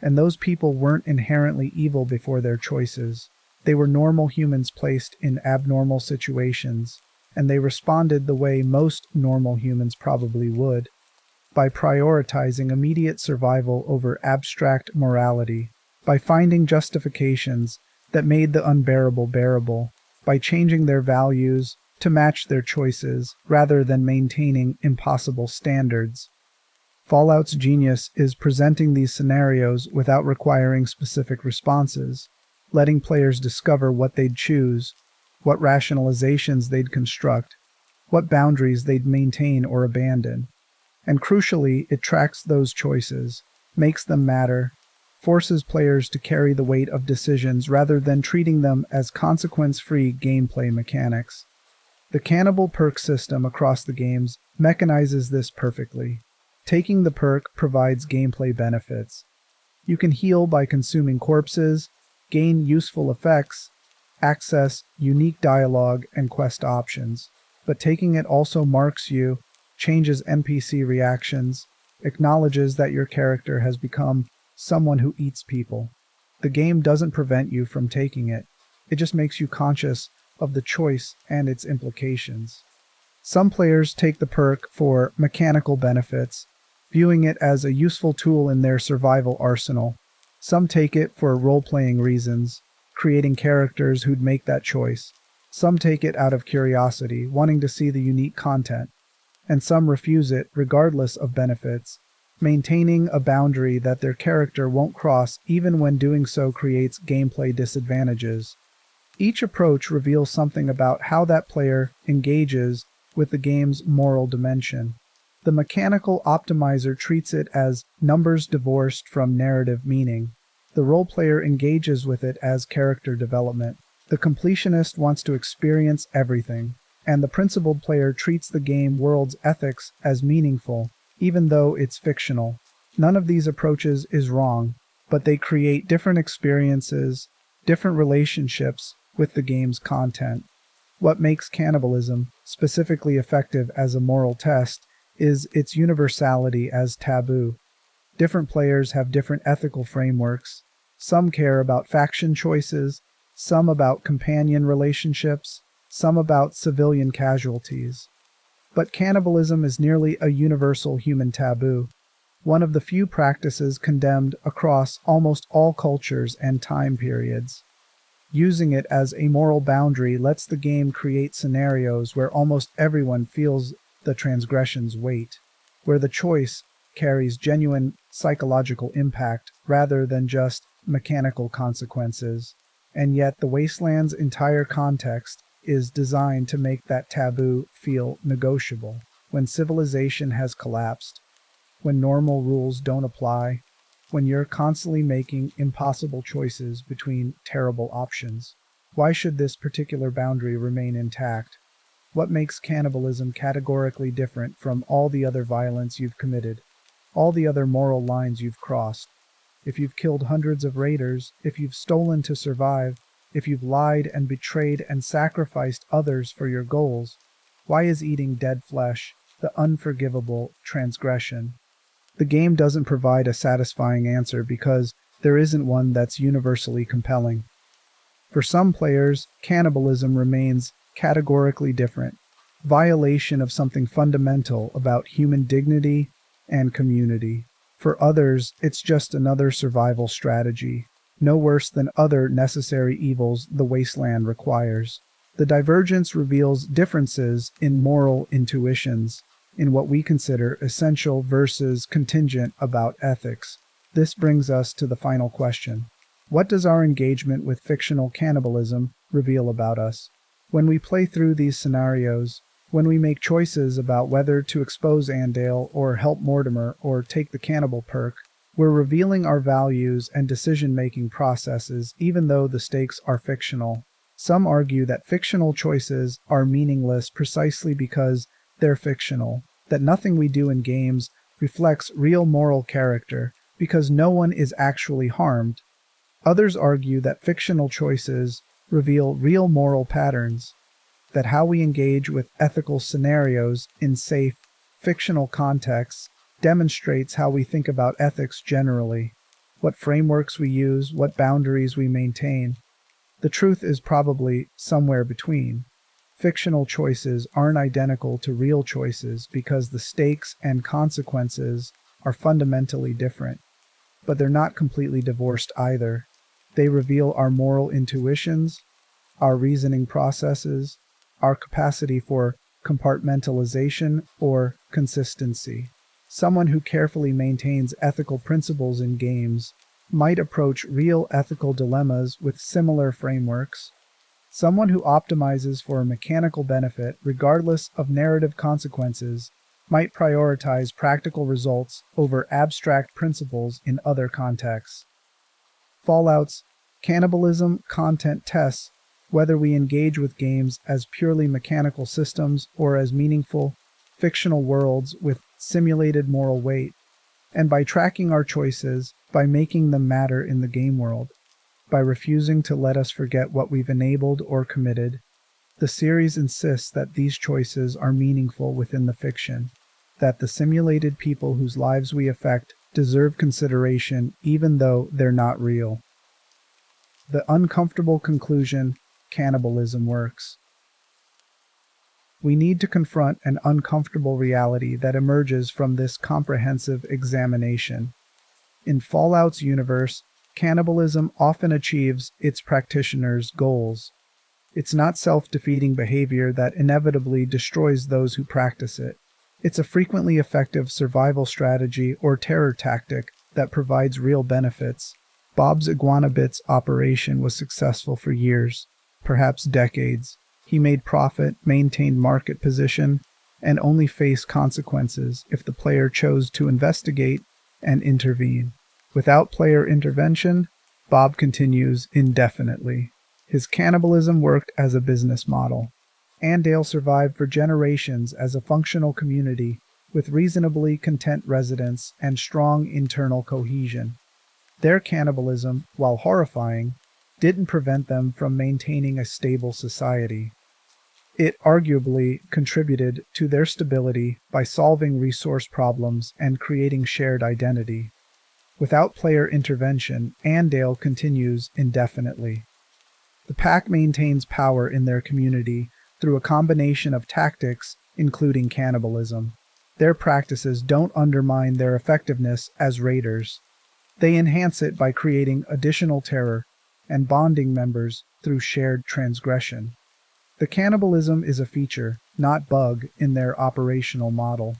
And those people weren't inherently evil before their choices. They were normal humans placed in abnormal situations, and they responded the way most normal humans probably would, by prioritizing immediate survival over abstract morality, by finding justifications that made the unbearable bearable, by changing their values to match their choices rather than maintaining impossible standards. Fallout's genius is presenting these scenarios without requiring specific responses, letting players discover what they'd choose, what rationalizations they'd construct, what boundaries they'd maintain or abandon. And crucially, it tracks those choices, makes them matter, forces players to carry the weight of decisions rather than treating them as consequence-free gameplay mechanics. The Cannibal perk system across the games mechanizes this perfectly. Taking the perk provides gameplay benefits. You can heal by consuming corpses, gain useful effects, access unique dialogue and quest options. But taking it also marks you, changes NPC reactions, acknowledges that your character has become someone who eats people. The game doesn't prevent you from taking it. It just makes you conscious of the choice and its implications. Some players take the perk for mechanical benefits, viewing it as a useful tool in their survival arsenal. Some take it for role-playing reasons, creating characters who'd make that choice. Some take it out of curiosity, wanting to see the unique content. And some refuse it regardless of benefits, maintaining a boundary that their character won't cross even when doing so creates gameplay disadvantages. Each approach reveals something about how that player engages with the game's moral dimension. The mechanical optimizer treats it as numbers divorced from narrative meaning. The role player engages with it as character development. The completionist wants to experience everything, and the principled player treats the game world's ethics as meaningful, even though it's fictional. None of these approaches is wrong, but they create different experiences, different relationships with the game's content. What makes cannibalism specifically effective as a moral test is its universality as taboo. Different players have different ethical frameworks. Some care about faction choices, some about companion relationships, some about civilian casualties. But cannibalism is nearly a universal human taboo, one of the few practices condemned across almost all cultures and time periods. Using it as a moral boundary lets the game create scenarios where almost everyone feels the transgression's weight, where the choice carries genuine psychological impact rather than just mechanical consequences. And yet the wasteland's entire context is designed to make that taboo feel negotiable. When civilization has collapsed, when normal rules don't apply, when you're constantly making impossible choices between terrible options, why should this particular boundary remain intact? What makes cannibalism categorically different from all the other violence you've committed, all the other moral lines you've crossed? If you've killed hundreds of raiders, if you've stolen to survive, if you've lied and betrayed and sacrificed others for your goals, why is eating dead flesh the unforgivable transgression? The game doesn't provide a satisfying answer because there isn't one that's universally compelling. For some players, cannibalism remains categorically different, violation of something fundamental about human dignity and community. For others, it's just another survival strategy, no worse than other necessary evils the wasteland requires. The divergence reveals differences in moral intuitions, in what we consider essential versus contingent about ethics. This brings us to the final question. What does our engagement with fictional cannibalism reveal about us? When we play through these scenarios, when we make choices about whether to expose Andale or help Mortimer or take the cannibal perk, we're revealing our values and decision-making processes even though the stakes are fictional. Some argue that fictional choices are meaningless precisely because they're fictional, that nothing we do in games reflects real moral character because no one is actually harmed. Others argue that fictional choices reveal real moral patterns, that how we engage with ethical scenarios in safe, fictional contexts demonstrates how we think about ethics generally, what frameworks we use, what boundaries we maintain. The truth is probably somewhere between. Fictional choices aren't identical to real choices because the stakes and consequences are fundamentally different, but they're not completely divorced either. They reveal our moral intuitions, our reasoning processes, our capacity for compartmentalization or consistency. Someone who carefully maintains ethical principles in games might approach real ethical dilemmas with similar frameworks. Someone who optimizes for a mechanical benefit regardless of narrative consequences might prioritize practical results over abstract principles in other contexts. Fallout's cannibalism content tests whether we engage with games as purely mechanical systems or as meaningful, fictional worlds with simulated moral weight. And by tracking our choices, by making them matter in the game world, by refusing to let us forget what we've enabled or committed. The series insists that these choices are meaningful within the fiction, that the simulated people whose lives we affect deserve consideration even though they're not real. The uncomfortable conclusion: cannibalism works. We need to confront an uncomfortable reality that emerges from this comprehensive examination. In Fallout's universe, cannibalism often achieves its practitioners' goals. It's not self-defeating behavior that inevitably destroys those who practice it. It's a frequently effective survival strategy or terror tactic that provides real benefits. Bob's Iguana Bits operation was successful for years, perhaps decades. He made profit, maintained market position, and only faced consequences if the player chose to investigate and intervene. Without player intervention, Bob continues indefinitely. His cannibalism worked as a business model. Andale survived for generations as a functional community with reasonably content residents and strong internal cohesion. Their cannibalism, while horrifying, didn't prevent them from maintaining a stable society. It arguably contributed to their stability by solving resource problems and creating shared identity. Without player intervention, Andale continues indefinitely. The pack maintains power in their community through a combination of tactics, including cannibalism. Their practices don't undermine their effectiveness as raiders. They enhance it by creating additional terror and bonding members through shared transgression. The cannibalism is a feature, not bug, in their operational model.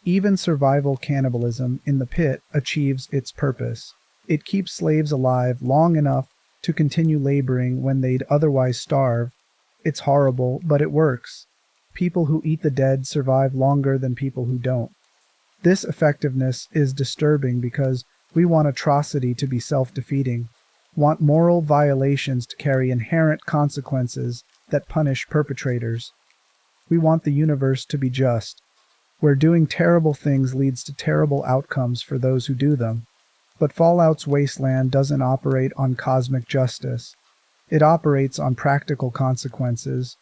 Even survival cannibalism in the pit achieves its purpose. It keeps slaves alive long enough to continue laboring when they'd otherwise starve. It's horrible, but it works. People who eat the dead survive longer than people who don't. This effectiveness is disturbing because we want atrocity to be self-defeating, want moral violations to carry inherent consequences that punish perpetrators. We want the universe to be just, where doing terrible things leads to terrible outcomes for those who do them. But Fallout's Wasteland doesn't operate on cosmic justice. It operates on practical consequences,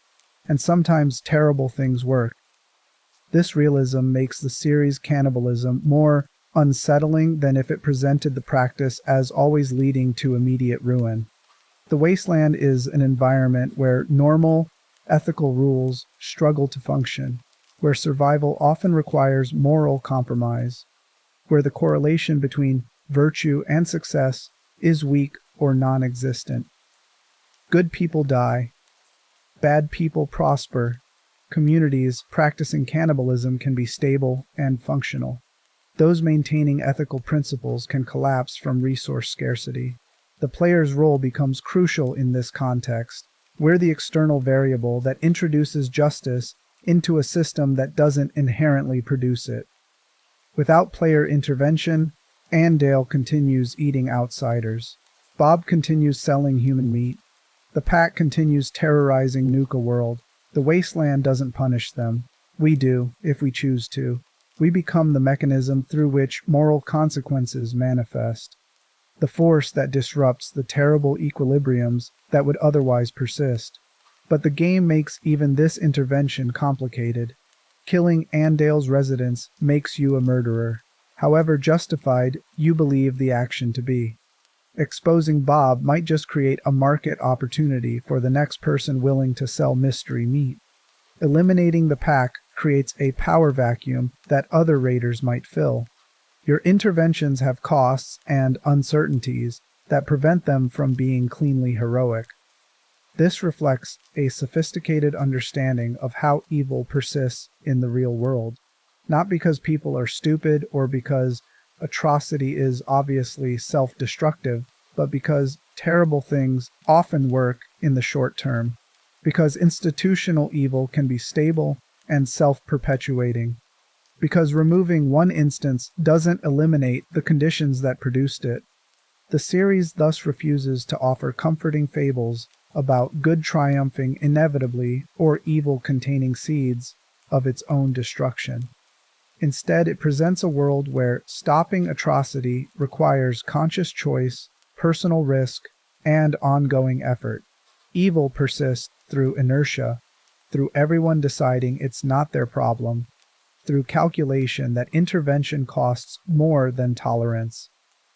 and sometimes terrible things work. This realism makes the series' cannibalism more unsettling than if it presented the practice as always leading to immediate ruin. The Wasteland is an environment where normal, ethical rules struggle to function, where survival often requires moral compromise, where the correlation between virtue and success is weak or non-existent. Good people die. Bad people prosper. Communities practicing cannibalism can be stable and functional. Those maintaining ethical principles can collapse from resource scarcity. The player's role becomes crucial in this context. We're the external variable that introduces justice into a system that doesn't inherently produce it. Without player intervention, Andale continues eating outsiders. Bob continues selling human meat. The pack continues terrorizing Nuka World. The Wasteland doesn't punish them. We do, if we choose to. We become the mechanism through which moral consequences manifest, the force that disrupts the terrible equilibriums that would otherwise persist. But the game makes even this intervention complicated. Killing Andale's residents makes you a murderer, however justified you believe the action to be. Exposing Bob might just create a market opportunity for the next person willing to sell mystery meat. Eliminating the pack creates a power vacuum that other raiders might fill. Your interventions have costs and uncertainties that prevent them from being cleanly heroic. This reflects a sophisticated understanding of how evil persists in the real world, not because people are stupid or because atrocity is obviously self-destructive, but because terrible things often work in the short term, because institutional evil can be stable and self-perpetuating, because removing one instance doesn't eliminate the conditions that produced it. The series thus refuses to offer comforting fables about good triumphing inevitably or evil containing seeds of its own destruction. Instead, it presents a world where stopping atrocity requires conscious choice, personal risk, and ongoing effort. Evil persists through inertia, through everyone deciding it's not their problem, through calculation that intervention costs more than tolerance.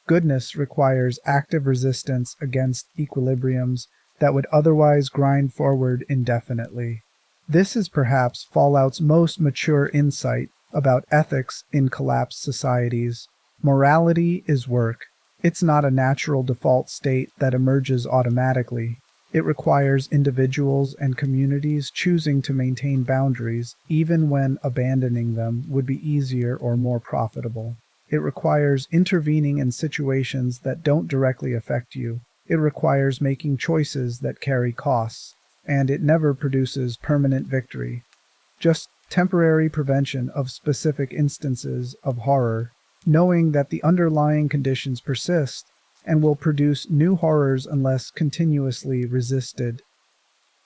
Goodness requires active resistance against equilibriums that would otherwise grind forward indefinitely. This is perhaps Fallout's most mature insight about ethics in collapsed societies. Morality is work. It's not a natural default state that emerges automatically. It requires individuals and communities choosing to maintain boundaries, even when abandoning them would be easier or more profitable. It requires intervening in situations that don't directly affect you. It requires making choices that carry costs. And it never produces permanent victory, just temporary prevention of specific instances of horror, knowing that the underlying conditions persist and will produce new horrors unless continuously resisted.